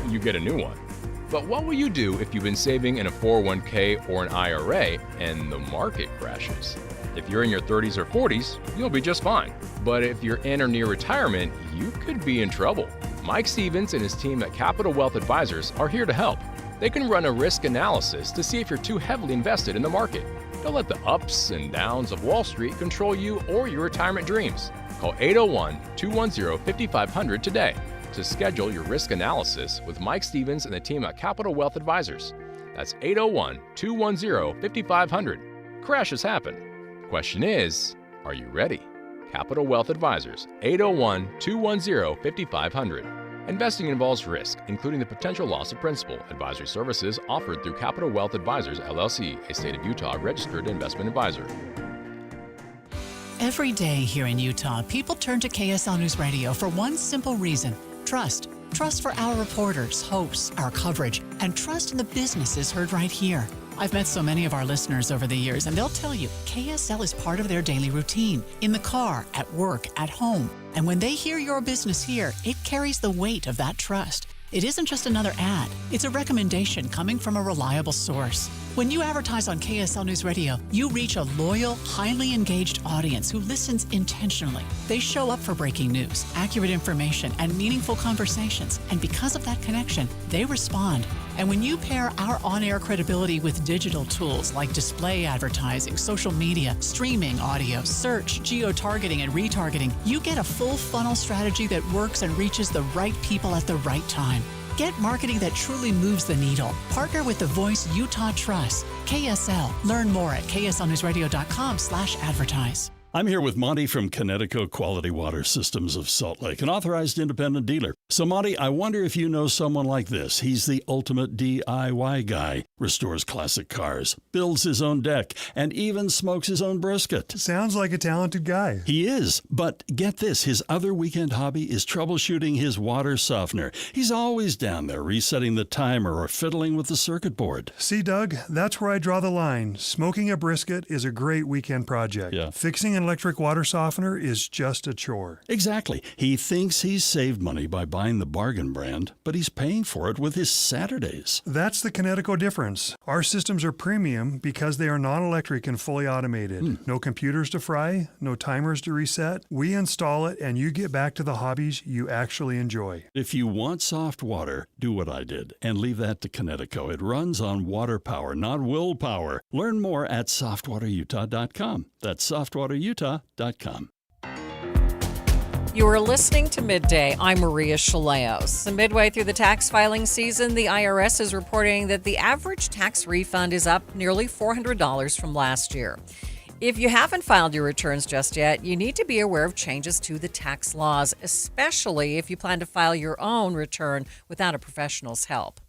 you get a new one. But what will you do if you've been saving in a 401k or an IRA and the market crashes? If you're in your 30s or 40s, you'll be just fine. But if you're in or near retirement, you could be in trouble. Mike Stevens and his team at Capital Wealth Advisors are here to help. They can run a risk analysis to see if you're too heavily invested in the market. Don't let the ups and downs of Wall Street control you or your retirement dreams. Call 801-210-5500 today to schedule your risk analysis with Mike Stevens and the team at Capital Wealth Advisors. That's 801-210-5500. Crashes happen. Question is, are you ready? Capital Wealth Advisors, 801-210-5500. Investing involves risk, including the potential loss of principal. Advisory services offered through Capital Wealth Advisors, LLC, a state of Utah registered investment advisor. Every day here in Utah, people turn to KSL News Radio for one simple reason: trust. Trust for our reporters, hosts, our coverage, and trust in the businesses heard right here. I've met so many of our listeners over the years, and they'll tell you KSL is part of their daily routine, in the car, at work, at home. And when they hear your business here, it carries the weight of that trust. It isn't just another ad. It's a recommendation coming from a reliable source. When you advertise on KSL News Radio, you reach a loyal, highly engaged audience who listens intentionally. They show up for breaking news, accurate information, and meaningful conversations. And because of that connection, they respond. And when you pair our on-air credibility with digital tools like display advertising, social media, streaming audio, search, geo-targeting, and retargeting, you get a full funnel strategy that works and reaches the right people at the right time. Get marketing that truly moves the needle. Partner with the voice Utah trusts. KSL. Learn more at ksonewsradio.com/advertise. I'm here with Monty from Connecticut Quality Water Systems of Salt Lake, an authorized independent dealer. So, Monty, I wonder if you know someone like this. He's the ultimate DIY guy. Restores classic cars, builds his own deck, and even smokes his own brisket. Sounds like a talented guy. He is. But get this, his other weekend hobby is troubleshooting his water softener. He's always down there resetting the timer or fiddling with the circuit board. See, Doug, that's where I draw the line. Smoking a brisket is a great weekend project. Yeah. Fixing an electric water softener is just a chore. Exactly. He thinks he's saved money by buying the bargain brand, but he's paying for it with his Saturdays. That's the Connecticut difference. Our systems are premium because they are non-electric and fully automated. No computers to fry, no timers to reset. We install it and you get back to the hobbies you actually enjoy. If you want soft water, do what I did and leave that to Connecticut. It runs on water power, not willpower. Learn more at softwaterutah.com. That's softwaterutah.com. You are listening to Midday. I'm Maria Shilaos. Midway through the tax filing season, the IRS is reporting that the average tax refund is up nearly $400 from last year. If you haven't filed your returns just yet, you need to be aware of changes to the tax laws, especially if you plan to file your own return without a professional's help.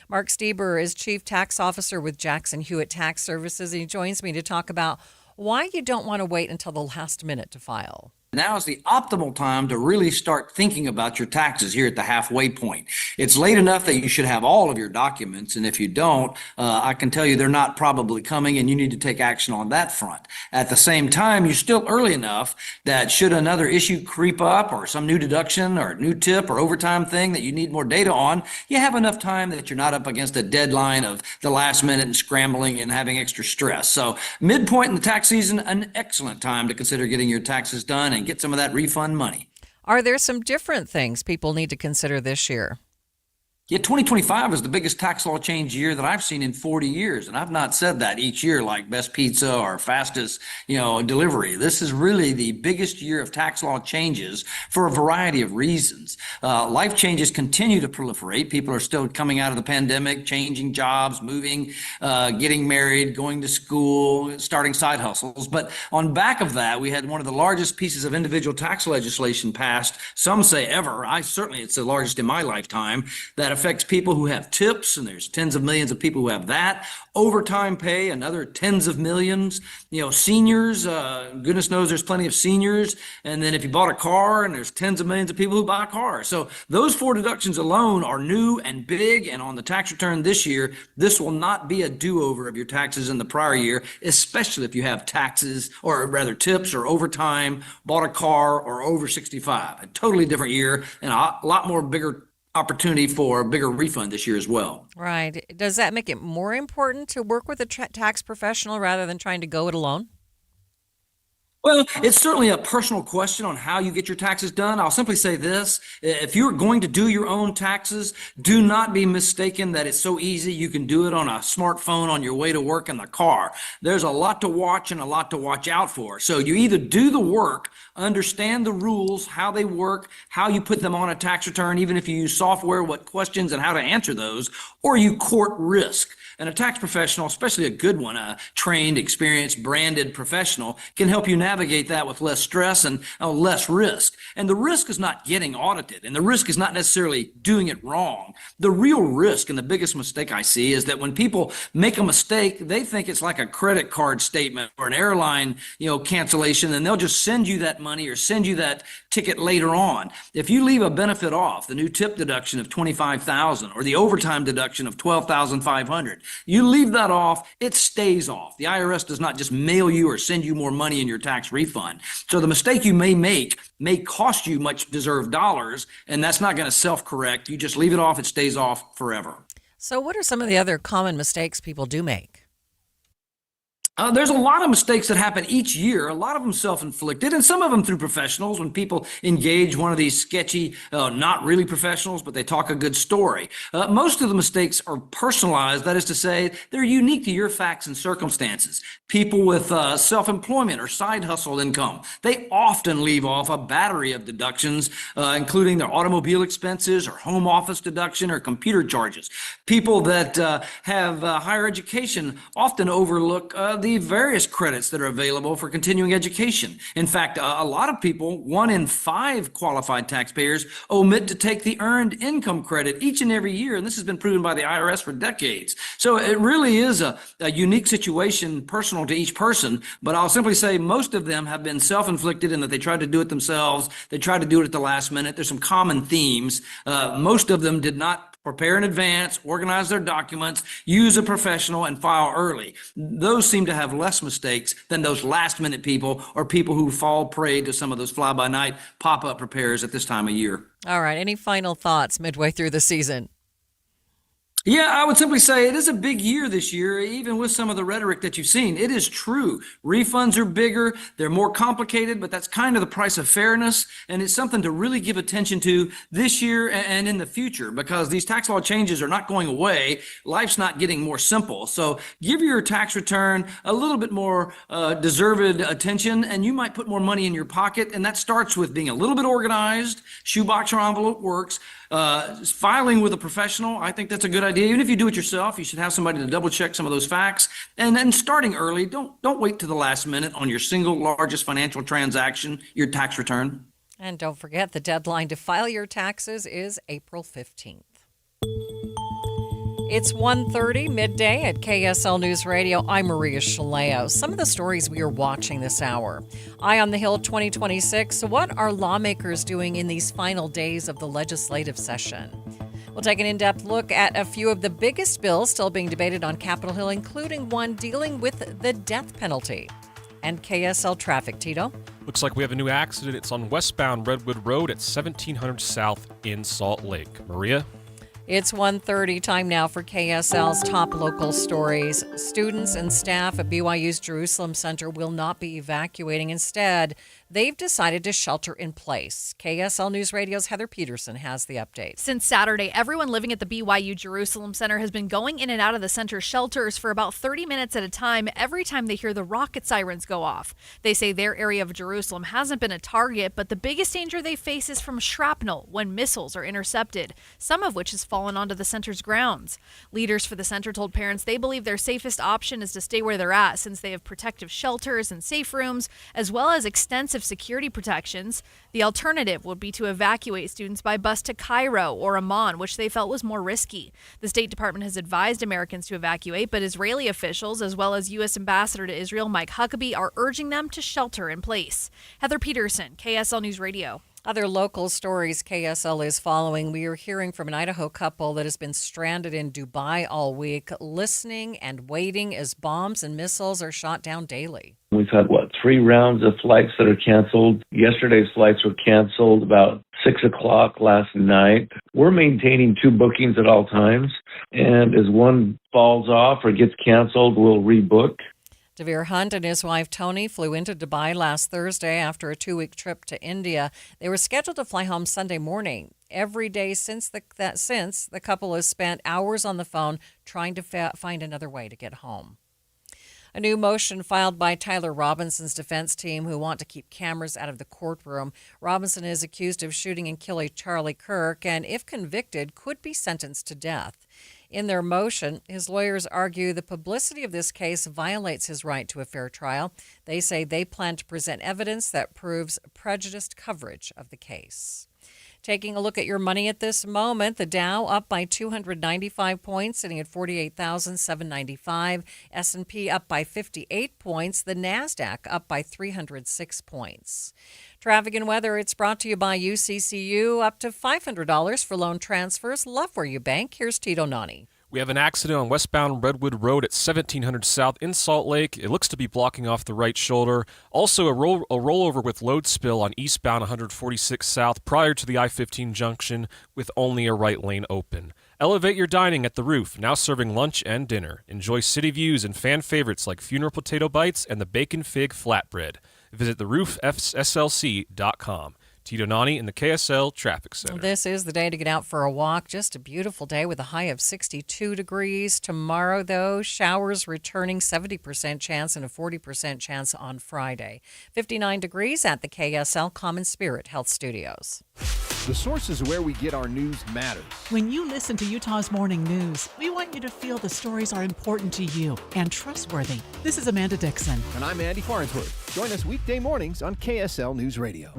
Mark Stieber is Chief Tax Officer with Jackson Hewitt Tax Services, and he joins me to talk about why you don't want to wait until the last minute to file. Now is the optimal time to really start thinking about your taxes here at the halfway point. It's late enough that you should have all of your documents, and if you don't, I can tell you they're not probably coming, and you need to take action on that front. At the same time, you're still early enough that should another issue creep up or some new deduction or new tip or overtime thing that you need more data on, you have enough time that you're not up against a deadline of the last minute and scrambling and having extra stress. So midpoint in the tax season, an excellent time to consider getting your taxes done and get some of that refund money. Are there some different things people need to consider this year? Yeah, 2025 is the biggest tax law change year that I've seen in 40 years. And I've not said that each year like best pizza or fastest, delivery. This is really the biggest year of tax law changes for a variety of reasons. Life changes continue to proliferate. People are still coming out of the pandemic, changing jobs, moving, getting married, going to school, starting side hustles. But on back of that, we had one of the largest pieces of individual tax legislation passed, some say ever. It's the largest in my lifetime, that affects people who have tips, and there's tens of millions of people who have that. Overtime pay, another tens of millions. Seniors, goodness knows there's plenty of seniors. And then if you bought a car, and there's tens of millions of people who buy cars. So those four deductions alone are new and big. And on the tax return this year, this will not be a do-over of your taxes in the prior year, especially if you have taxes, or rather tips or overtime, bought a car, or over 65. A totally different year and a lot more bigger opportunity for a bigger refund this year as well. Right. Does that make it more important to work with a tax professional rather than trying to go it alone? Well, it's certainly a personal question on how you get your taxes done. I'll simply say this. If you're going to do your own taxes, do not be mistaken that it's so easy you can do it on a smartphone on your way to work in the car. There's a lot to watch and a lot to watch out for. So you either do the work, understand the rules, how they work, how you put them on a tax return, even if you use software, what questions and how to answer those, or you court risk. And a tax professional, especially a good one, a trained, experienced, branded professional, can help you navigate that with less stress and less risk. And the risk is not getting audited, and the risk is not necessarily doing it wrong. The real risk, and the biggest mistake I see, is that when people make a mistake, they think it's like a credit card statement or an airline, cancellation, and they'll just send you that money or send you that ticket later on. If you leave a benefit off, the new tip deduction of $25,000 or the overtime deduction of $12,500, you leave that off, it stays off. The IRS does not just mail you or send you more money in your tax refund. So the mistake you may make may cost you much deserved dollars, and that's not going to self-correct. You just leave it off, it stays off forever. So what are some of the other common mistakes people do make? There's a lot of mistakes that happen each year, a lot of them self-inflicted, and some of them through professionals when people engage one of these sketchy, not really professionals, but they talk a good story. Most of the mistakes are personalized, that is to say, they're unique to your facts and circumstances. People with self-employment or side hustle income, they often leave off a battery of deductions, including their automobile expenses or home office deduction or computer charges. People that have higher education often overlook the various credits that are available for continuing education. In fact, a lot of people, 1 in 5 qualified taxpayers, omit to take the earned income credit each and every year, and this has been proven by the IRS for decades. So it really is a unique situation personal to each person, but I'll simply say most of them have been self-inflicted in that they tried to do it themselves, they tried to do it at the last minute. There's some common themes. Most of them did not prepare in advance, organize their documents, use a professional, and file early. Those seem to have less mistakes than those last-minute people or people who fall prey to some of those fly-by-night pop-up preparers at this time of year. All right. Any final thoughts midway through the season? Yeah, I would simply say it is a big year this year, even with some of the rhetoric that you've seen. It is true. Refunds are bigger, they're more complicated, but that's kind of the price of fairness, and it's something to really give attention to this year and in the future, because these tax law changes are not going away. Life's not getting more simple. So give your tax return a little bit more deserved attention, and you might put more money in your pocket, and that starts with being a little bit organized. Shoebox or envelope works. Filing with a professional, I think that's a good idea. Even if you do it yourself, you should have somebody to double check some of those facts. And then starting early, don't wait to the last minute on your single largest financial transaction, your tax return. And don't forget, the deadline to file your taxes is April 15th. It's 1:30 midday at KSL News Radio. I'm Maria Shilaos. Some of the stories we are watching this hour. Eye on the Hill 2026. What are lawmakers doing in these final days of the legislative session? We'll take an in-depth look at a few of the biggest bills still being debated on Capitol Hill, including one dealing with the death penalty. And KSL traffic, Tito. Looks like we have a new accident. It's on westbound Redwood Road at 1700 South in Salt Lake. Maria? It's 1:30, time now for KSL's top local stories. Students and staff at BYU's Jerusalem Center will not be evacuating. Instead, they've decided to shelter in place. KSL News Radio's Heather Peterson has the update. Since Saturday, everyone living at the BYU Jerusalem Center has been going in and out of the center's shelters for about 30 minutes at a time every time they hear the rocket sirens go off. They say their area of Jerusalem hasn't been a target, but the biggest danger they face is from shrapnel when missiles are intercepted, some of which has fallen onto the center's grounds. Leaders for the center told parents they believe their safest option is to stay where they're at, since they have protective shelters and safe rooms, as well as extensive security protections. The alternative would be to evacuate students by bus to Cairo or Amman, which they felt was more risky. The State Department has advised Americans to evacuate, but Israeli officials, as well as U.S. Ambassador to Israel Mike Huckabee, are urging them to shelter in place. Heather Peterson, KSL News Radio. Other local stories KSL is following. We are hearing from an Idaho couple that has been stranded in Dubai all week, listening and waiting as bombs and missiles are shot down daily. We've had, 3 rounds of flights that are canceled. Yesterday's flights were canceled about 6 o'clock last night. We're maintaining 2 bookings at all times, and as one falls off or gets canceled, we'll rebook. Devere Hunt and his wife Tony flew into Dubai last Thursday after a 2-week trip to India. They were scheduled to fly home Sunday morning. Every day since the couple has spent hours on the phone trying to find another way to get home. A new motion filed by Tyler Robinson's defense team, who want to keep cameras out of the courtroom. Robinson is accused of shooting and killing Charlie Kirk, and if convicted, could be sentenced to death. In their motion, his lawyers argue the publicity of this case violates his right to a fair trial. They say they plan to present evidence that proves prejudiced coverage of the case. Taking a look at your money at this moment, the Dow up by 295 points, sitting at 48,795. S&P up by 58 points. The NASDAQ up by 306 points. Traffic and weather, it's brought to you by UCCU. Up to $500 for loan transfers. Love where you bank. Here's Tito Nani. We have an accident on westbound Redwood Road at 1700 South in Salt Lake. It looks to be blocking off the right shoulder. Also, a rollover with load spill on eastbound 146 South prior to the I-15 junction with only a right lane open. Elevate your dining at the Roof, now serving lunch and dinner. Enjoy city views and fan favorites like Funeral Potato Bites and the Bacon Fig Flatbread. Visit theroofslc.com. Tito Nani in the KSL Traffic Center. This is the day to get out for a walk. Just a beautiful day with a high of 62 degrees. Tomorrow, though, showers returning, 70% chance and a 40% chance on Friday. 59 degrees at the KSL Common Spirit Health Studios. The sources where we get our news matters. When you listen to Utah's Morning News, we want you to feel the stories are important to you and trustworthy. This is Amanda Dixon. And I'm Andy Farnsworth. Join us weekday mornings on KSL News Radio.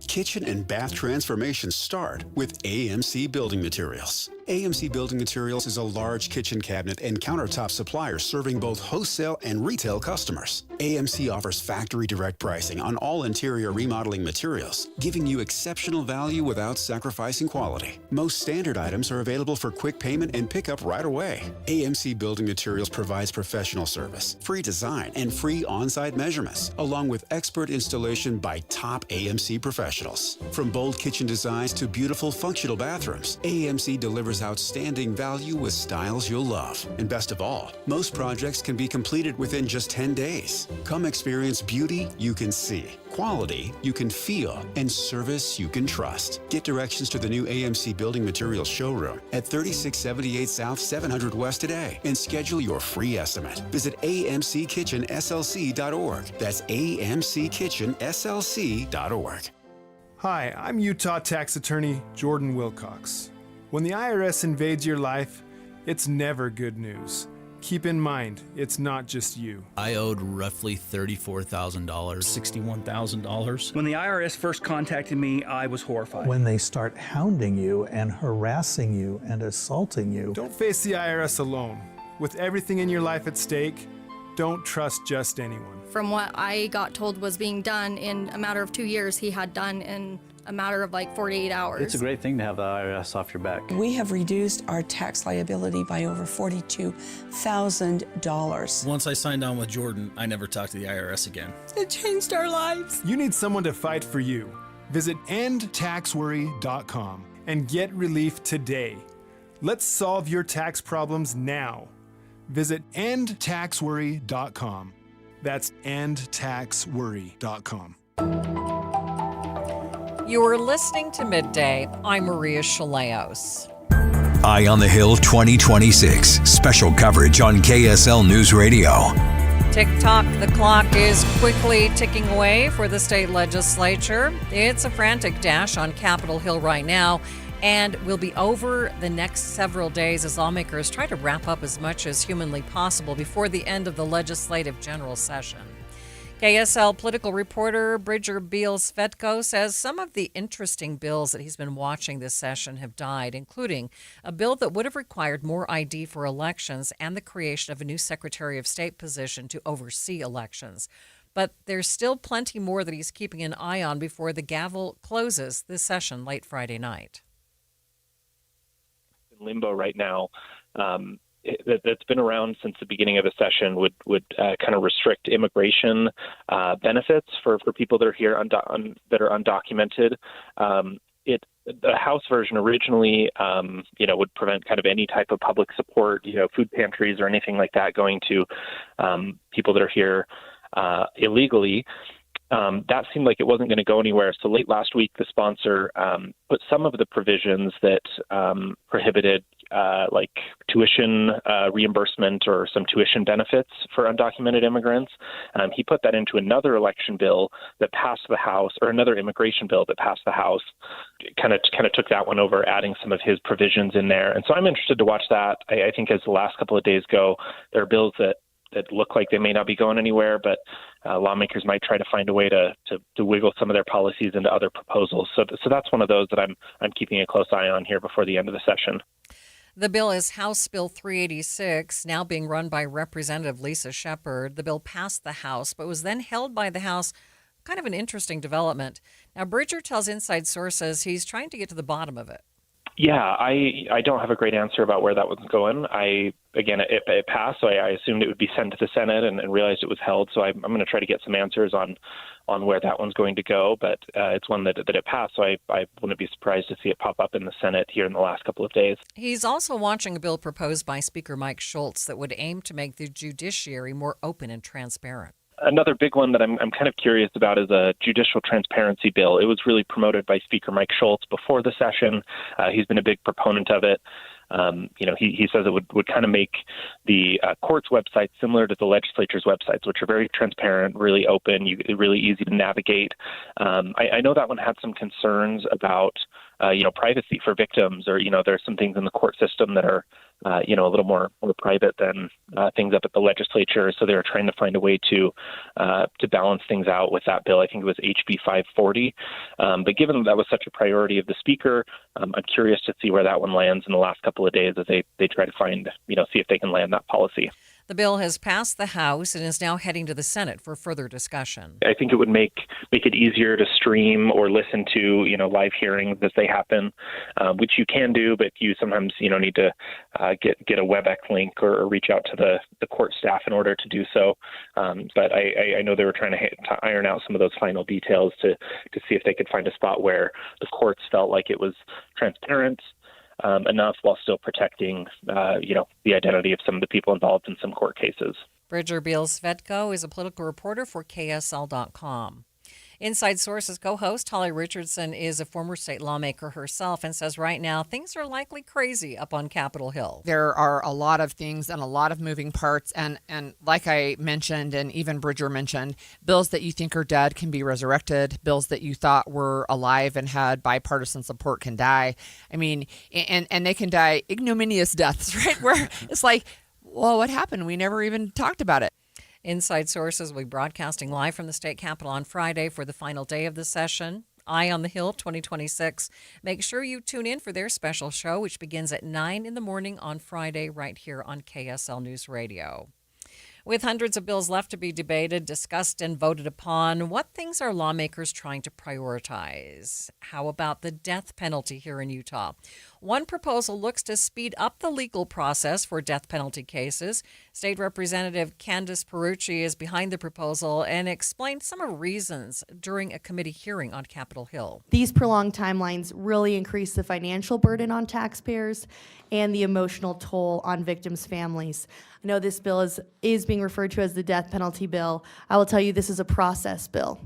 Kitchen and bath transformations start with AMC Building Materials. AMC Building Materials is a large kitchen cabinet and countertop supplier serving both wholesale and retail customers. AMC offers factory direct pricing on all interior remodeling materials, giving you exceptional value without sacrificing quality. Most standard items are available for quick payment and pickup right away. AMC Building Materials provides professional service, free design, and free on-site measurements, along with expert installation by top AMC professionals. From bold kitchen designs to beautiful functional bathrooms, AMC delivers outstanding value with styles you'll love. And best of all, most projects can be completed within just 10 days. Come experience beauty you can see, quality you can feel, and service you can trust. Get directions to the new AMC Building Materials showroom at 3678 South 700 West today and schedule your free estimate. Visit amckitchenslc.org. That's amckitchenslc.org. Hi, I'm Utah tax attorney Jordan Wilcox. When the IRS invades your life, it's never good news. Keep in mind, it's not just you. I owed roughly $34,000. $61,000. When the IRS first contacted me, I was horrified. When they start hounding you and harassing you and assaulting you. Don't face the IRS alone. With everything in your life at stake, don't trust just anyone. From what I got told was being done in a matter of 2 years, he had done in a matter of like 48 hours. It's a great thing to have the IRS off your back. We have reduced our tax liability by over $42,000. Once I signed on with Jordan, I never talked to the IRS again. It changed our lives. You need someone to fight for you. Visit endtaxworry.com and get relief today. Let's solve your tax problems now. Visit endtaxworry.com. That's endtaxworry.com. You are listening to Midday. I'm Maria Shilaos. Eye on the Hill 2026. Special coverage on KSL News Radio. Tick-tock, the clock is quickly ticking away for the state legislature. It's a frantic dash on Capitol Hill right now, and will be over the next several days as lawmakers try to wrap up as much as humanly possible before the end of the legislative general session. KSL political reporter Bridger Beal-Svetko says some of the interesting bills that he's been watching this session have died, including a bill that would have required more ID for elections and the creation of a new Secretary of State position to oversee elections. But there's still plenty more that he's keeping an eye on before the gavel closes this session late Friday night. In limbo right now. That's been around since the beginning of the session would kind of restrict immigration benefits for people that are here that are undocumented. The House version originally, would prevent kind of any type of public support, food pantries or anything like that going to people that are here illegally. That seemed like it wasn't going to go anywhere. So late last week, the sponsor put some of the provisions that prohibited like tuition reimbursement or some tuition benefits for undocumented immigrants. He put that into another election bill that passed the House, or another immigration bill that passed the House. Kind of took that one over, adding some of his provisions in there. And so I'm interested to watch that. I think as the last couple of days go, there are bills that look like they may not be going anywhere, but lawmakers might try to find a way to wiggle some of their policies into other proposals. So that's one of those that I'm keeping a close eye on here before the end of the session. The bill is House Bill 386, now being run by Representative Lisa Shepard. The bill passed the House, but was then held by the House. Kind of an interesting development. Now, Bridger tells inside sources he's trying to get to the bottom of it. Yeah, I don't have a great answer about where that one's going. It passed, so I assumed it would be sent to the Senate and realized it was held. So I'm going to try to get some answers on where that one's going to go. But it's one that it passed, so I wouldn't be surprised to see it pop up in the Senate here in the last couple of days. He's also watching a bill proposed by Speaker Mike Schultz that would aim to make the judiciary more open and transparent. Another big one that I'm kind of curious about is a judicial transparency bill. It was really promoted by Speaker Mike Schultz before the session. He's been a big proponent of it. He says it would kind of make the court's website similar to the legislature's websites, which are very transparent, really open, really easy to navigate. I know that one had some concerns about privacy for victims, or there's some things in the court system that are a little more private than things up at the legislature. So they were trying to find a way to balance things out with that bill. I think it was HB 540. But given that was such a priority of the speaker, I'm curious to see where that one lands in the last couple of days as they try to find, see if they can land that policy. The bill has passed the House and is now heading to the Senate for further discussion. I think it would make it easier to stream or listen to, live hearings as they happen, which you can do, but you sometimes, need to get a WebEx link or reach out to the court staff in order to do so. But I know they were trying to iron out some of those final details to see if they could find a spot where the courts felt like it was transparent enough while still protecting, the identity of some of the people involved in some court cases. Bridger Beal-Svetko is a political reporter for KSL.com. Inside Sources co-host Holly Richardson is a former state lawmaker herself and says right now things are likely crazy up on Capitol Hill. There are a lot of things and a lot of moving parts. And like I mentioned, and even Bridger mentioned, bills that you think are dead can be resurrected. Bills that you thought were alive and had bipartisan support can die. I mean, and they can die ignominious deaths, right? Where it's like, well, what happened? We never even talked about it. Inside Sources will be broadcasting live from the state capitol on Friday for the final day of the session. Eye on the Hill 2026. Make sure you tune in for their special show, which begins at 9 in the morning on Friday right here on KSL News Radio. With hundreds of bills left to be debated, discussed, and voted upon, what things are lawmakers trying to prioritize? How about the death penalty here in Utah? One proposal looks to speed up the legal process for death penalty cases. State Representative Candace Perucci is behind the proposal and explained some of the reasons during a committee hearing on Capitol Hill. These prolonged timelines really increase the financial burden on taxpayers and the emotional toll on victims' families. I know this bill is being referred to as the death penalty bill. I will tell you this is a process bill.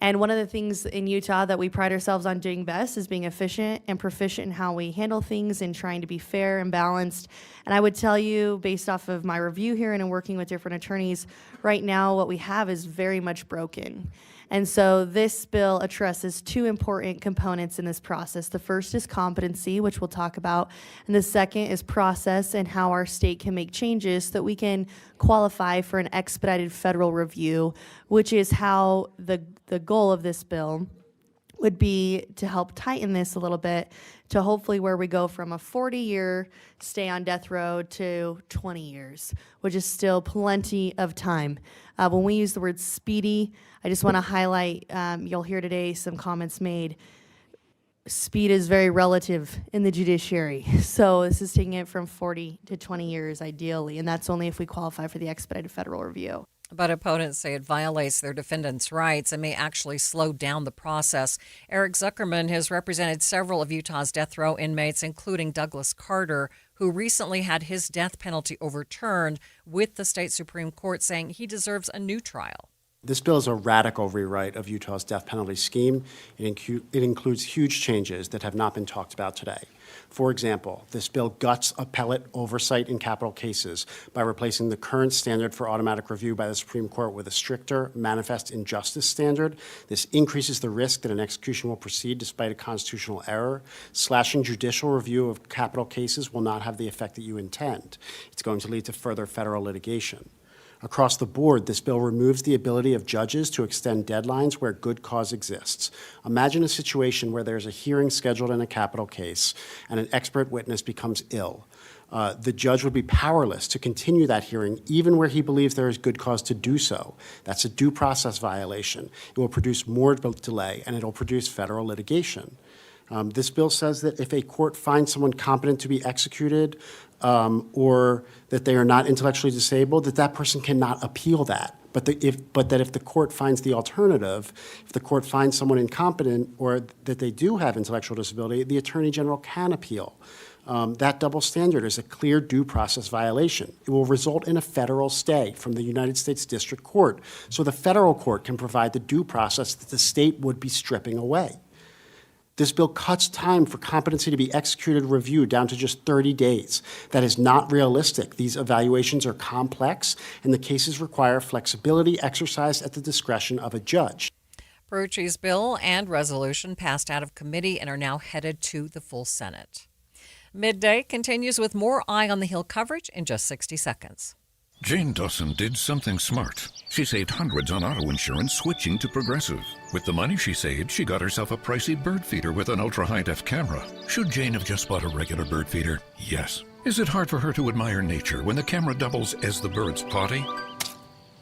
And one of the things in Utah that we pride ourselves on doing best is being efficient and proficient in how we handle things and trying to be fair and balanced. And I would tell you, based off of my review here and in working with different attorneys, right now what we have is very much broken. And so this bill addresses two important components in this process. The first is competency, which we'll talk about, and the second is process and how our state can make changes so that we can qualify for an expedited federal review, which is how the goal of this bill would be to help tighten this a little bit to hopefully where we go from a 40-year stay on death row to 20 years, which is still plenty of time. When we use the word speedy, I just want to highlight, you'll hear today some comments made. Speed is very relative in the judiciary. So this is taking it from 40 to 20 years ideally, and that's only if we qualify for the expedited federal review. But opponents say it violates their defendants' rights and may actually slow down the process. Eric Zuckerman has represented several of Utah's death row inmates, including Douglas Carter, who recently had his death penalty overturned, with the state Supreme Court saying he deserves a new trial. This bill is a radical rewrite of Utah's death penalty scheme. It includes huge changes that have not been talked about today. For example, this bill guts appellate oversight in capital cases by replacing the current standard for automatic review by the Supreme Court with a stricter manifest injustice standard. This increases the risk that an execution will proceed despite a constitutional error. Slashing judicial review of capital cases will not have the effect that you intend. It's going to lead to further federal litigation. Across the board, this bill removes the ability of judges to extend deadlines where good cause exists. Imagine a situation where there's a hearing scheduled in a capital case and an expert witness becomes ill. The judge would be powerless to continue that hearing even where he believes there is good cause to do so. That's a due process violation. It will produce more delay and it will produce federal litigation. This bill says that if a court finds someone competent to be executed or that they are not intellectually disabled, that person cannot appeal that. But that if the court finds the alternative, if the court finds someone incompetent or that they do have intellectual disability, the Attorney General can appeal. That double standard is a clear due process violation. It will result in a federal stay from the United States District Court, so the federal court can provide the due process that the state would be stripping away. This bill cuts time for competency to be executed review down to just 30 days. That is not realistic. These evaluations are complex, and the cases require flexibility exercised at the discretion of a judge. Perucci's bill and resolution passed out of committee and are now headed to the full Senate. Midday continues with more Eye on the Hill coverage in just 60 seconds. Jane Dawson did something smart. She saved hundreds on auto insurance switching to Progressive. With the money she saved, she got herself a pricey bird feeder with an ultra-high-def camera. Should Jane have just bought a regular bird feeder? Yes. Is it hard for her to admire nature when the camera doubles as the bird's potty?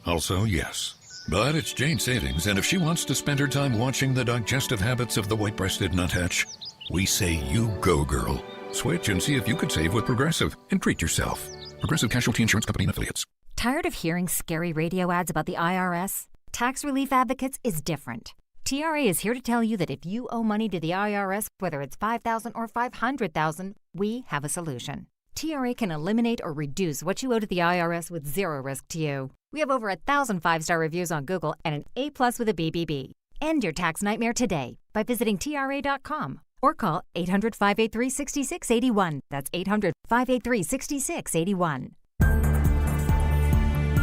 Also, yes. But it's Jane's savings, and if she wants to spend her time watching the digestive habits of the white-breasted nuthatch, we say you go, girl. Switch and see if you could save with Progressive and treat yourself. Progressive Casualty Insurance Company and Affiliates. Tired of hearing scary radio ads about the IRS? Tax Relief Advocates is different. TRA is here to tell you that if you owe money to the IRS, whether it's $5,000 or $500,000, we have a solution. TRA can eliminate or reduce what you owe to the IRS with zero risk to you. We have over 1,000 5-star reviews on Google and an A+ with a BBB. End your tax nightmare today by visiting TRA.com. Or call 800-583-6681. That's 800-583-6681.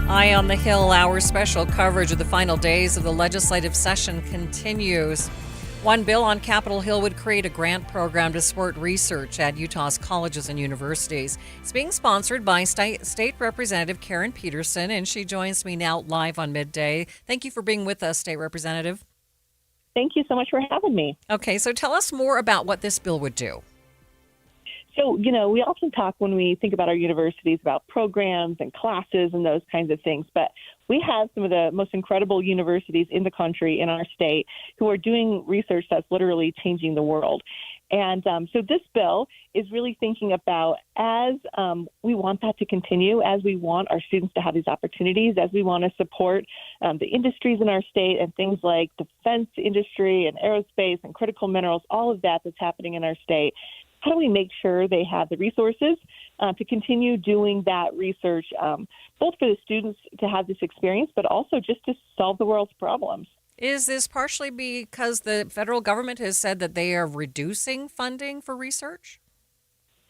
Eye on the Hill, our special coverage of the final days of the legislative session continues. One bill on Capitol Hill would create a grant program to support research at Utah's colleges and universities. It's being sponsored by State Representative Karen Peterson, and she joins me now live on Midday. Thank you for being with us, State Representative. Thank you so much for having me. Okay, so tell us more about what this bill would do. So, we often talk when we think about our universities about programs and classes and those kinds of things, but we have some of the most incredible universities in the country, in our state, who are doing research that's literally changing the world. And so this bill is really thinking about as we want that to continue, as we want our students to have these opportunities, as we want to support the industries in our state and things like defense industry and aerospace and critical minerals, all of that that's happening in our state. How do we make sure they have the resources to continue doing that research, both for the students to have this experience, but also just to solve the world's problems? Is this partially because the federal government has said that they are reducing funding for research?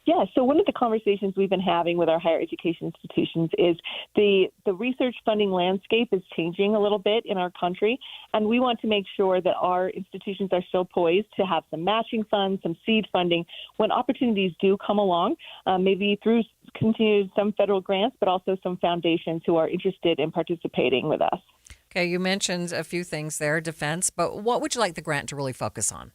Yeah, so one of the conversations we've been having with our higher education institutions is the research funding landscape is changing a little bit in our country, and we want to make sure that our institutions are still poised to have some matching funds, some seed funding when opportunities do come along, maybe through continued some federal grants, but also some foundations who are interested in participating with us. Okay, you mentioned a few things there, defense, but what would you like the grant to really focus on?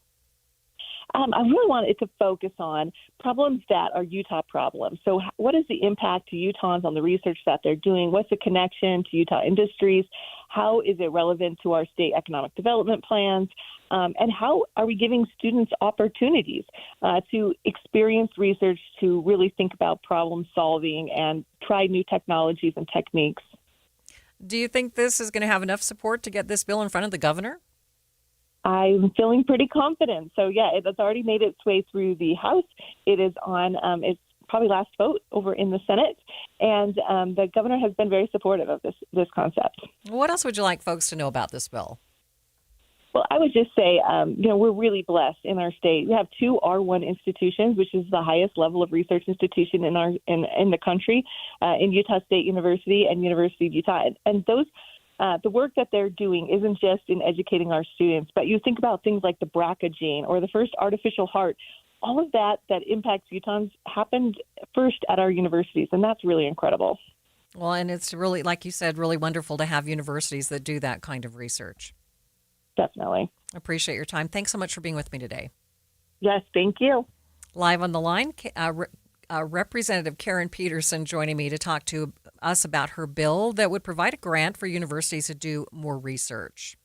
I really want it to focus on problems that are Utah problems. So what is the impact to Utahns on the research that they're doing? What's the connection to Utah industries? How is it relevant to our state economic development plans? And how are we giving students opportunities to experience research, to really think about problem solving and try new technologies and techniques? Do you think this is going to have enough support to get this bill in front of the governor? I'm feeling pretty confident. So, yeah, it has already made its way through the House. It is on its probably last vote over in the Senate. And the governor has been very supportive of this concept. What else would you like folks to know about this bill? Well, I would just say, we're really blessed in our state. We have 2 R1 institutions, which is the highest level of research institution in the country, in Utah State University and University of Utah. And those the work that they're doing isn't just in educating our students, but you think about things like the BRCA gene or the first artificial heart. All of that impacts Utahns happened first at our universities, and that's really incredible. Well, and it's really, like you said, really wonderful to have universities that do that kind of research. Definitely. Appreciate your time. Thanks so much for being with me today. Yes, thank you. Live on the line, Representative Karen Peterson joining me to talk to us about her bill that would provide a grant for universities to do more research.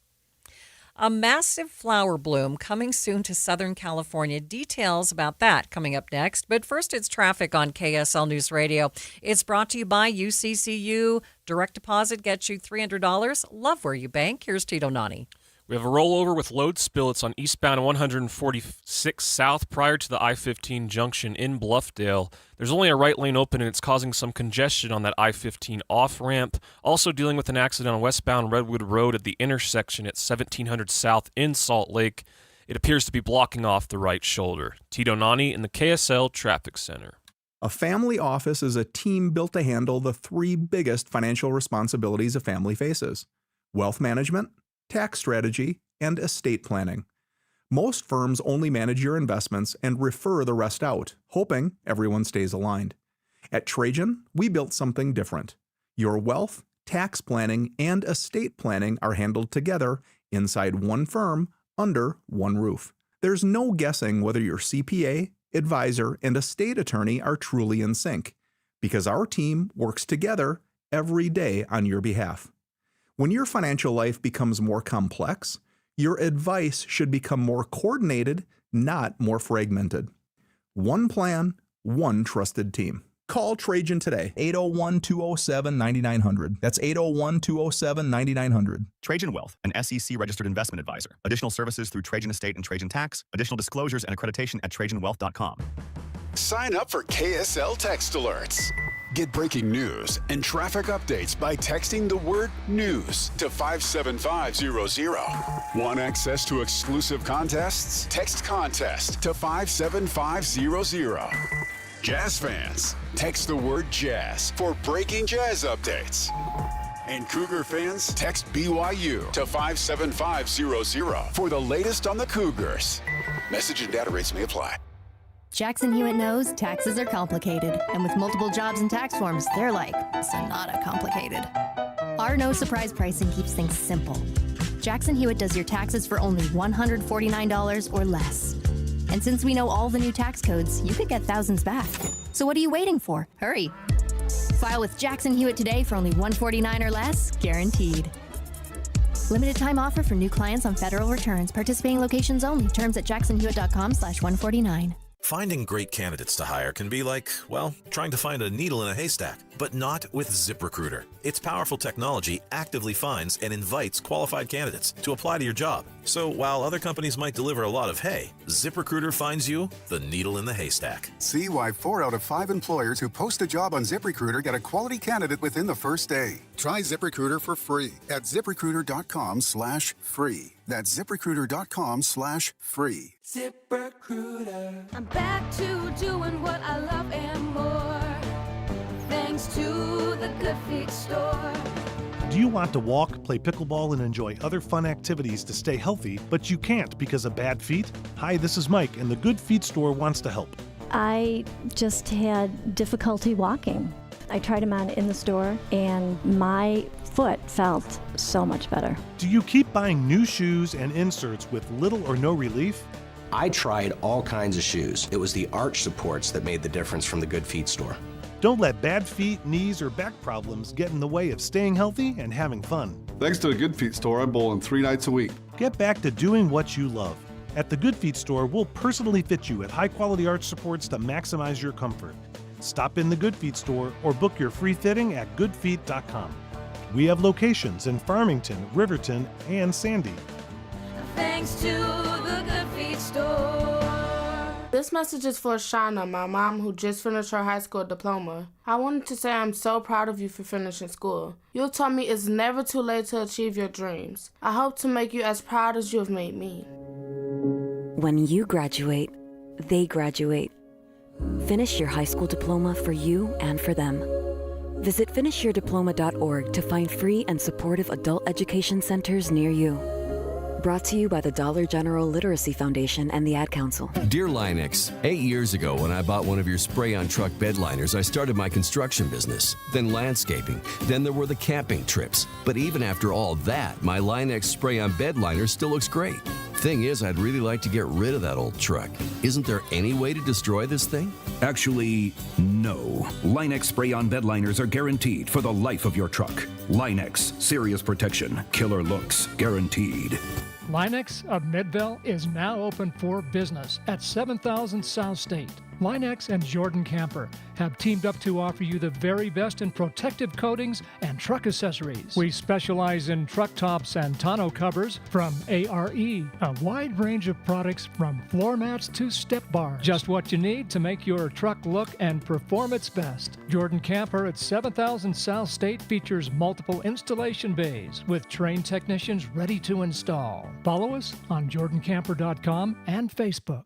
A massive flower bloom coming soon to Southern California. Details about that coming up next. But first, it's traffic on KSL News Radio. It's brought to you by UCCU. Direct deposit gets you $300. Love where you bank. Here's Tito Nani. We have a rollover with load spill. It's on eastbound 146 South prior to the I-15 junction in Bluffdale. There's only a right lane open, and it's causing some congestion on that I-15 off-ramp. Also dealing with an accident on westbound Redwood Road at the intersection at 1700 South in Salt Lake. It appears to be blocking off the right shoulder. Tito Nani in the KSL Traffic Center. A family office is a team built to handle the three biggest financial responsibilities a family faces: wealth management, tax strategy, and estate planning. Most firms only manage your investments and refer the rest out, hoping everyone stays aligned. At Trajan, we built something different. Your wealth, tax planning, and estate planning are handled together inside one firm under one roof. There's no guessing whether your CPA, advisor, and estate attorney are truly in sync, because our team works together every day on your behalf. When your financial life becomes more complex, your advice should become more coordinated, not more fragmented. One plan, one trusted team. Call Trajan today, 801-207-9900. That's 801-207-9900. Trajan Wealth, an SEC-registered investment advisor. Additional services through Trajan Estate and Trajan Tax. Additional disclosures and accreditation at TrajanWealth.com. Sign up for KSL Text Alerts. Get breaking news and traffic updates by texting the word news to 57500. Want access to exclusive contests? Text contest to 57500. Jazz fans, text the word jazz for breaking jazz updates. And Cougar fans, text BYU to 57500 for the latest on the Cougars. Message and data rates may apply. Jackson Hewitt knows taxes are complicated, and with multiple jobs and tax forms, they're like Sonata complicated. Our no surprise pricing keeps things simple. Jackson Hewitt does your taxes for only $149 or less. And since we know all the new tax codes, you could get thousands back. So what are you waiting for? Hurry. File with Jackson Hewitt today for only $149 or less, guaranteed. Limited time offer for new clients on federal returns. Participating locations only. Terms at jacksonhewitt.com/149. Finding great candidates to hire can be like, well, trying to find a needle in a haystack, but not with ZipRecruiter. Its powerful technology actively finds and invites qualified candidates to apply to your job. So while other companies might deliver a lot of hay, ZipRecruiter finds you the needle in the haystack. See why 4 out of 5 employers who post a job on ZipRecruiter get a quality candidate within the first day. Try ZipRecruiter for free at ZipRecruiter.com/free. That's ZipRecruiter.com/free. ZipRecruiter. I'm back to doing what I love and more. Thanks to the Good Feet store. Do you want to walk, play pickleball, and enjoy other fun activities to stay healthy, but you can't because of bad feet? Hi, this is Mike, and the Good Feet store wants to help. I just had difficulty walking. I tried them on in the store, and my foot felt so much better. Do you keep buying new shoes and inserts with little or no relief? I tried all kinds of shoes. It was the arch supports that made the difference from the Good Feet store. Don't let bad feet, knees, or back problems get in the way of staying healthy and having fun. Thanks to the Good Feet store, I bowl in 3 nights a week. Get back to doing what you love. At the Good Feet store, we'll personally fit you at high-quality arch supports to maximize your comfort. Stop in the Good Feet store or book your free fitting at goodfeet.com. We have locations in Farmington, Riverton, and Sandy. Thanks to the Good Feet store. This message is for Shauna, my mom who just finished her high school diploma. I wanted to say I'm so proud of you for finishing school. You taught me it's never too late to achieve your dreams. I hope to make you as proud as you have made me. When you graduate, they graduate. Finish your high school diploma for you and for them. Visit finishyourdiploma.org to find free and supportive adult education centers near you. Brought to you by the Dollar General Literacy Foundation and the Ad Council. Dear Linex, 8 years ago when I bought one of your spray-on truck bed liners, I started my construction business, then landscaping, then there were the camping trips. But even after all that, my Linex spray-on bed liner still looks great. Thing is, I'd really like to get rid of that old truck. Isn't there any way to destroy this thing? Actually, no. Linex spray-on bed liners are guaranteed for the life of your truck. Linex, serious protection, killer looks, guaranteed. Linex of Midville is now open for business at 7000 South State. Linex and Jordan Camper have teamed up to offer you the very best in protective coatings and truck accessories. We specialize in truck tops and tonneau covers from ARE, a wide range of products from floor mats to step bars. Just what you need to make your truck look and perform its best. Jordan Camper at 7000 South State features multiple installation bays with trained technicians ready to install. Follow us on jordancamper.com and Facebook.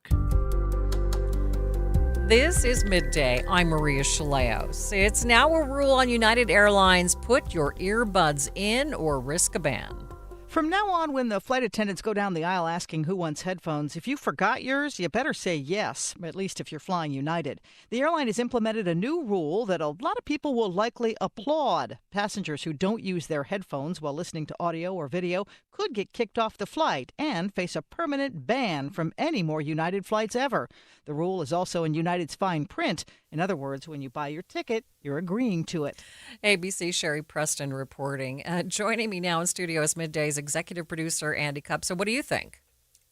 This is Midday. I'm Maria Shilaos. It's now a rule on United Airlines: put your earbuds in or risk a ban. From now on, when the flight attendants go down the aisle asking who wants headphones, if you forgot yours, you better say yes, at least if you're flying United. The airline has implemented a new rule that a lot of people will likely applaud. Passengers who don't use their headphones while listening to audio or video could get kicked off the flight and face a permanent ban from any more United flights ever. The rule is also in United's fine print. In other words, when you buy your ticket, you're agreeing to it. ABC Sherry Preston reporting. Joining me now in studio is Midday's executive producer, Andy Cupp. So what do you think?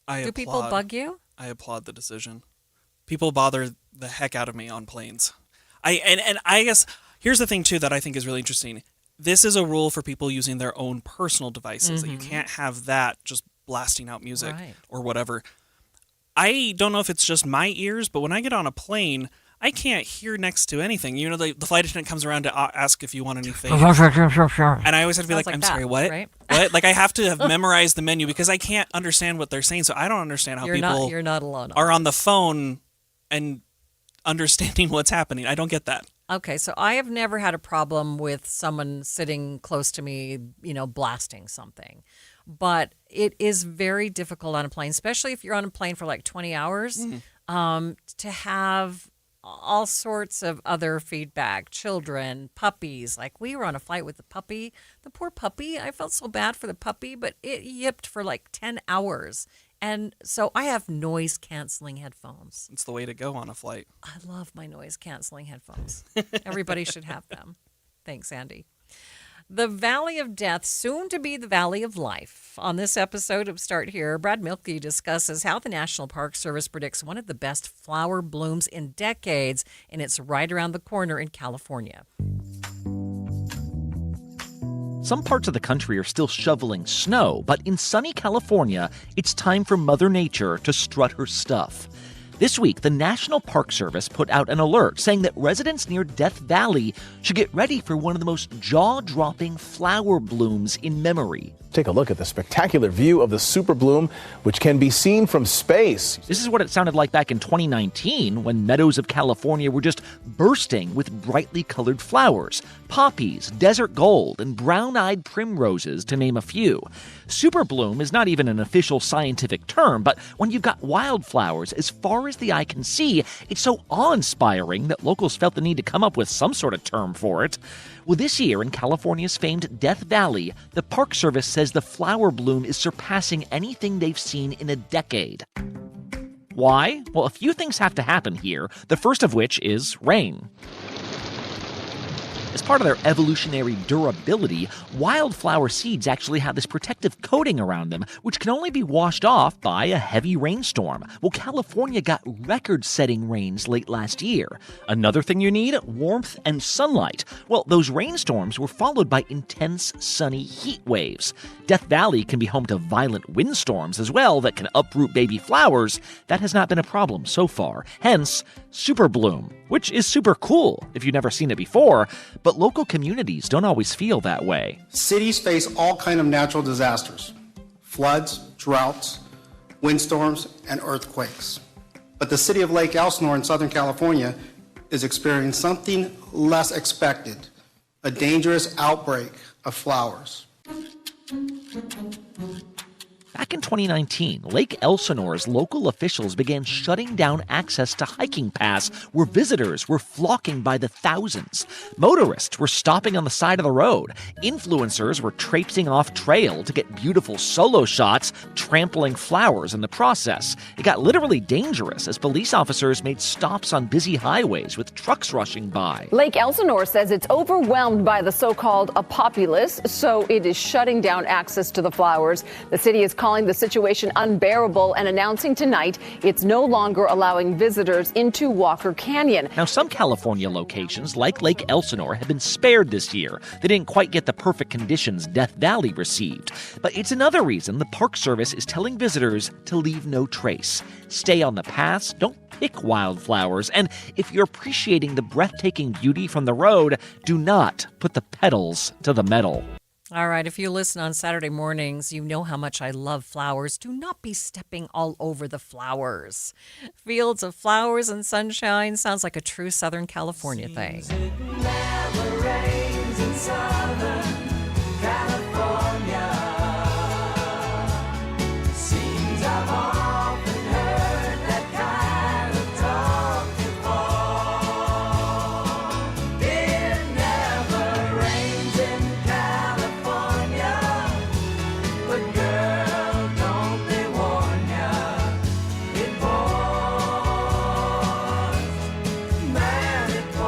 Do people bug you? I applaud the decision. People bother the heck out of me on planes. I guess here's the thing, too, that I think is really interesting. This is a rule for people using their own personal devices. That you can't have that just blasting out music or whatever. I don't know if it's just my ears, but when I get on a plane, I can't hear next to anything. You know, the flight attendant comes around to ask if you want anything. And I always have to be like, I'm sorry, what? Right? What? Like, I have to have memorized the menu because I can't understand what they're saying. So I don't understand how you're not alone are on the phone and understanding what's happening. I don't get that. Okay, so I have never had a problem with someone sitting close to me, blasting something. But it is very difficult on a plane, especially if you're on a plane for like 20 hours, to have all sorts of other feedback. Children, puppies. Like, we were on a flight with the puppy. The poor puppy, I felt so bad for the puppy, but it yipped for like 10 hours. And so I have noise-canceling headphones. It's the way to go on a flight. I love my noise-canceling headphones. Everybody should have them. Thanks, Andy. The Valley of Death, soon to be the Valley of Life. On this episode of Start Here, Brad Mielke discusses how the National Park Service predicts one of the best flower blooms in decades, and it's right around the corner in California. Some parts of the country are still shoveling snow, but in sunny California, it's time for Mother Nature to strut her stuff. This week, the National Park Service put out an alert saying that residents near Death Valley should get ready for one of the most jaw-dropping flower blooms in memory. Take a look at the spectacular view of the super bloom, which can be seen from space. This is what it sounded like back in 2019 when meadows of California were just bursting with brightly colored flowers. Poppies, desert gold, and brown-eyed primroses, to name a few. Super bloom is not even an official scientific term, but when you've got wildflowers as far as the eye can see, it's so awe-inspiring that locals felt the need to come up with some sort of term for it. Well, this year in California's famed Death Valley, the Park Service says the flower bloom is surpassing anything they've seen in a decade. Why? Well, a few things have to happen here, the first of which is rain. As part of their evolutionary durability, wildflower seeds actually have this protective coating around them, which can only be washed off by a heavy rainstorm. Well, California got record-setting rains late last year. Another thing you need? Warmth and sunlight. Well, those rainstorms were followed by intense sunny heat waves. Death Valley can be home to violent windstorms as well that can uproot baby flowers. That has not been a problem so far. Hence, super bloom, which is super cool if you've never seen it before. But local communities don't always feel that way. Cities face all kinds of natural disasters: floods, droughts, windstorms, and earthquakes. But the city of Lake Elsinore in Southern California is experiencing something less expected: a dangerous outbreak of flowers. Back in 2019, Lake Elsinore's local officials began shutting down access to Hiking Pass, where visitors were flocking by the thousands. Motorists were stopping on the side of the road. Influencers were traipsing off trail to get beautiful solo shots, trampling flowers in the process. It got literally dangerous as police officers made stops on busy highways with trucks rushing by. Lake Elsinore says it's overwhelmed by the so-called populace, so it is shutting down access to the flowers. The city is calling the situation unbearable and announcing tonight it's no longer allowing visitors into Walker Canyon. Now, some California locations, like Lake Elsinore, have been spared this year. They didn't quite get the perfect conditions Death Valley received. But it's another reason the Park Service is telling visitors to leave no trace. Stay on the paths, don't pick wildflowers, and if you're appreciating the breathtaking beauty from the road, do not put the pedals to the metal. All right, if you listen on Saturday mornings, you know how much I love flowers. Do not be stepping all over the flowers. Fields of flowers and sunshine sounds like a true Southern California thing. It never rains in Southern California. Seems I've often heard that kind of talk before. It never rains in California, but girl, don't they warn ya? It pours, man, it pours.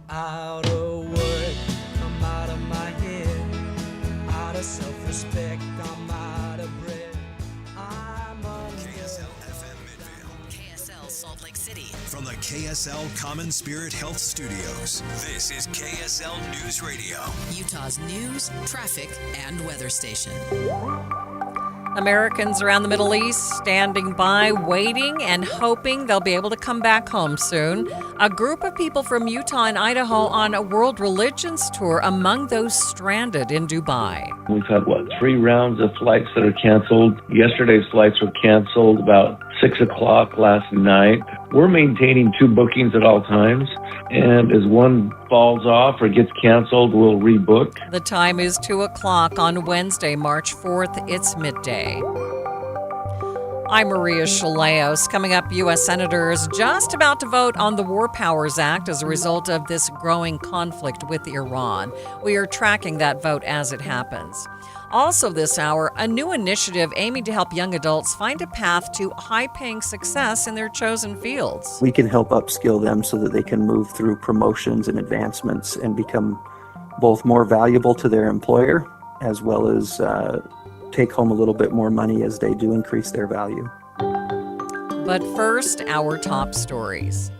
Out of work, I'm out of my head. Out of self-respect, I'm out of breath. I'm on KSL FM Midvale. KSL Salt Lake City. From the KSL Common Spirit Health Studios, this is KSL News Radio. Utah's news, traffic, and weather station. Americans around the Middle East standing by, waiting and hoping they'll be able to come back home soon. A group of people from Utah and Idaho on a world religions tour among those stranded in Dubai. We've had, 3 rounds of flights that are canceled. Yesterday's flights were canceled about 6 o'clock last night. We're maintaining 2 bookings at all times, and as one falls off or gets canceled, we'll rebook. The time is 2 o'clock on Wednesday, March 4th. It's midday. I'm Maria Shilaos. Coming up, U.S. senators just about to vote on the War Powers Act as a result of this growing conflict with Iran. We are tracking that vote as it happens. Also this hour, a new initiative aiming to help young adults find a path to high-paying success in their chosen fields. We can help upskill them so that they can move through promotions and advancements and become both more valuable to their employer as well as take home a little bit more money as they do increase their value. But first, our top stories.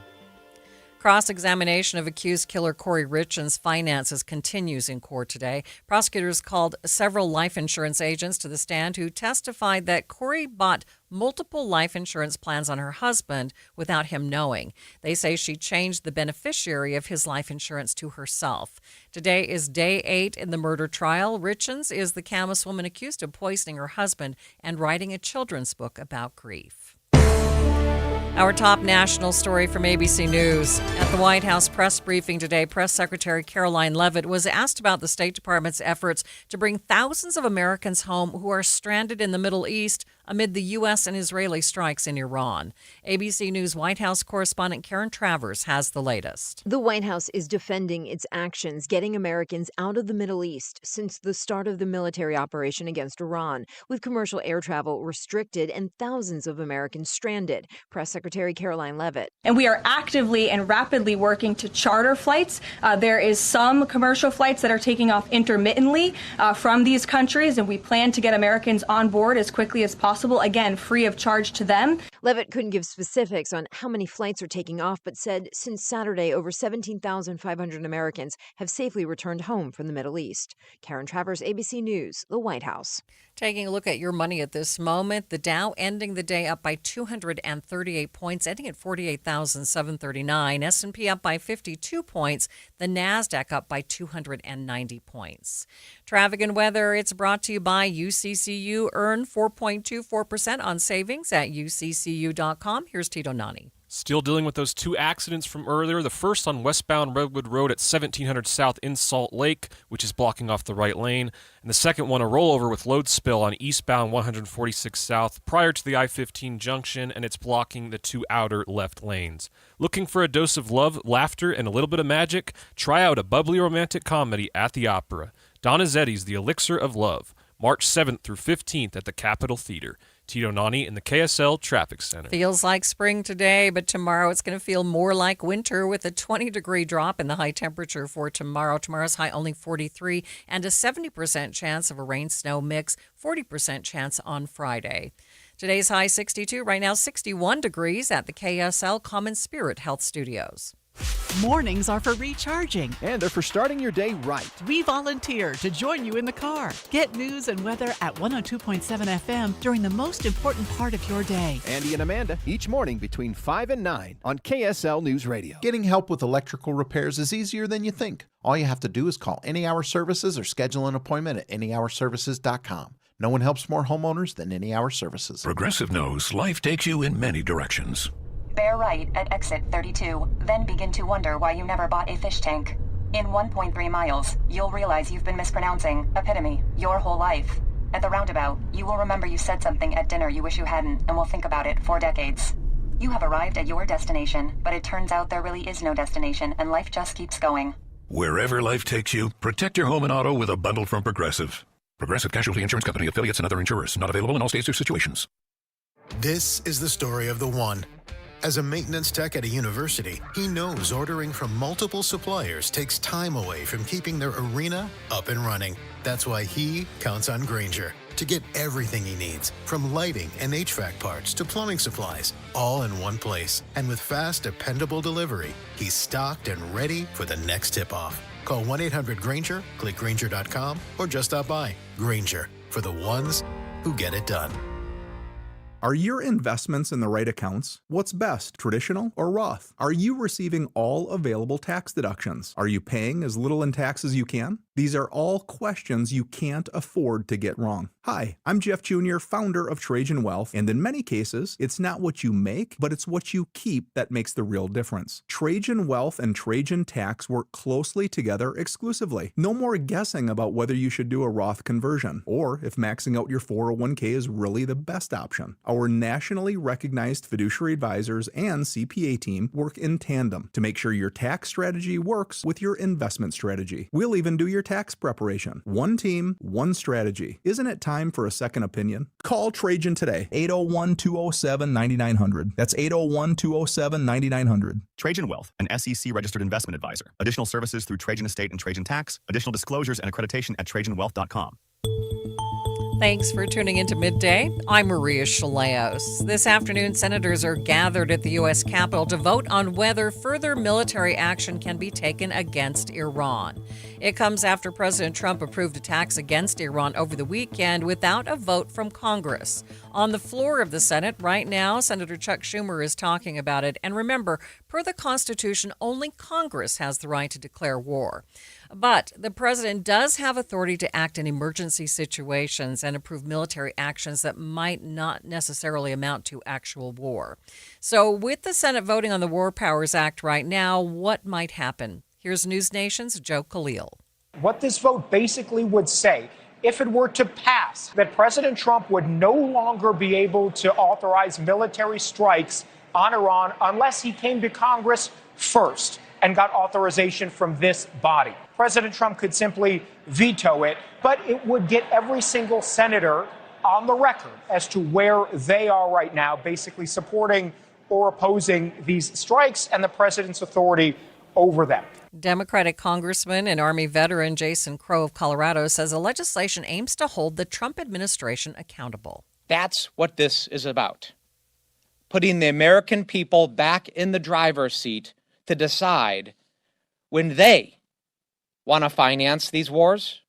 Cross-examination of accused killer Corey Richens' finances continues in court today. Prosecutors called several life insurance agents to the stand who testified that Corey bought multiple life insurance plans on her husband without him knowing. They say she changed the beneficiary of his life insurance to herself. Today is day 8 in the murder trial. Richens is the Camas woman accused of poisoning her husband and writing a children's book about grief. Our top national story from ABC News. At the White House press briefing today, Press Secretary Caroline Leavitt was asked about the State Department's efforts to bring thousands of Americans home who are stranded in the Middle East amid the U.S. and Israeli strikes in Iran. ABC News White House correspondent Karen Travers has the latest. The White House is defending its actions getting Americans out of the Middle East since the start of the military operation against Iran, with commercial air travel restricted and thousands of Americans stranded. Press Secretary Caroline Leavitt. And we are actively and rapidly working to charter flights. There is some commercial flights that are taking off intermittently from these countries, and we plan to get Americans on board as quickly as possible, again, free of charge to them. Leavitt couldn't give specifics on how many flights are taking off, but said since Saturday, over 17,500 Americans have safely returned home from the Middle East. Karen Travers, ABC News, the White House. Taking a look at your money at this moment, the Dow ending the day up by 238 points, ending at 48,739. S&P up by 52 points. The NASDAQ up by 290 points. Traffic and weather, it's brought to you by UCCU. Earn 4.24% on savings at uccu.com. Here's Tito Nani. Still dealing with those 2 accidents from earlier. The first on westbound Redwood Road at 1700 South in Salt Lake, which is blocking off the right lane. And the second one, a rollover with load spill on eastbound 146 South prior to the I-15 junction, and it's blocking the 2 outer left lanes. Looking for a dose of love, laughter, and a little bit of magic? Try out a bubbly romantic comedy at the Opera. Donizetti's The Elixir of Love, March 7th through 15th at the Capitol Theater. Tito Nani in the KSL Traffic Center. Feels like spring today, but tomorrow it's going to feel more like winter with a 20-degree drop in the high temperature for tomorrow. Tomorrow's high only 43 and a 70% chance of a rain-snow mix, 40% chance on Friday. Today's high 62, right now 61 degrees at the KSL Common Spirit Health Studios. Mornings are for recharging. And they're for starting your day right. We volunteer to join you in the car. Get news and weather at 102.7 FM during the most important part of your day. Andy and Amanda, each morning between 5 and 9 on KSL News Radio. Getting help with electrical repairs is easier than you think. All you have to do is call Any Hour Services or schedule an appointment at anyhourservices.com. No one helps more homeowners than Any Hour Services. Progressive knows life takes you in many directions. Bear right at exit 32, then begin to wonder why you never bought a fish tank. In 1.3 miles, you'll realize you've been mispronouncing epitome your whole life. At the roundabout, you will remember you said something at dinner you wish you hadn't and will think about it for decades. You have arrived at your destination, but it turns out there really is no destination and life just keeps going. Wherever life takes you, protect your home and auto with a bundle from Progressive. Progressive Casualty Insurance Company, affiliates, and other insurers. Not available in all states or situations. This is the story of the one. As a maintenance tech at a university, he knows ordering from multiple suppliers takes time away from keeping their arena up and running. That's why he counts on Grainger to get everything he needs, from lighting and HVAC parts to plumbing supplies, all in one place. And with fast, dependable delivery, he's stocked and ready for the next tip-off. Call 1-800-GRAINGER, click Grainger.com, or just stop by. Grainger, for the ones who get it done. Are your investments in the right accounts? What's best, traditional or Roth? Are you receiving all available tax deductions? Are you paying as little in tax as you can? These are all questions you can't afford to get wrong. Hi, I'm Jeff Jr., founder of Trajan Wealth, and in many cases, it's not what you make, but it's what you keep that makes the real difference. Trajan Wealth and Trajan Tax work closely together exclusively. No more guessing about whether you should do a Roth conversion, or if maxing out your 401k is really the best option. Our nationally recognized fiduciary advisors and CPA team work in tandem to make sure your tax strategy works with your investment strategy. We'll even do your tax preparation. One team, one strategy. Isn't it time for a second opinion? Call Trajan today, 801-207-9900. That's 801-207-9900. Trajan Wealth, an SEC registered investment advisor. Additional services through Trajan Estate and Trajan Tax. Additional disclosures and accreditation at TrajanWealth.com. Thanks for tuning into Midday. I'm Maria Shilaos. This afternoon, senators are gathered at the U.S. Capitol to vote on whether further military action can be taken against Iran. It comes after President Trump approved attacks against Iran over the weekend without a vote from Congress. On the floor of the Senate right now, Senator Chuck Schumer is talking about it. And remember, per the Constitution, only Congress has the right to declare war. But the president does have authority to act in emergency situations and approve military actions that might not necessarily amount to actual war. So with the Senate voting on the War Powers Act right now, what might happen? Here's News Nation's Joe Khalil. What this vote basically would say, if it were to pass, that President Trump would no longer be able to authorize military strikes on Iran unless he came to Congress first and got authorization from this body. President Trump could simply veto it, but it would get every single senator on the record as to where they are right now, basically supporting or opposing these strikes and the president's authority over them. Democratic Congressman and Army veteran Jason Crow of Colorado says the legislation aims to hold the Trump administration accountable. That's what this is about. Putting the American people back in the driver's seat to decide when they want to finance these wars,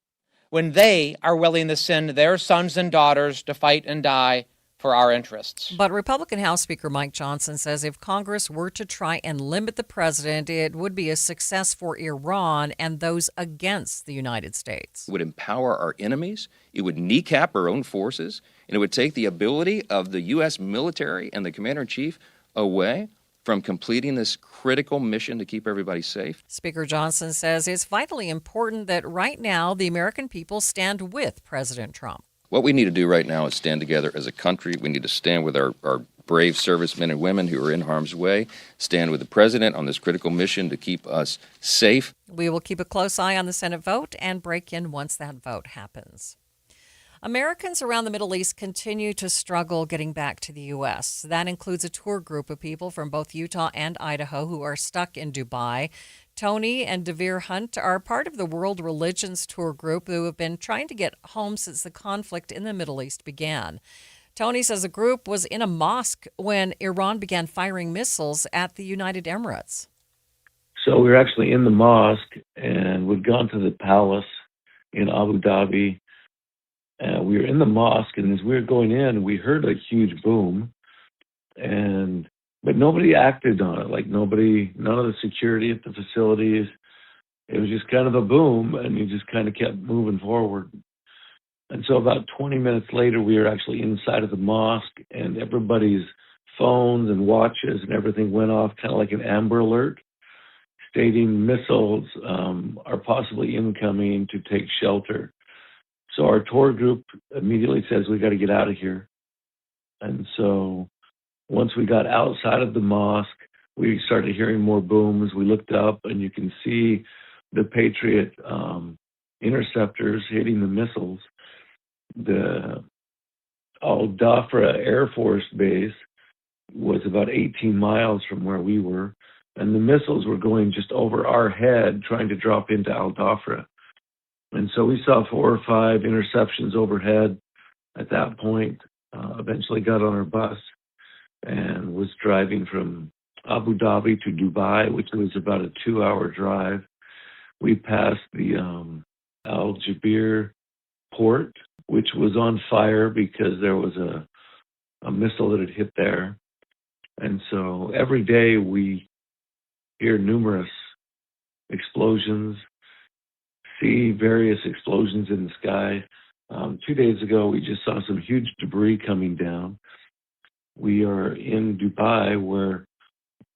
when they are willing to send their sons and daughters to fight and die for our interests. But Republican House Speaker Mike Johnson says if Congress were to try and limit the president, it would be a success for Iran and those against the United States. It would empower our enemies, it would kneecap our own forces, and it would take the ability of the U.S. military and the commander-in-chief away from completing this critical mission to keep everybody safe. Speaker Johnson says it's vitally important that right now the American people stand with President Trump. What we need to do right now is stand together as a country. We need to stand with our brave servicemen and women who are in harm's way, stand with the president on this critical mission to keep us safe. We will keep a close eye on the Senate vote and break in once that vote happens. Americans around the Middle East continue to struggle getting back to the U.S. That includes a tour group of people from both Utah and Idaho who are stuck in Dubai. Tony and Devere Hunt are part of the World Religions Tour group who have been trying to get home since the conflict in the Middle East began. Tony says the group was in a mosque when Iran began firing missiles at the United Emirates. So we were actually in the mosque, and we'd gone to the palace in Abu Dhabi. We were in the mosque, and as we were going in, we heard a huge boom, but nobody acted on it. Like none of the security at the facilities. It was just kind of a boom, and you just kind of kept moving forward. And so about 20 minutes later, we were actually inside of the mosque, and everybody's phones and watches and everything went off, kind of like an Amber Alert, stating missiles are possibly incoming to take shelter. So our tour group immediately says, we got to get out of here. And so once we got outside of the mosque, we started hearing more booms. We looked up, and you can see the Patriot interceptors hitting the missiles. The Al Dhafra Air Force Base was about 18 miles from where we were, and the missiles were going just over our head, trying to drop into Al Dhafra. And so we saw 4 or 5 interceptions overhead at that point. Eventually got on our bus and was driving from Abu Dhabi to Dubai, which was about a 2-hour drive. We passed the Al Jabeer port, which was on fire because there was a missile that had hit there. And so every day we hear numerous explosions, see various explosions in the sky. 2 days ago, we just saw some huge debris coming down. We are in Dubai, where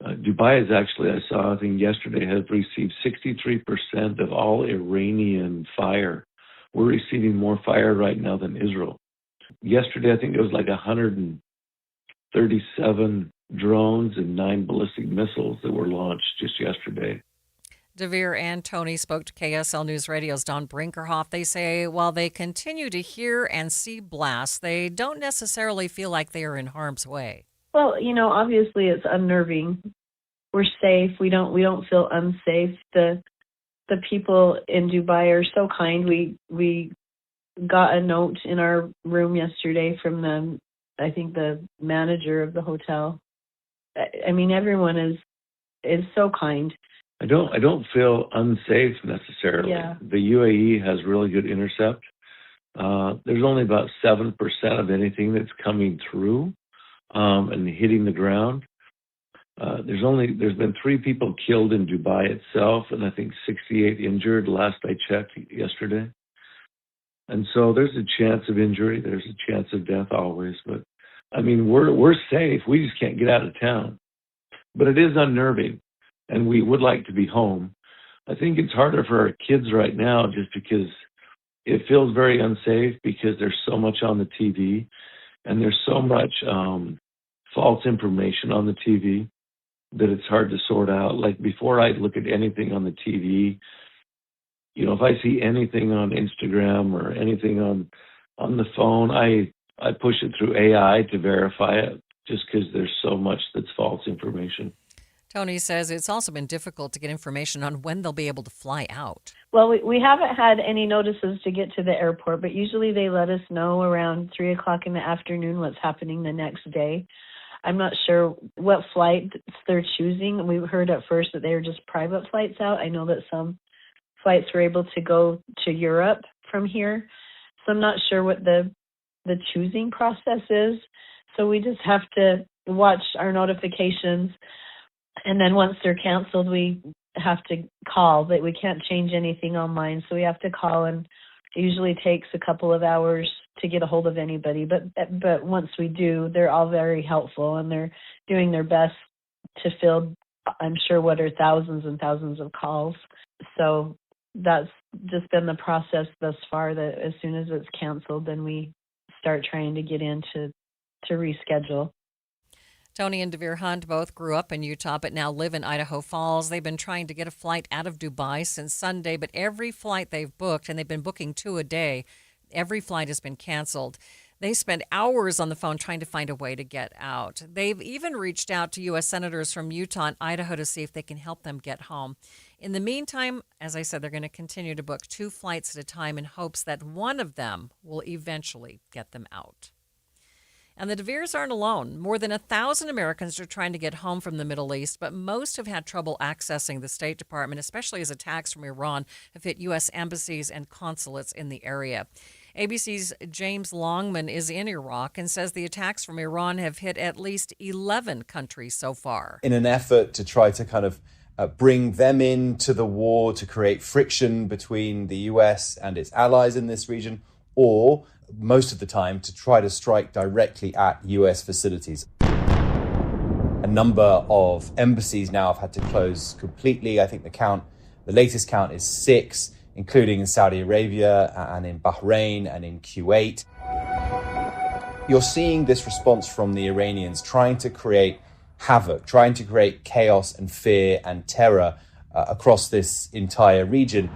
Dubai is actually, I think yesterday, has received 63% of all Iranian fire. We're receiving more fire right now than Israel. Yesterday, I think it was like 137 drones and 9 ballistic missiles that were launched just yesterday. Devere and Tony spoke to KSL News Radio's Don Brinkerhoff. They say while they continue to hear and see blasts, they don't necessarily feel like they are in harm's way. Well, obviously it's unnerving. We're safe. We don't feel unsafe. The people in Dubai are so kind. We got a note in our room yesterday from I think the manager of the hotel. I mean, everyone is so kind. I don't feel unsafe necessarily. Yeah. The UAE has really good intercept. There's only about 7% of anything that's coming through and hitting the ground. There's been 3 people killed in Dubai itself, and I think 68 injured last I checked yesterday. And so there's a chance of injury. There's a chance of death always. But I mean, we're safe. We just can't get out of town. But it is unnerving, and we would like to be home. I think it's harder for our kids right now just because it feels very unsafe because there's so much on the TV, and there's so much false information on the TV that it's hard to sort out. Like before I look at anything on the TV, if I see anything on Instagram or anything on the phone, I push it through AI to verify it just because there's so much that's false information. Tony says it's also been difficult to get information on when they'll be able to fly out. Well, we haven't had any notices to get to the airport, but usually they let us know around 3 o'clock in the afternoon what's happening the next day. I'm not sure what flight they're choosing. We heard at first that they were just private flights out. I know that some flights were able to go to Europe from here. So I'm not sure what the choosing process is. So we just have to watch our notifications. And then once they're canceled, we have to call, but we can't change anything online. So we have to call, and it usually takes a couple of hours to get a hold of anybody. But once we do, they're all very helpful, and they're doing their best to field, I'm sure, what are thousands and thousands of calls. So that's just been the process thus far, that as soon as it's canceled, then we start trying to get in to reschedule. Tony and Devere Hunt both grew up in Utah but now live in Idaho Falls. They've been trying to get a flight out of Dubai since Sunday, but every flight they've booked, and they've been booking 2 a day, Every flight has been canceled. They spend hours on the phone trying to find a way to get out. They've even reached out to U.S. senators from Utah and Idaho to see if they can help them get home. In the meantime, as I said, they're going to continue to book 2 flights at a time in hopes that one of them will eventually get them out. And the DeVeres aren't alone. More than 1,000 Americans are trying to get home from the Middle East, but most have had trouble accessing the State Department, especially as attacks from Iran have hit U.S. embassies and consulates in the area. ABC's James Longman is in Iraq and says the attacks from Iran have hit at least 11 countries so far. In an effort to try to kind of bring them into the war, to create friction between the US and its allies in this region, or most of the time to try to strike directly at US facilities. A number of embassies now have had to close completely. I think the latest count is 6. Including in Saudi Arabia and in Bahrain and in Kuwait. You're seeing this response from the Iranians trying to create havoc, trying to create chaos and fear and terror across this entire region.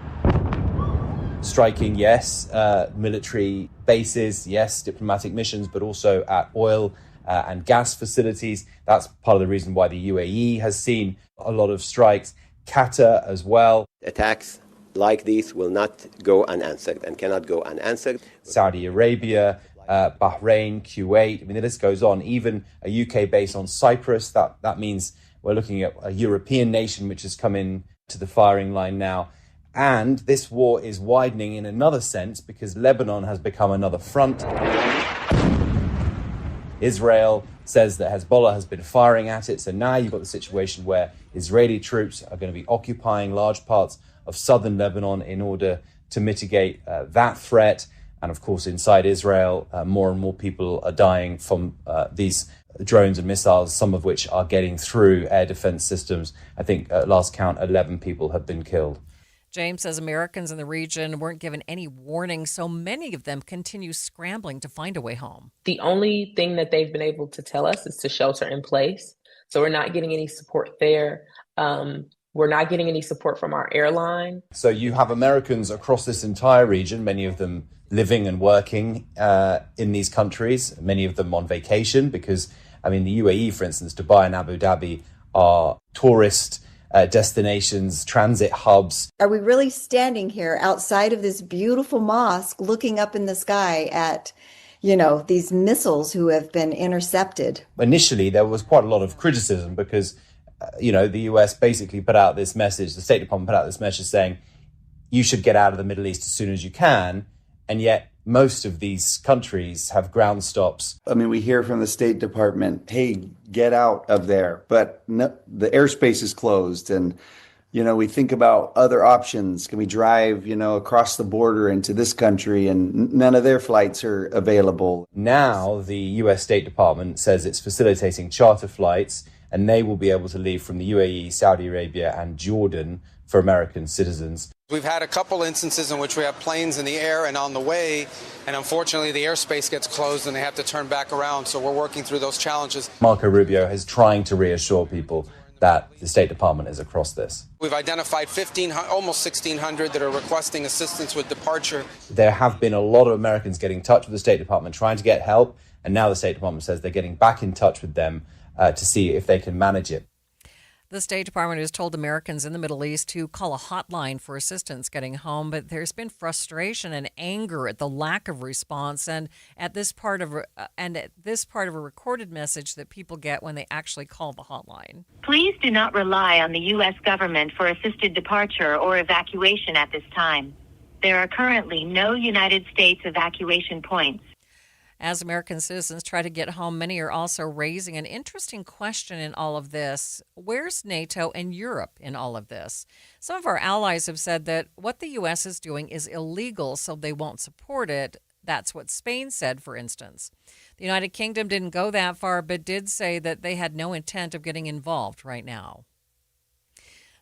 Striking, yes, military bases, yes, diplomatic missions, but also at oil and gas facilities. That's part of the reason why the UAE has seen a lot of strikes. Qatar as well. Attacks like these will not go unanswered and cannot go unanswered. Saudi Arabia, Bahrain, Kuwait, I mean, the list goes on. Even a UK base on Cyprus, that means we're looking at a European nation which has come in to the firing line now. And this war is widening in another sense because Lebanon has become another front. Israel says that Hezbollah has been firing at it. So now you've got the situation where Israeli troops are going to be occupying large parts of southern Lebanon in order to mitigate that threat. And of course, inside Israel, more and more people are dying from these drones and missiles, some of which are getting through air defense systems. I think at last count, 11 people have been killed. James says Americans in the region weren't given any warning, so many of them continue scrambling to find a way home. The only thing that they've been able to tell us is to shelter in place. So we're not getting any support there. We're not getting any support from our airline. So you have Americans across this entire region, many of them living and working in these countries, many of them on vacation because, I mean, the UAE, for instance, Dubai and Abu Dhabi are tourist destinations, transit hubs. Are we really standing here outside of this beautiful mosque looking up in the sky at, these missiles who have been intercepted? Initially, there was quite a lot of criticism because the US basically put out this message, the State Department put out this message saying, you should get out of the Middle East as soon as you can. And yet most of these countries have ground stops. I mean, we hear from the State Department, hey, get out of there. But no, the airspace is closed. And, we think about other options. Can we drive, across the border into this country? And none of their flights are available. Now the US State Department says it's facilitating charter flights, and they will be able to leave from the UAE, Saudi Arabia, and Jordan for American citizens. We've had a couple instances in which we have planes in the air and on the way, and unfortunately the airspace gets closed and they have to turn back around, so we're working through those challenges. Marco Rubio is trying to reassure people that the State Department is across this. We've identified almost 1,600 that are requesting assistance with departure. There have been a lot of Americans getting in touch with the State Department trying to get help, and now the State Department says they're getting back in touch with them to see if they can manage it. The State Department has told Americans in the Middle East to call a hotline for assistance getting home, but there's been frustration and anger at the lack of response and at this part of a recorded message that people get when they actually call the hotline. Please do not rely on the U.S. government for assisted departure or evacuation at this time. There are currently no United States evacuation points. As American citizens try to get home, many are also raising an interesting question in all of this. Where's NATO and Europe in all of this? Some of our allies have said that what the U.S. is doing is illegal, so they won't support it. That's what Spain said, for instance. The United Kingdom didn't go that far, but did say that they had no intent of getting involved right now.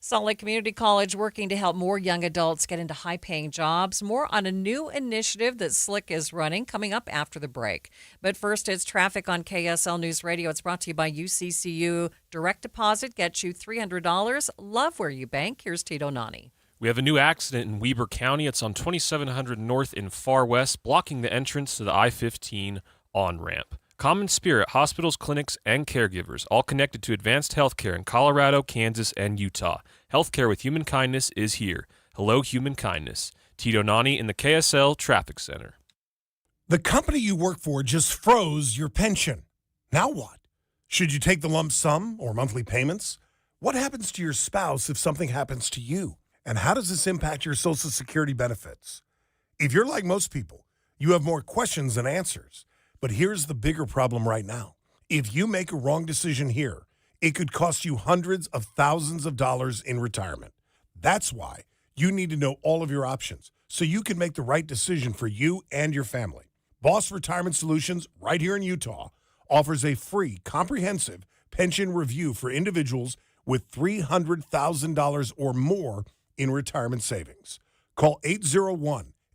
Salt Lake Community College working to help more young adults get into high-paying jobs. More on a new initiative that Slick is running coming up after the break. But first, it's traffic on KSL News Radio. It's brought to you by UCCU. Direct deposit gets you $300. Love where you bank. Here's Tito Nani. We have a new accident in Weber County. It's on 2700 North in Far West, blocking the entrance to the I-15 on-ramp. Common Spirit, hospitals, clinics, and caregivers, all connected to advanced healthcare in Colorado, Kansas, and Utah. Healthcare with human kindness is here. Hello, human kindness. Tito Nani in the KSL Traffic Center. The company you work for just froze your pension. Now what? Should you take the lump sum or monthly payments? What happens to your spouse if something happens to you? And how does this impact your Social Security benefits? If you're like most people, you have more questions than answers. But here's the bigger problem right now. If you make a wrong decision here, it could cost you hundreds of thousands of dollars in retirement. That's why you need to know all of your options so you can make the right decision for you and your family. Boss Retirement Solutions, right here in Utah, offers a free, comprehensive pension review for individuals with $300,000 or more in retirement savings. Call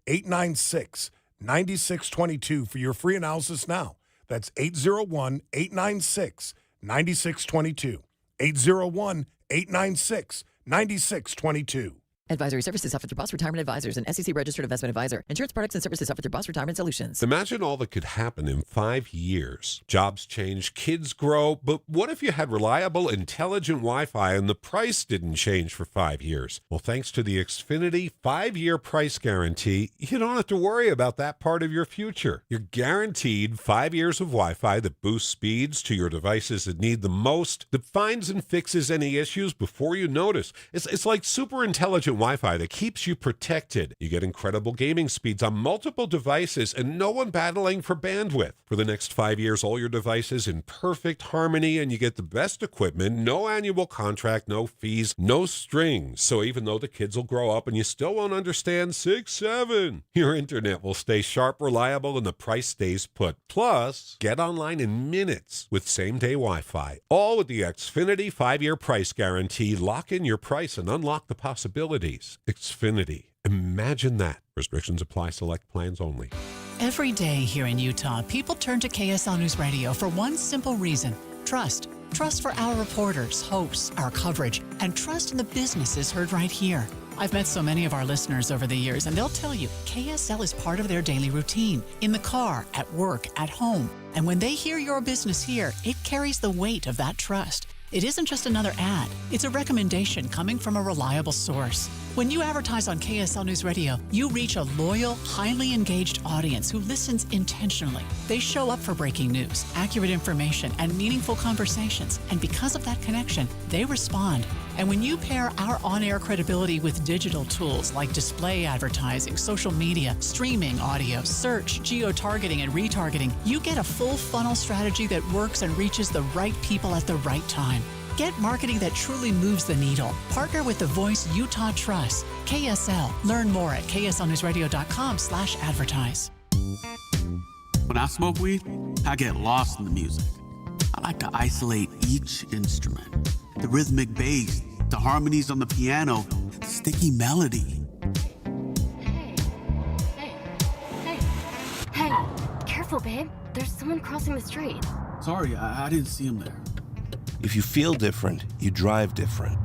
801-896-9622 for your free analysis now. That's 801-896-9622. 801-896-9622. Advisory services offered through Boss Retirement Advisors, an SEC-registered investment advisor. Insurance products and services offered through Boss Retirement Solutions. Imagine all that could happen in 5 years. Jobs change, kids grow, but what if you had reliable, intelligent Wi-Fi and the price didn't change for 5 years? Well, thanks to the Xfinity 5-year price guarantee, you don't have to worry about that part of your future. You're guaranteed 5 years of Wi-Fi that boosts speeds to your devices that need the most, that finds and fixes any issues before you notice. It's like super intelligent Wi-Fi that keeps you protected. You get incredible gaming speeds on multiple devices and no one battling for bandwidth. For the next 5 years, all your devices in perfect harmony, and you get the best equipment, no annual contract, no fees, no strings. So even though the kids will grow up and you still won't understand 6-7, your internet will stay sharp, reliable, and the price stays put. Plus, get online in minutes with same-day Wi-Fi. All with the Xfinity 5-year price guarantee. Lock in your price and unlock the possibilities. Xfinity. Imagine that. Restrictions apply. Select plans only. Every day here in Utah, people turn to KSL News Radio for one simple reason: trust. Trust for our reporters, hosts, our coverage, and trust in the businesses heard right here. I've met so many of our listeners over the years, and they'll tell you KSL is part of their daily routine, in the car, at work, at home. And when they hear your business here, it carries the weight of that trust. It isn't just another ad. It's a recommendation coming from a reliable source. When you advertise on KSL News Radio, you reach a loyal, highly engaged audience who listens intentionally. They show up for breaking news, accurate information, and meaningful conversations. And because of that connection, they respond. And when you pair our on-air credibility with digital tools like display advertising, social media, streaming audio, search, geo-targeting, and retargeting, you get a full funnel strategy that works and reaches the right people at the right time. Get marketing that truly moves the needle. Partner with the voice Utah trusts. KSL. Learn more at kslnewsradio.com/advertise. When I smoke weed, I get lost in the music. I like to isolate each instrument. The rhythmic bass, the harmonies on the piano, the sticky melody. Hey, careful, babe. There's someone crossing the street. Sorry, I didn't see him there. If you feel different, you drive different.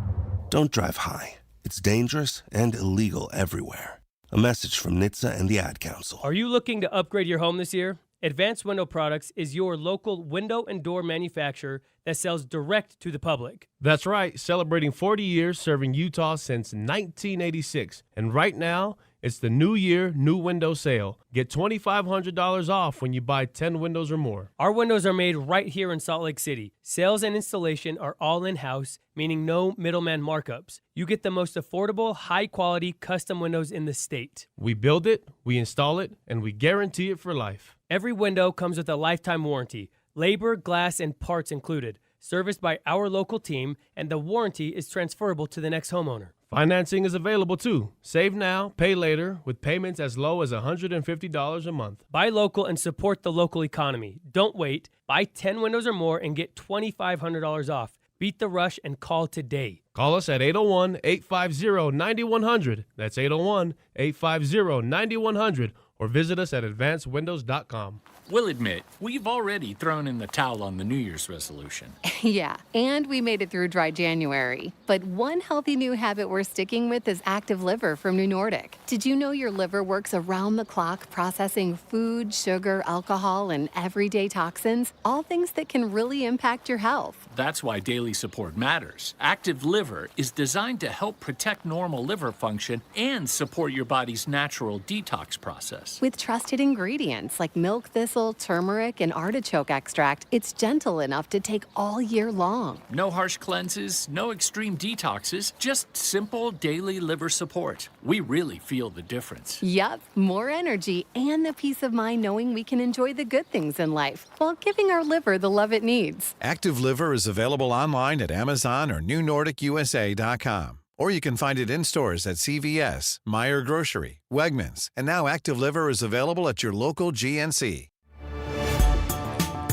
Don't drive high. It's dangerous and illegal everywhere. A message from NHTSA and the Ad Council. Are you looking to upgrade your home this year? Advanced Window Products is your local window and door manufacturer that sells direct to the public. That's right, celebrating 40 years serving Utah since 1986. And right now, it's the New Year, New Window Sale. Get $2,500 off when you buy 10 windows or more. Our windows are made right here in Salt Lake City. Sales and installation are all in-house, meaning no middleman markups. You get the most affordable, high-quality custom windows in the state. We build it, we install it, and we guarantee it for life. Every window comes with a lifetime warranty, labor, glass, and parts included, serviced by our local team, and the warranty is transferable to the next homeowner. Financing is available too. Save now, pay later, with payments as low as $150 a month. Buy local and support the local economy. Don't wait. Buy 10 windows or more and get $2,500 off. Beat the rush and call today. Call us at 801-850-9100. That's 801-850-9100. Or visit us at advancedwindows.com. We'll admit, we've already thrown in the towel on the New Year's resolution. Yeah, and we made it through dry January. But one healthy new habit we're sticking with is Active Liver from New Nordic. Did you know your liver works around the clock processing food, sugar, alcohol, and everyday toxins? All things that can really impact your health. That's why daily support matters. Active Liver is designed to help protect normal liver function and support your body's natural detox process. With trusted ingredients like milk thistle, turmeric, and artichoke extract, it's gentle enough to take all year long. No harsh cleanses, no extreme detoxes, just simple daily liver support. We really feel the difference. Yup, more energy and the peace of mind knowing we can enjoy the good things in life while giving our liver the love it needs. Active Liver is available online at Amazon or NewNordicUSA.com. Or you can find it in stores at CVS, Meijer Grocery, Wegmans, and now Active Liver is available at your local GNC.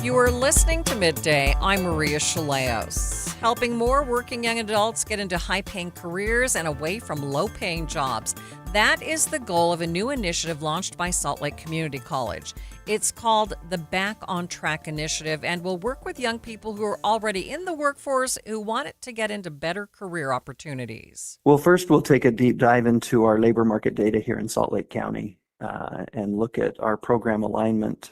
You are listening to Midday. I'm Maria Shilaos, helping more working young adults get into high-paying careers and away from low-paying jobs. That is the goal of a new initiative launched by Salt Lake Community College. It's called the Back on Track Initiative and will work with young people who are already in the workforce who want it to get into better career opportunities. Well, first we'll take a deep dive into our labor market data here in Salt Lake County and look at our program alignment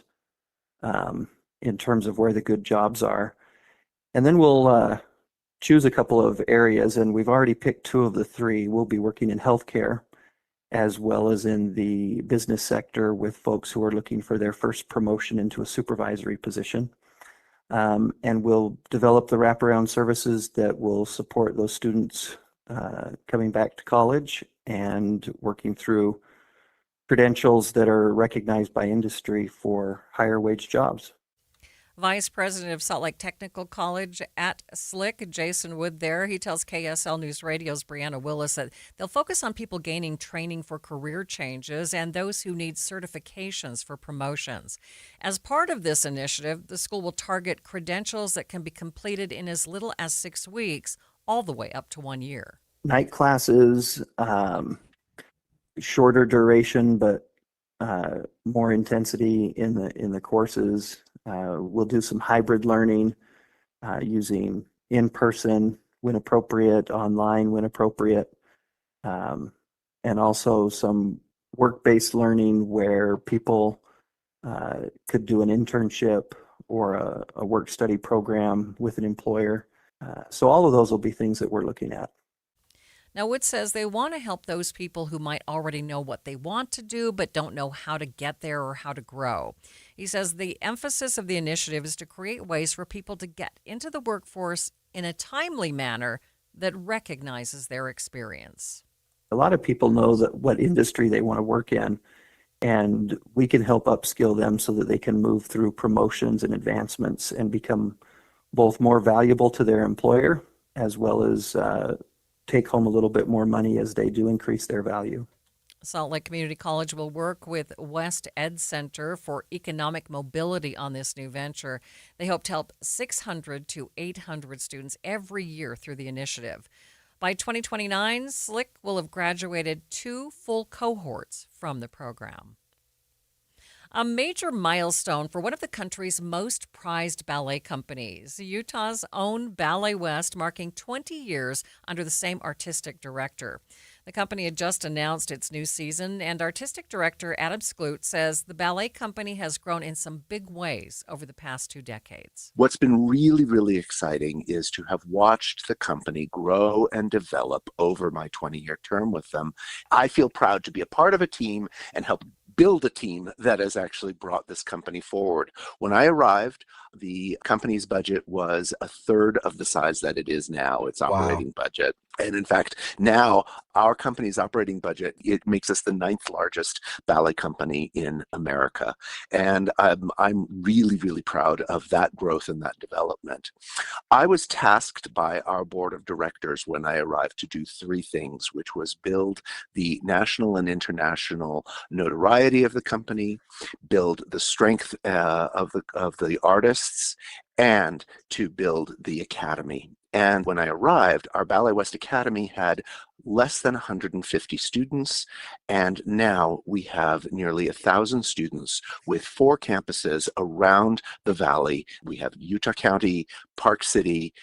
in terms of where the good jobs are. And then we'll choose a couple of areas, and we've already picked two of the three. We'll be working in healthcare as well as in the business sector with folks who are looking for their first promotion into a supervisory position. And we'll develop the wraparound services that will support those students coming back to college and working through credentials that are recognized by industry for higher wage jobs. Vice President of Salt Lake Technical College at SLIC, Jason Wood there. He tells KSL News Radio's Brianna Willis that they'll focus on people gaining training for career changes and those who need certifications for promotions. As part of this initiative, the school will target credentials that can be completed in as little as 6 weeks, all the way up to 1 year. Night classes, shorter duration, but more intensity in the courses. We'll do some hybrid learning using in-person when appropriate, online when appropriate, and also some work-based learning where people could do an internship or a work-study program with an employer. So all of those will be things that we're looking at. Now, Wood says they want to help those people who might already know what they want to do but don't know how to get there or how to grow. He says the emphasis of the initiative is to create ways for people to get into the workforce in a timely manner that recognizes their experience. A lot of people know that what industry they want to work in, and we can help upskill them so that they can move through promotions and advancements and become both more valuable to their employer as well as take home a little bit more money as they do increase their value. Salt Lake Community College will work with West Ed Center for Economic Mobility on this new venture. They hope to help 600 to 800 students every year through the initiative. By 2029, SLIC will have graduated 2 full cohorts from the program. A major milestone for one of the country's most prized ballet companies, Utah's own Ballet West, marking 20 years under the same artistic director. The company had just announced its new season, and artistic director Adam Skloot says the ballet company has grown in some big ways over the past 2 decades. What's been really, really exciting is to have watched the company grow and develop over my 20-year term with them. I feel proud to be a part of a team and help build a team that has actually brought this company forward. When I arrived, the company's budget was a third of the size that it is now, its operating budget. And in fact, now our company's operating budget, it makes us the 9th largest ballet company in America. And I'm really, really proud of that growth and that development. I was tasked by our board of directors when I arrived to do 3 things, which was build the national and international notoriety of the company, build the strength of the artists, and to build the academy. And when I arrived, our Ballet West Academy had less than 150 students, and now we have nearly 1,000 students with 4 campuses around the valley. We have Utah County, Park City,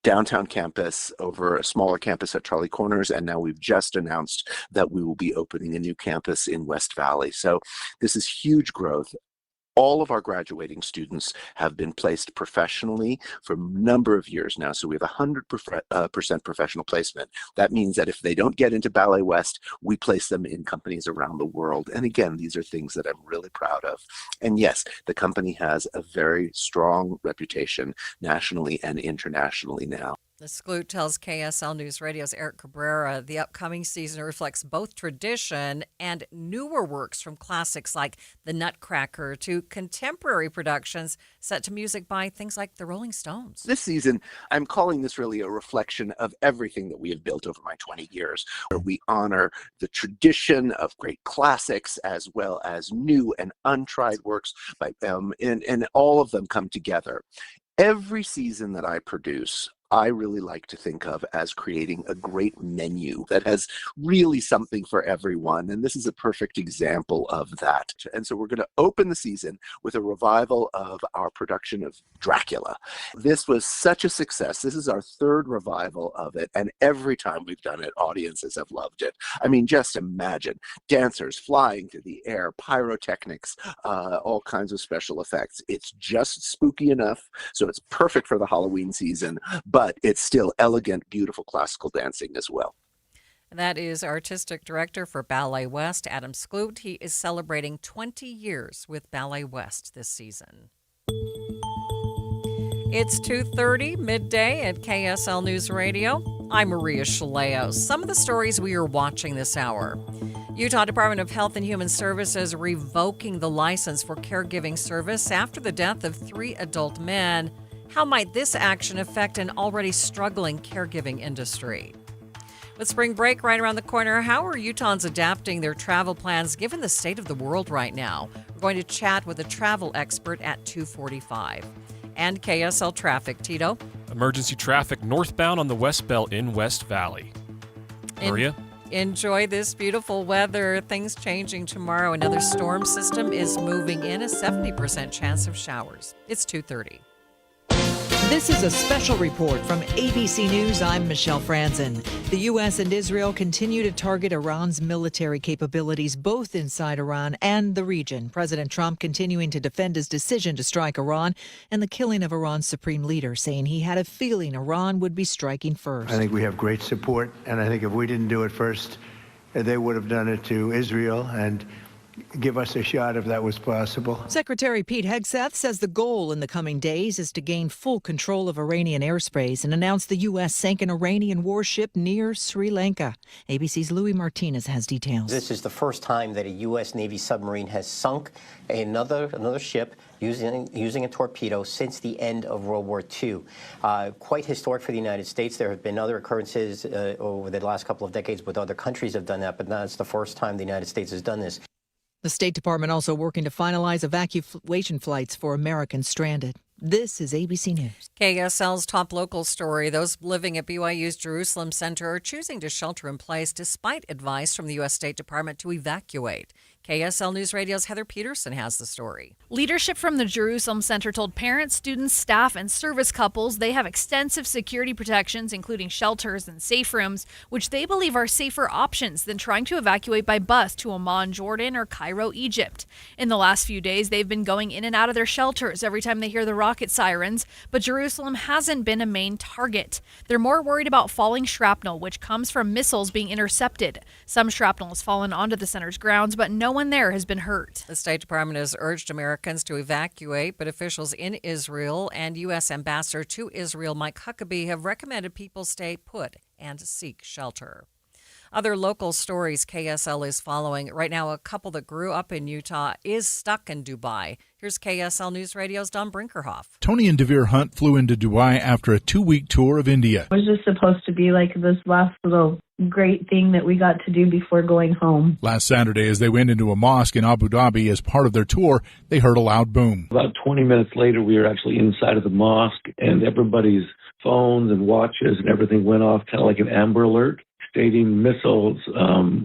downtown campus, over a smaller campus at Charlie Corners, and now we've just announced that we will be opening a new campus in West Valley. So this is huge growth. All of our graduating students have been placed professionally for a number of years now. So we have 100% professional placement. That means that if they don't get into Ballet West, we place them in companies around the world. And again, these are things that I'm really proud of. And yes, the company has a very strong reputation nationally and internationally now. The Skloot tells KSL News Radio's Eric Cabrera the upcoming season reflects both tradition and newer works, from classics like The Nutcracker to contemporary productions set to music by things like the Rolling Stones. This season, I'm calling this really a reflection of everything that we have built over my 20 years, where we honor the tradition of great classics as well as new and untried works by and all of them come together. Every season that I produce, I really like to think of as creating a great menu that has really something for everyone. And this is a perfect example of that. And so we're going to open the season with a revival of our production of Dracula. This was such a success. This is our 3rd revival of it. And every time we've done it, audiences have loved it. I mean, just imagine dancers flying through the air, pyrotechnics, all kinds of special effects. It's just spooky enough. So it's perfect for the Halloween season, but it's still elegant, beautiful classical dancing as well. That is Artistic Director for Ballet West, Adam Skloot. He is celebrating 20 years with Ballet West this season. It's 2:30 midday at KSL News Radio. I'm Maria Shilaos. Some of the stories we are watching this hour. Utah Department of Health and Human Services revoking the license for caregiving service after the death of 3 adult men. How might this action affect an already struggling caregiving industry? With spring break right around the corner, how are Utahns adapting their travel plans given the state of the world right now? We're going to chat with a travel expert at 2:45. And KSL traffic, Tito. Emergency traffic northbound on the West Bell in West Valley. Maria? Enjoy this beautiful weather. Things changing tomorrow. Another storm system is moving in, a 70% chance of showers. It's 2:30. This is a special report from ABC News. I'm Michelle Franzen. The U.S. and Israel continue to target Iran's military capabilities both inside Iran and the region. President Trump continuing to defend his decision to strike Iran and the killing of Iran's supreme leader, saying he had a feeling Iran would be striking first. I think we have great support, and I think if we didn't do it first, they would have done it to Israel and give us a shot if that was possible. Secretary Pete Hegseth says the goal in the coming days is to gain full control of Iranian airspace and announce the U.S. sank an Iranian warship near Sri Lanka. ABC's Louis Martinez has details. This is the first time that a U.S. Navy submarine has sunk another ship using a torpedo since the end of World War II. Quite historic for the United States. There have been other occurrences over the last couple of decades with other countries have done that, but that's the first time the United States has done this. The State Department also working to finalize evacuation flights for Americans stranded. This is ABC News. KSL's top local story. Those living at BYU's Jerusalem Center are choosing to shelter in place despite advice from the U.S. State Department to evacuate. KSL News Radio's Heather Peterson has the story. Leadership from the Jerusalem Center told parents, students, staff, and service couples they have extensive security protections, including shelters and safe rooms, which they believe are safer options than trying to evacuate by bus to Amman, Jordan, or Cairo, Egypt. In the last few days, they've been going in and out of their shelters every time they hear the rocket sirens, but Jerusalem hasn't been a main target. They're more worried about falling shrapnel, which comes from missiles being intercepted. Some shrapnel has fallen onto the center's grounds, but no one there has been hurt. The State Department has urged Americans to evacuate, but officials in Israel and U.S. Ambassador to Israel Mike Huckabee have recommended people stay put and seek shelter. Other local stories KSL is following. Right now, a couple that grew up in Utah is stuck in Dubai. Here's KSL News Radio's Don Brinkerhoff. Tony and Devere Hunt flew into Dubai after a 2-week tour of India. It was just supposed to be like this last little great thing that we got to do before going home. Last Saturday, as they went into a mosque in Abu Dhabi as part of their tour, they heard a loud boom. About 20 minutes later, we were actually inside of the mosque, and everybody's phones and watches and everything went off kind of like an Amber Alert, stating missiles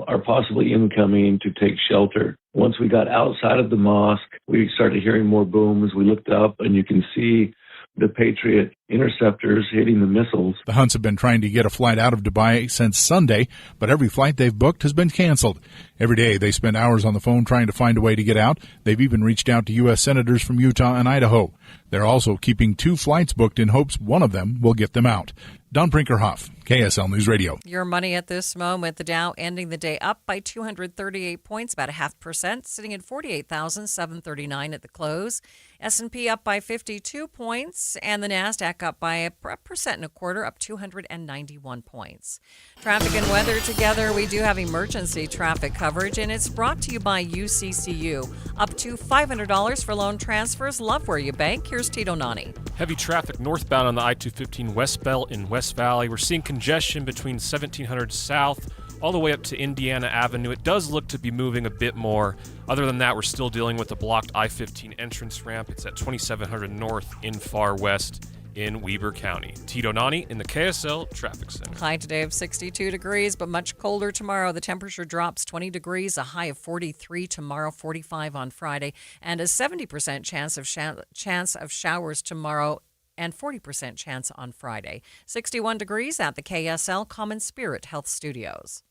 are possibly incoming to take shelter. Once we got outside of the mosque, we started hearing more booms. We looked up, and you can see the Patriot interceptors hitting the missiles. The Hunts have been trying to get a flight out of Dubai since Sunday, but every flight they've booked has been canceled. Every day they spend hours on the phone trying to find a way to get out. They've even reached out to U.S. senators from Utah and Idaho. They're also keeping 2 flights booked in hopes one of them will get them out. Don Brinkerhoff, KSL News Radio. Your money at this moment, the Dow ending the day up by 238 points, about 0.5%, sitting at 48,739 at the close. S&P up by 52 points, and the NASDAQ up by 1.25%, up 291 points. Traffic and weather together. We do have emergency traffic coverage, and it's brought to you by UCCU. Up to $500 for loan transfers. Love where you bank. Here's Tito Nani. Heavy traffic northbound on the I-215 West Belt in West Valley. We're seeing congestion between 1700 South all the way up to Indiana Avenue. It does look to be moving a bit more. Other than that, we're still dealing with the blocked I-15 entrance ramp. It's at 2700 North in Far West in Weber County. Tito Nani in the KSL Traffic Center. High today of 62 degrees, but much colder tomorrow. The temperature drops 20 degrees, a high of 43 tomorrow, 45 on Friday, and a 70% chance of showers tomorrow and 40% chance on Friday. 61 degrees at the KSL Common Spirit Health Studios.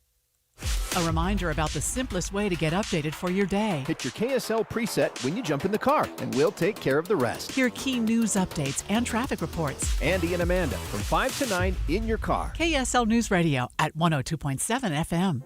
A reminder about the simplest way to get updated for your day. Hit your KSL preset when you jump in the car, and we'll take care of the rest. Hear key news updates and traffic reports. Andy and Amanda from 5 to 9 in your car. KSL News Radio at 102.7 FM.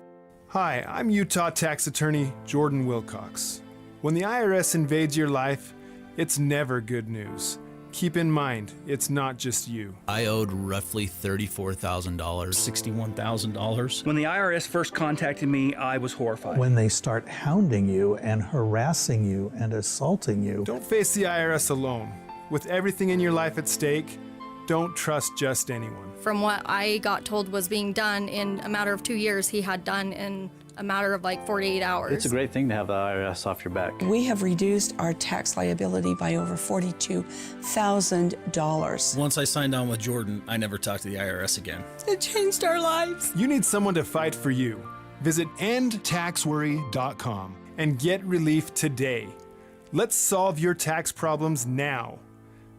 Hi, I'm Utah tax attorney Jordan Wilcox. When the IRS invades your life, it's never good news. Keep in mind, it's not just you. I owed roughly $34,000. $61,000. When the IRS first contacted me, I was horrified. When they start hounding you and harassing you and assaulting you. Don't face the IRS alone. With everything in your life at stake, don't trust just anyone. From what I got told was being done in a matter of 2 years, he had done in a matter of like 48 hours. It's a great thing to have the IRS off your back. We have reduced our tax liability by over $42,000. Once I signed on with Jordan, I never talked to the IRS again. It changed our lives. You need someone to fight for you. Visit endtaxworry.com and get relief today. Let's solve your tax problems now.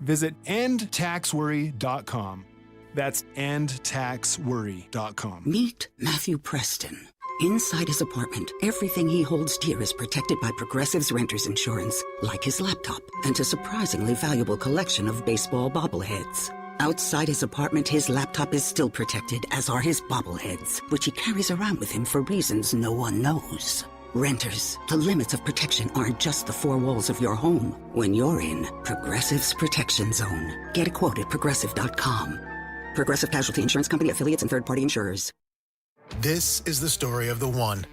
Visit endtaxworry.com. That's endtaxworry.com. Meet Matthew Preston. Inside his apartment, everything he holds dear is protected by Progressive's renter's insurance, like his laptop and a surprisingly valuable collection of baseball bobbleheads. Outside his apartment, his laptop is still protected, as are his bobbleheads, which he carries around with him for reasons no one knows. Renters, the limits of protection aren't just the four walls of your home. When you're in Progressive's Protection Zone. Get a quote at Progressive.com. Progressive Casualty Insurance Company, affiliates, and third-party insurers. This is the story of the one.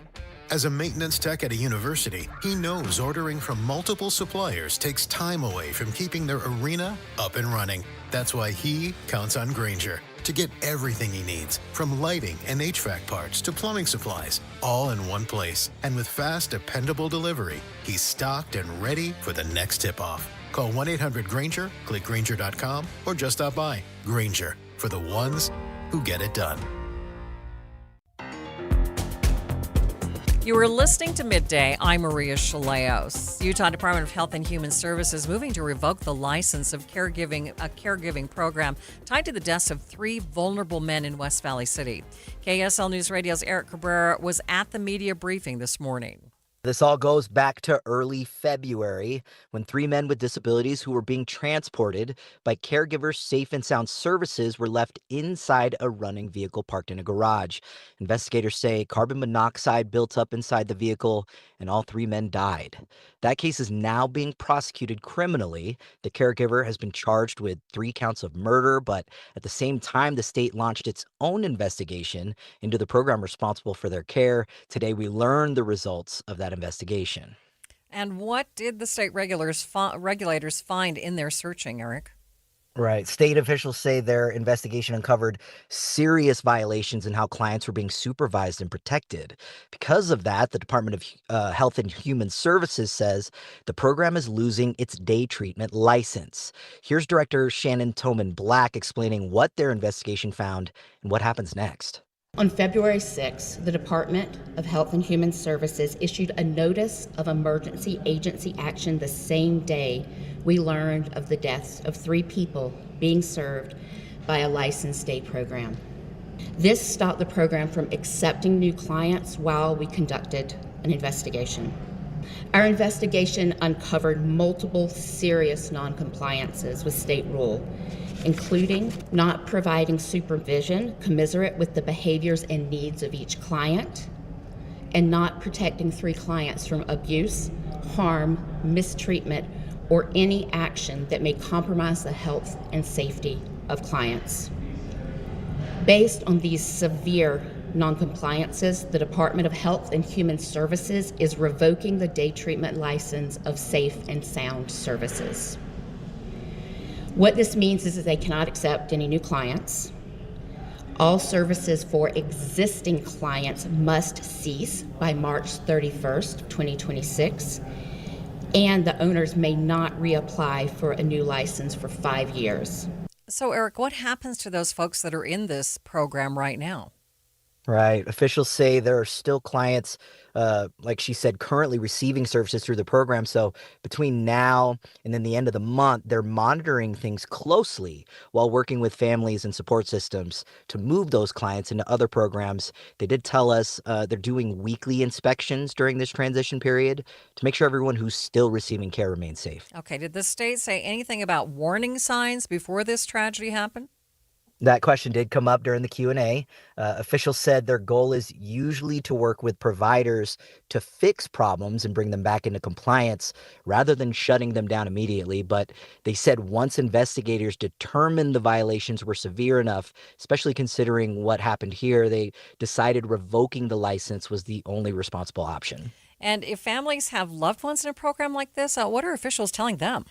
As a maintenance tech at a university, he knows ordering from multiple suppliers takes time away from keeping their arena up and running. That's why he counts on Grainger to get everything he needs, from lighting and HVAC parts to plumbing supplies, all in one place. And with fast, dependable delivery, he's stocked and ready for the next tip-off. Call 1-800-GRAINGER, click Grainger.com, or just stop by. Grainger, for the ones who get it done. You are listening to Midday. I'm Maria Shilaos. Utah Department of Health and Human Services moving to revoke the license of a caregiving program tied to the deaths of 3 vulnerable men in West Valley City. KSL News Radio's Eric Cabrera was at the media briefing this morning. This all goes back to early February when 3 men with disabilities who were being transported by Caregivers Safe and Sound Services were left inside a running vehicle parked in a garage. Investigators say carbon monoxide built up inside the vehicle and all 3 men died. That case is now being prosecuted criminally. The caregiver has been charged with 3 counts of murder, but at the same time, the state launched its own investigation into the program responsible for their care. Today, we learned the results of that investigation. And what did the state regulators find in their searching, Eric? Right. State officials say their investigation uncovered serious violations in how clients were being supervised and protected. Because of that, the Department of Health and Human Services says the program is losing its day treatment license. Here's Director Shannon Toman Black explaining what their investigation found and what happens next. On February 6th, the Department of Health and Human Services issued a notice of emergency agency action the same day we learned of the deaths of 3 people being served by a licensed day program. This stopped the program from accepting new clients while we conducted an investigation. Our investigation uncovered multiple serious non-compliances with state rule, including not providing supervision commensurate with the behaviors and needs of each client, and not protecting 3 clients from abuse, harm, mistreatment, or any action that may compromise the health and safety of clients. Based on these severe non-compliances, the Department of Health and Human Services is revoking the day treatment license of Safe and Sound Services. What this means is that they cannot accept any new clients. All services for existing clients must cease by March 31st, 2026, and the owners may not reapply for a new license for 5 years. So, Eric, what happens to those folks that are in this program right now? Right. Officials say there are still clients, like she said, currently receiving services through the program. So between now and then the end of the month, they're monitoring things closely while working with families and support systems to move those clients into other programs. They did tell us they're doing weekly inspections during this transition period to make sure everyone who's still receiving care remains safe. Okay. Did the state say anything about warning signs before this tragedy happened? That question did come up during the Q&A. Officials said their goal is usually to work with providers to fix problems and bring them back into compliance rather than shutting them down immediately. But they said once investigators determined the violations were severe enough, especially considering what happened here, they decided revoking the license was the only responsible option. And if families have loved ones in a program like this, what are officials telling them?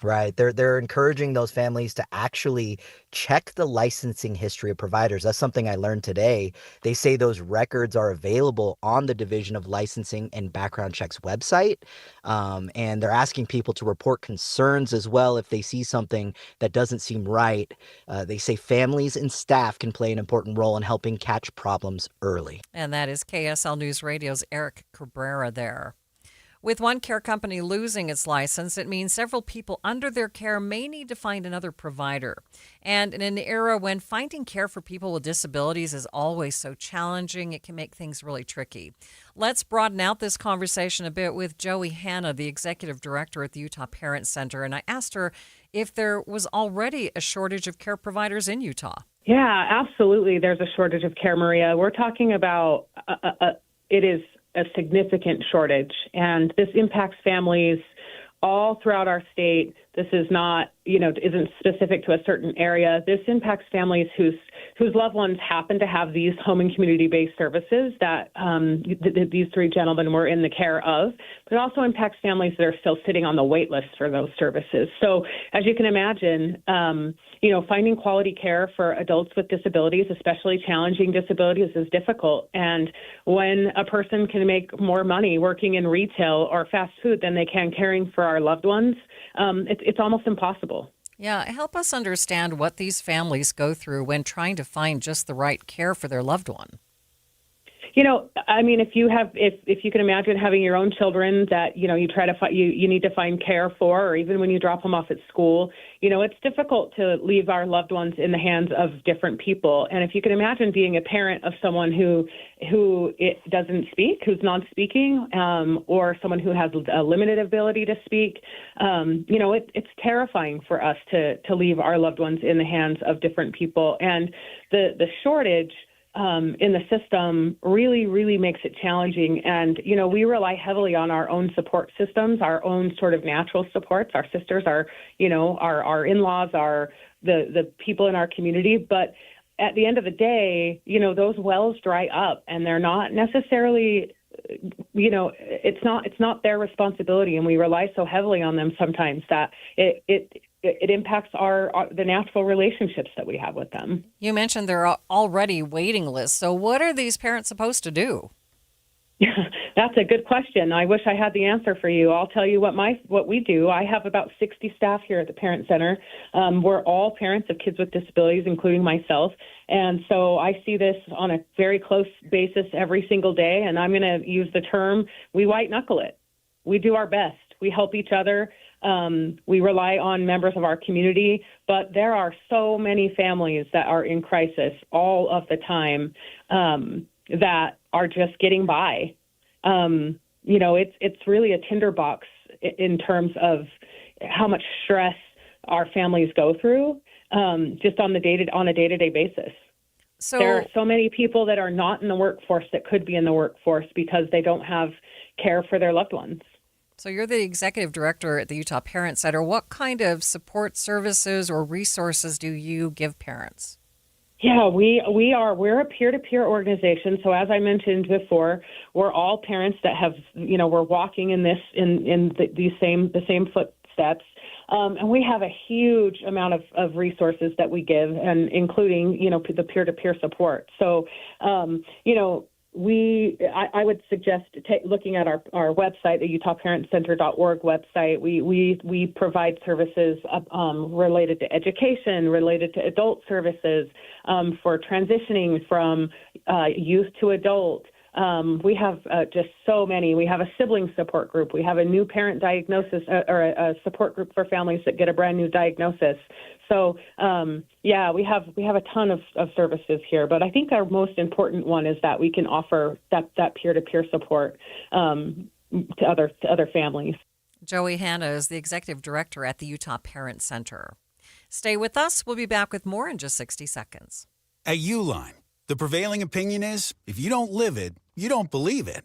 Right. They're encouraging those families to actually check the licensing history of providers. That's something I learned today. They say those records are available on the Division of Licensing and Background Checks website. And they're asking people to report concerns as well if they see something that doesn't seem right. They say families and staff can play an important role in helping catch problems early. And that is KSL News Radio's Eric Cabrera there. With one care company losing its license, it means several people under their care may need to find another provider. And in an era when finding care for people with disabilities is always so challenging, it can make things really tricky. Let's broaden out this conversation a bit with Joey Hanna, the executive director at the Utah Parent Center. And I asked her if there was already a shortage of care providers in Utah. Yeah, absolutely. There's a shortage of care, Maria. We're talking about it is a significant shortage, and this impacts families all throughout our state. This is not, isn't specific to a certain area. This impacts families whose loved ones happen to have these home and community-based services that these 3 gentlemen were in the care of, but it also impacts families that are still sitting on the wait list for those services. So as you can imagine, finding quality care for adults with disabilities, especially challenging disabilities, is difficult. And when a person can make more money working in retail or fast food than they can caring for our loved ones, it's almost impossible. Yeah, help us understand what these families go through when trying to find just the right care for their loved one. If you can imagine having your own children that, you try to you need to find care for, or even when you drop them off at school, it's difficult to leave our loved ones in the hands of different people. And if you can imagine being a parent of someone who it doesn't speak, who's non-speaking, or someone who has a limited ability to speak, it's terrifying for us to leave our loved ones in the hands of different people. And the shortage in the system really, really makes it challenging. And, we rely heavily on our own support systems, our own sort of natural supports. Our sisters, our in-laws, the people in our community. But at the end of the day, those wells dry up, and they're not necessarily, it's not their responsibility. And we rely so heavily on them sometimes that it impacts the natural relationships that we have with them. You mentioned there are already waiting lists. So what are these parents supposed to do? That's a good question. I wish I had the answer for you. I'll tell you what we do. I have about 60 staff here at the Parent Center. We're all parents of kids with disabilities, including myself. And so I see this on a very close basis every single day. And I'm going to use the term, we white knuckle it. We do our best. We help each other. We rely on members of our community, but there are so many families that are in crisis all of the time that are just getting by. It's really a tinderbox in terms of how much stress our families go through just on a day-to-day basis. So there are so many people that are not in the workforce that could be in the workforce because they don't have care for their loved ones. So you're the executive director at the Utah Parent Center. What kind of support services or resources do you give parents? Yeah, we're a peer-to-peer organization. So as I mentioned before, we're all parents that have, we're walking in the same footsteps. And we have a huge amount of resources that we give, and including, the peer-to-peer support. So, I would suggest looking at our website, the UtahParentCenter.org website. We provide services related to education, related to adult services, for transitioning from youth to adult. We have just so many. We have a sibling support group. We have a new parent diagnosis or a support group for families that get a brand new diagnosis. So, we have a ton of services here, but I think our most important one is that we can offer that peer-to-peer support to other families. Joey Hanna is the executive director at the Utah Parent Center. Stay with us. We'll be back with more in just 60 seconds. At Uline, the prevailing opinion is, if you don't live it, you don't believe it.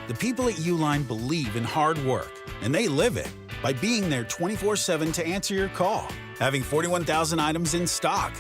The people at Uline believe in hard work, and they live it by being there 24/7 to answer your call, having 41,000 items in stock,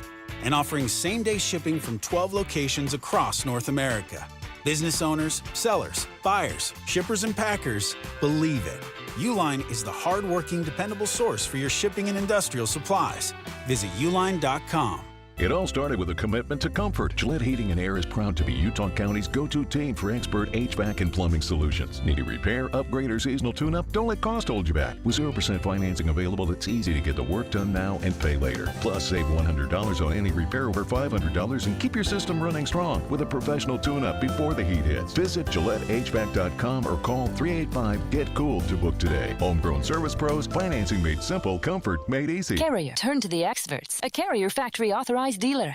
and offering same-day shipping from 12 locations across North America. Business owners, sellers, buyers, shippers, and packers believe it. Uline is the hard-working, dependable source for your shipping and industrial supplies. Visit uline.com. It all started with a commitment to comfort. Gillette Heating and Air is proud to be Utah County's go-to team for expert HVAC and plumbing solutions. Need a repair, upgrade, or seasonal tune-up? Don't let cost hold you back. With 0% financing available, it's easy to get the work done now and pay later. Plus, save $100 on any repair over $500 and keep your system running strong with a professional tune-up before the heat hits. Visit GilletteHVAC.com or call 385-GET-COOL to book today. Homegrown service pros, financing made simple, comfort made easy. Carrier, turn to the experts. A Carrier factory authorized dealer.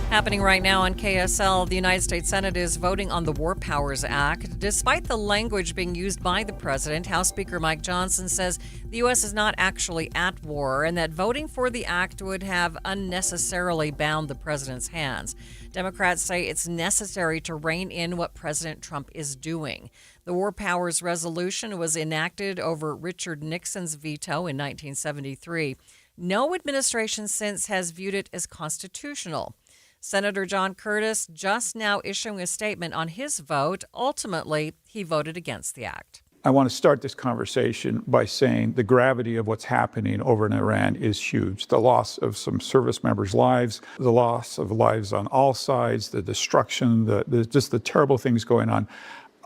Happening right now on KSL, the United States Senate is voting on the War Powers Act. Despite the language being used by the president, House Speaker Mike Johnson says the U.S. is not actually at war and that voting for the act would have unnecessarily bound the president's hands. Democrats say it's necessary to rein in what President Trump is doing. The War Powers resolution was enacted over Richard Nixon's veto in 1973. No administration since has viewed it as constitutional. Senator John Curtis just now issuing a statement on his vote. Ultimately, he voted against the act. I want to start this conversation by saying the gravity of what's happening over in Iran is huge. The loss of some service members' lives, the loss of lives on all sides, the destruction, just the terrible things going on.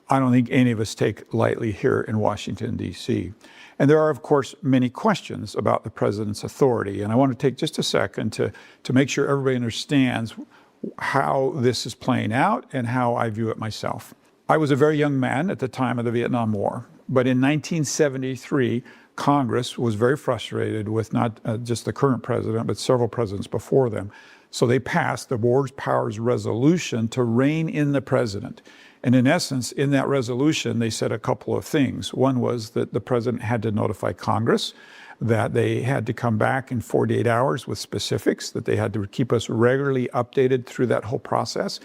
I don't think any of us take lightly here in Washington, D.C. And there are, of course, many questions about the president's authority. And I want to take just a second to make sure everybody understands how this is playing out and how I view it myself. I was a very young man at the time of the Vietnam War. But in 1973, Congress was very frustrated with not just the current president, but several presidents before them. So they passed the War Powers Resolution to rein in the president. And in essence, in that resolution, they said a couple of things. One was that the president had to notify Congress, that they had to come back in 48 hours with specifics, that they had to keep us regularly updated through that whole process,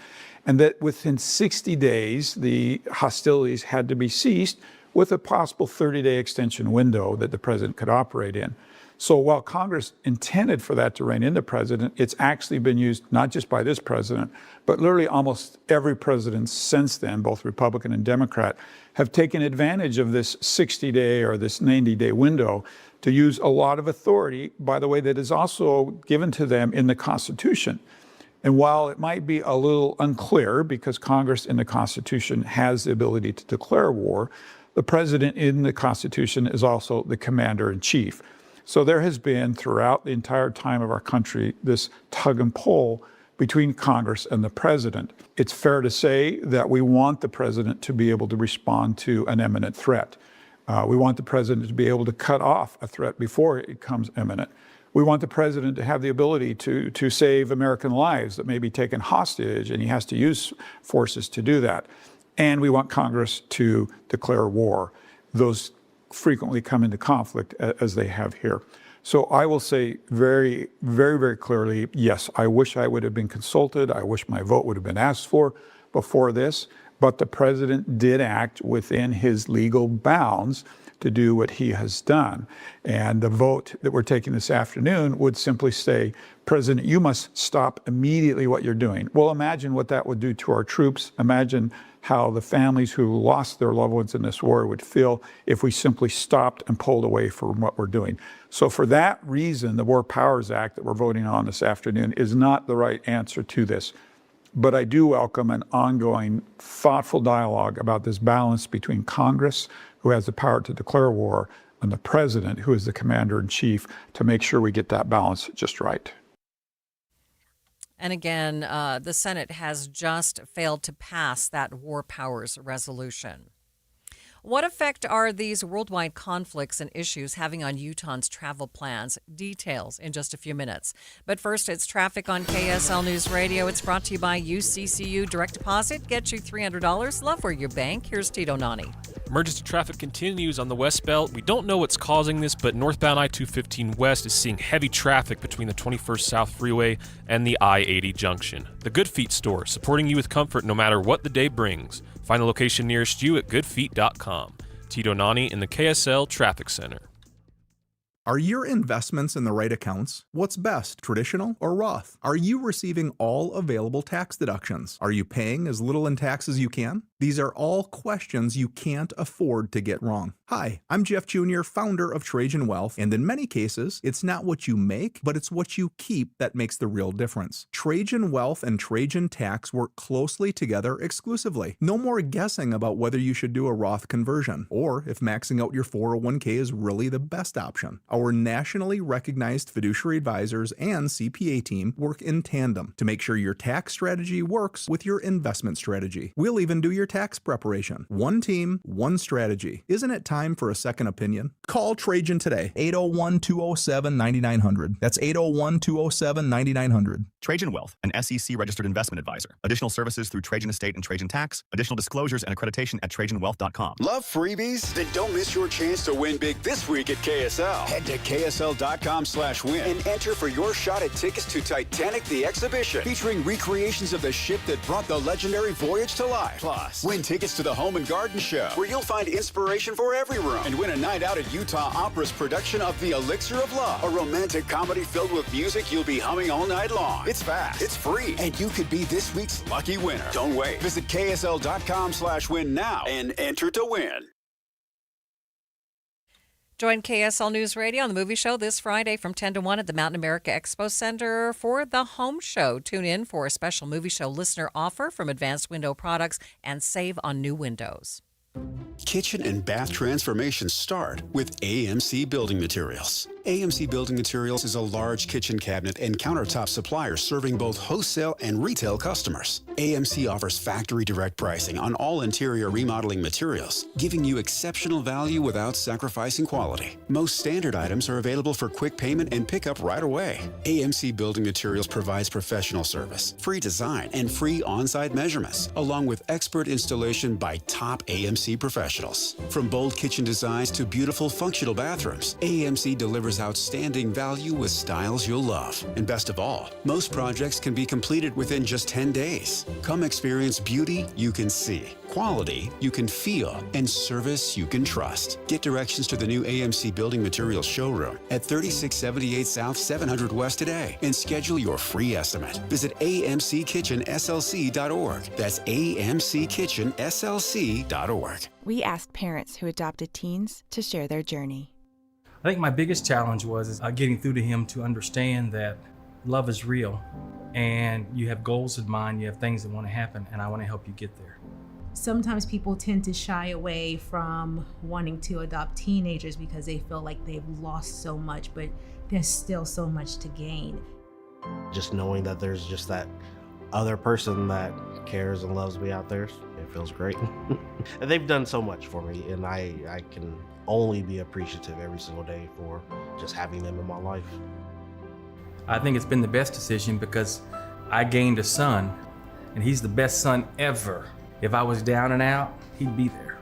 and that within 60 days, the hostilities had to be ceased with a possible 30-day extension window that the president could operate in. So while Congress intended for that to rein in the president, it's actually been used not just by this president, but literally almost every president since then, both Republican and Democrat, have taken advantage of this 60-day or this 90-day window to use a lot of authority, by the way, that is also given to them in the Constitution. And while it might be a little unclear because Congress in the Constitution has the ability to declare war, the president in the Constitution is also the commander in chief. So there has been throughout the entire time of our country this tug and pull between Congress and the president. It's fair to say that we want the president to be able to respond to an imminent threat. We want the president to be able to cut off a threat before it becomes imminent. We want the president to have the ability to save American lives that may be taken hostage, and he has to use forces to do that. And we want Congress to declare war. Those frequently come into conflict as they have here. So I will say very, very, very clearly, yes, I wish I would have been consulted. I wish my vote would have been asked for before this. But the president did act within his legal bounds to do what he has done. And the vote that we're taking this afternoon would simply say, President, you must stop immediately what you're doing. Well, imagine what that would do to our troops. Imagine how the families who lost their loved ones in this war would feel if we simply stopped and pulled away from what we're doing. So for that reason, the War Powers Act that we're voting on this afternoon is not the right answer to this. But I do welcome an ongoing, thoughtful dialogue about this balance between Congress, who has the power to declare war, and the president, who is the commander-in-chief, to make sure we get that balance just right. And again, the Senate has just failed to pass that war powers resolution. What effect are these worldwide conflicts and issues having on Utahns' travel plans? Details in just a few minutes. But first, it's traffic on KSL News Radio. It's brought to you by UCCU Direct Deposit. Get you $300. Love where you bank. Here's Tito Nani. Emergency traffic continues on the West Belt. We don't know what's causing this, but northbound I-215 West is seeing heavy traffic between the 21st South Freeway and the I-80 junction. The Good Feet store, supporting you with comfort no matter what the day brings. Find the location nearest you at goodfeet.com. Tito Nani in the KSL Traffic Center. Are your investments in the right accounts? What's best, traditional or Roth? Are you receiving all available tax deductions? Are you paying as little in tax as you can? These are all questions you can't afford to get wrong. Hi, I'm Jeff Jr., founder of Trajan Wealth, and in many cases, it's not what you make, but it's what you keep that makes the real difference. Trajan Wealth and Trajan Tax work closely together exclusively. No more guessing about whether you should do a Roth conversion, or if maxing out your 401k is really the best option. Our nationally recognized fiduciary advisors and CPA team work in tandem to make sure your tax strategy works with your investment strategy. We'll even do your tax preparation. One team, one strategy. Isn't it time for a second opinion? Call Trajan today, 801-207-9900. That's 801-207-9900. Trajan Wealth, an SEC registered investment advisor. Additional services through Trajan Estate and Trajan Tax. Additional disclosures and accreditation at TrajanWealth.com. Love freebies? Then don't miss your chance to win big this week at KSL. Head to KSL.com/win and enter for your shot at tickets to Titanic the Exhibition, featuring recreations of the ship that brought the legendary voyage to life. Plus, win tickets to the Home and Garden Show, where you'll find inspiration for every room, and win a night out at Utah Opera's production of The Elixir of Love, a romantic comedy filled with music you'll be humming all night long. It's fast, it's free, and you could be this week's lucky winner. Don't wait. Visit KSL.com/win now and enter to win. Join KSL News Radio on the movie show this Friday from 10 to 1 at the Mountain America Expo Center for the Home Show. Tune in for a special movie show listener offer from Advanced Window Products and save on new windows. Kitchen and bath transformations start with AMC Building Materials. AMC Building Materials is a large kitchen cabinet and countertop supplier serving both wholesale and retail customers. AMC offers factory direct pricing on all interior remodeling materials, giving you exceptional value without sacrificing quality. Most standard items are available for quick payment and pickup right away. AMC Building Materials provides professional service, free design, and free on-site measurements, along with expert installation by top AMC professionals. From bold kitchen designs to beautiful functional bathrooms, AMC delivers outstanding value with styles you'll love. And best of all, most projects can be completed within just 10 days. Come experience beauty you can see, quality you can feel, and service you can trust. Get directions to the new AMC Building Materials showroom at 3678 South 700 West today and schedule your free estimate. Visit amckitchenslc.org. That's amckitchenslc.org. We asked parents who adopted teens to share their journey. I think my biggest challenge was getting through to him to understand that love is real and you have goals in mind, you have things that want to happen, and I want to help you get there. Sometimes people tend to shy away from wanting to adopt teenagers because they feel like they've lost so much, but there's still so much to gain. Just knowing that there's just that other person that cares and loves me out there, it feels great. And they've done so much for me, and I can only be appreciative every single day for just having them in my life. I think it's been the best decision because I gained a son, and he's the best son ever. If I was down and out, he'd be there.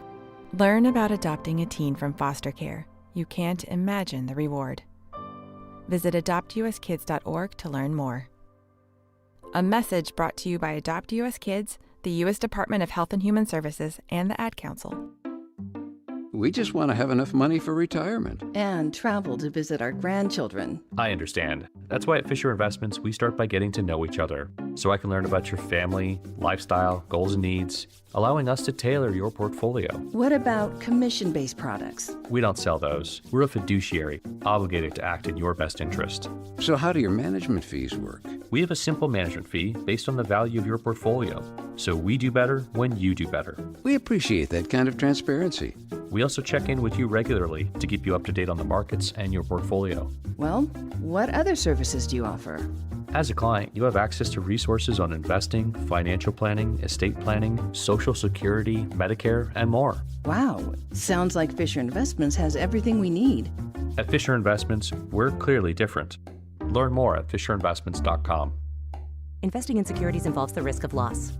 Learn about adopting a teen from foster care. You can't imagine the reward. Visit adoptuskids.org to learn more. A message brought to you by Adopt US Kids, the U.S. Department of Health and Human Services, and the Ad Council. We just want to have enough money for retirement. And travel to visit our grandchildren. I understand. That's why at Fisher Investments, we start by getting to know each other, so I can learn about your family, lifestyle, goals and needs, allowing us to tailor your portfolio. What about commission-based products? We don't sell those. We're a fiduciary, obligated to act in your best interest. So how do your management fees work? We have a simple management fee based on the value of your portfolio, so we do better when you do better. We appreciate that kind of transparency. We also check in with you regularly to keep you up to date on the markets and your portfolio. Well, what other services do you offer? As a client, you have access to resources on investing, financial planning, estate planning, Social Security, Medicare, and more. Wow, sounds like Fisher Investments has everything we need. At Fisher Investments, we're clearly different. Learn more at fisherinvestments.com. Investing in securities involves the risk of loss.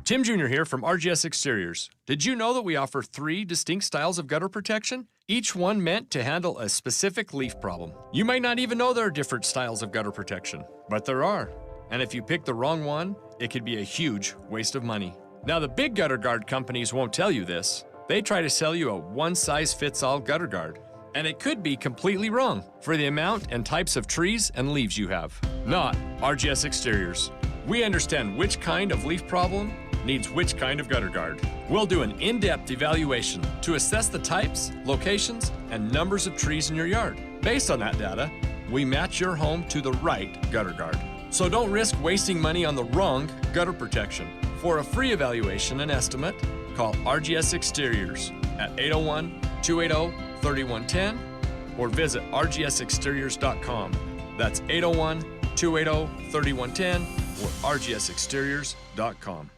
Tim Jr. here from RGS Exteriors. Did you know that we offer 3 distinct styles of gutter protection? Each one meant to handle a specific leaf problem. You might not even know there are different styles of gutter protection, but there are. And if you pick the wrong one, it could be a huge waste of money. Now, the big gutter guard companies won't tell you this. They try to sell you a one-size-fits-all gutter guard. And it could be completely wrong for the amount and types of trees and leaves you have. Not RGS Exteriors. We understand which kind of leaf problem needs which kind of gutter guard. We'll do an in-depth evaluation to assess the types, locations, and numbers of trees in your yard. Based on that data, we match your home to the right gutter guard. So don't risk wasting money on the wrong gutter protection. For a free evaluation and estimate, call RGS Exteriors at 801-280-3110 or visit rgsexteriors.com. That's 801-280-3110 or rgsexteriors.com.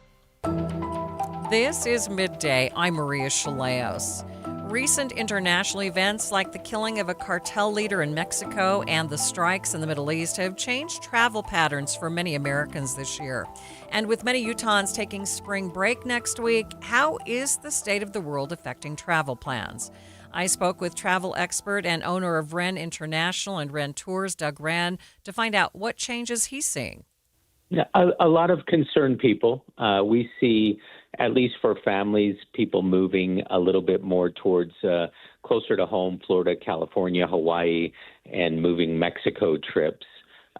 This is Midday. I'm Maria Shilaos. Recent international events like the killing of a cartel leader in Mexico and the strikes in the Middle East have changed travel patterns for many Americans this year. And with many Utahns taking spring break next week, how is the state of the world affecting travel plans? I spoke with travel expert and owner of Wren International and Wren Tours, Doug Wren, to find out what changes he's seeing. Yeah, a lot of concerned people. We see, at least for families, people moving a little bit more towards closer to home, Florida, California, Hawaii, and moving Mexico trips.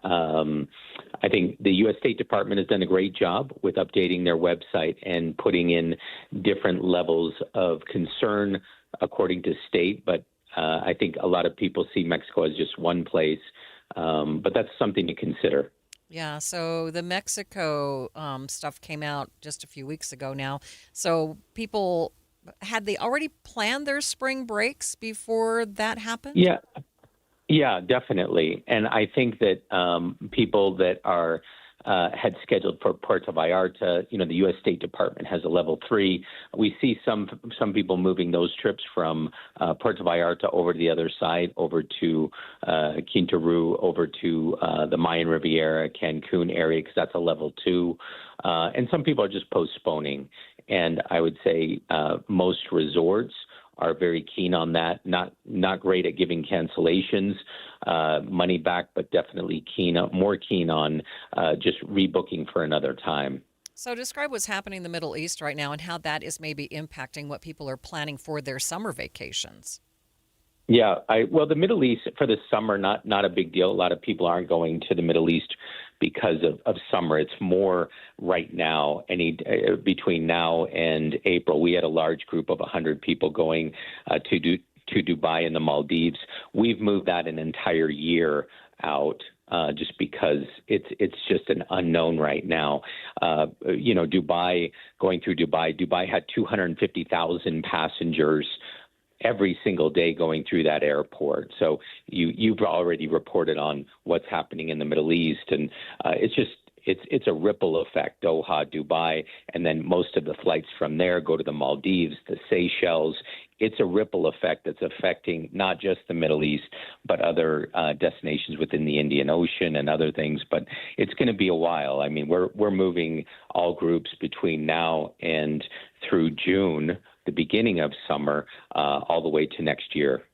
I think the U.S. State Department has done a great job with updating their website and putting in different levels of concern according to state. But I think a lot of people see Mexico as just one place. But that's something to consider. Yeah, so the Mexico stuff came out just a few weeks ago now. So people, had they already planned their spring breaks before that happened? Yeah, definitely. And I think that people that are had scheduled for Puerto Vallarta, the U.S. State Department has a level 3. We see some people moving those trips from Puerto Vallarta over to the other side, over to Quintana Roo, over to the Mayan Riviera, Cancun area, because that's a level 2. And some people are just postponing. And I would say most resorts are very keen on that. Not great at giving cancellations, money back, but definitely more keen on just rebooking for another time. So describe what's happening in the Middle East right now and how that is maybe impacting what people are planning for their summer vacations. Yeah, the Middle East for the summer, not a big deal. A lot of people aren't going to the Middle East because of summer. It's more right now, between now and April. We had a large group of 100 people going to Dubai and the Maldives. We've moved that an entire year out. Just because it's just an unknown right now. Dubai, going through Dubai had 250,000 passengers every single day going through that airport. So you've already reported on what's happening in the Middle East, and it's a ripple effect. Doha, Dubai, and then most of the flights from there go to the Maldives, the Seychelles. It's a ripple effect that's affecting not just the Middle East, but other destinations within the Indian Ocean and other things. But it's going to be a while. I mean, we're moving all groups between now and through June, the beginning of summer, all the way to next year.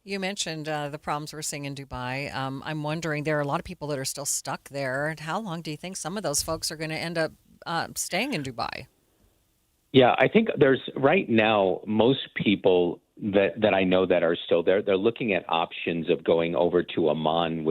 You mentioned the problems we're seeing in Dubai. I'm wondering, there are a lot of people that are still stuck there. How long do you think some of those folks are going to end up staying in Dubai? Yeah, I think there's right now most people that I know that are still there. They're looking at options of going over to Amman,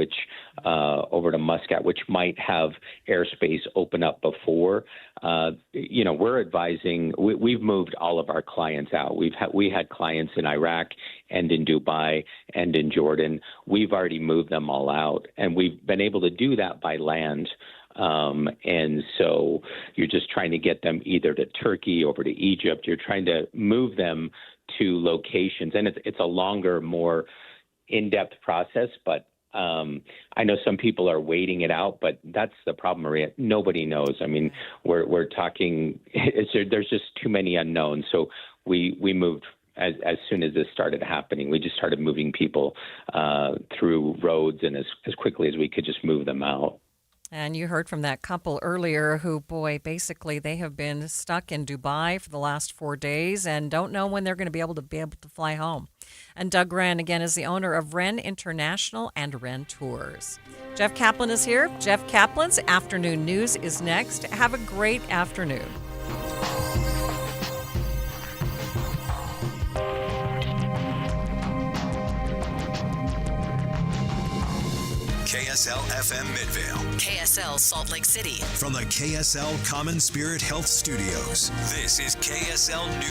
over to Muscat, which might have airspace open up before. We're advising. We've moved all of our clients out. We had clients in Iraq and in Dubai and in Jordan. We've already moved them all out, and we've been able to do that by land. And so you're just trying to get them either to Turkey, over to Egypt. You're trying to move them to locations, and it's a longer, more in-depth process. But I know some people are waiting it out, but that's the problem, Maria. Nobody knows. I mean, we're talking. There's just too many unknowns. So we moved. As soon as this started happening, we just started moving people through roads, and as quickly as we could, just move them out. And you heard from that couple earlier who, basically they have been stuck in Dubai for the last 4 days and don't know when they're going to be able to fly home. And Doug Wren, again, is the owner of Wren International and Wren Tours. Jeff Kaplan is here. Jeff Kaplan's Afternoon News is next. Have a great afternoon. KSL FM Midvale. KSL Salt Lake City. From the KSL Common Spirit Health Studios, this is KSL News.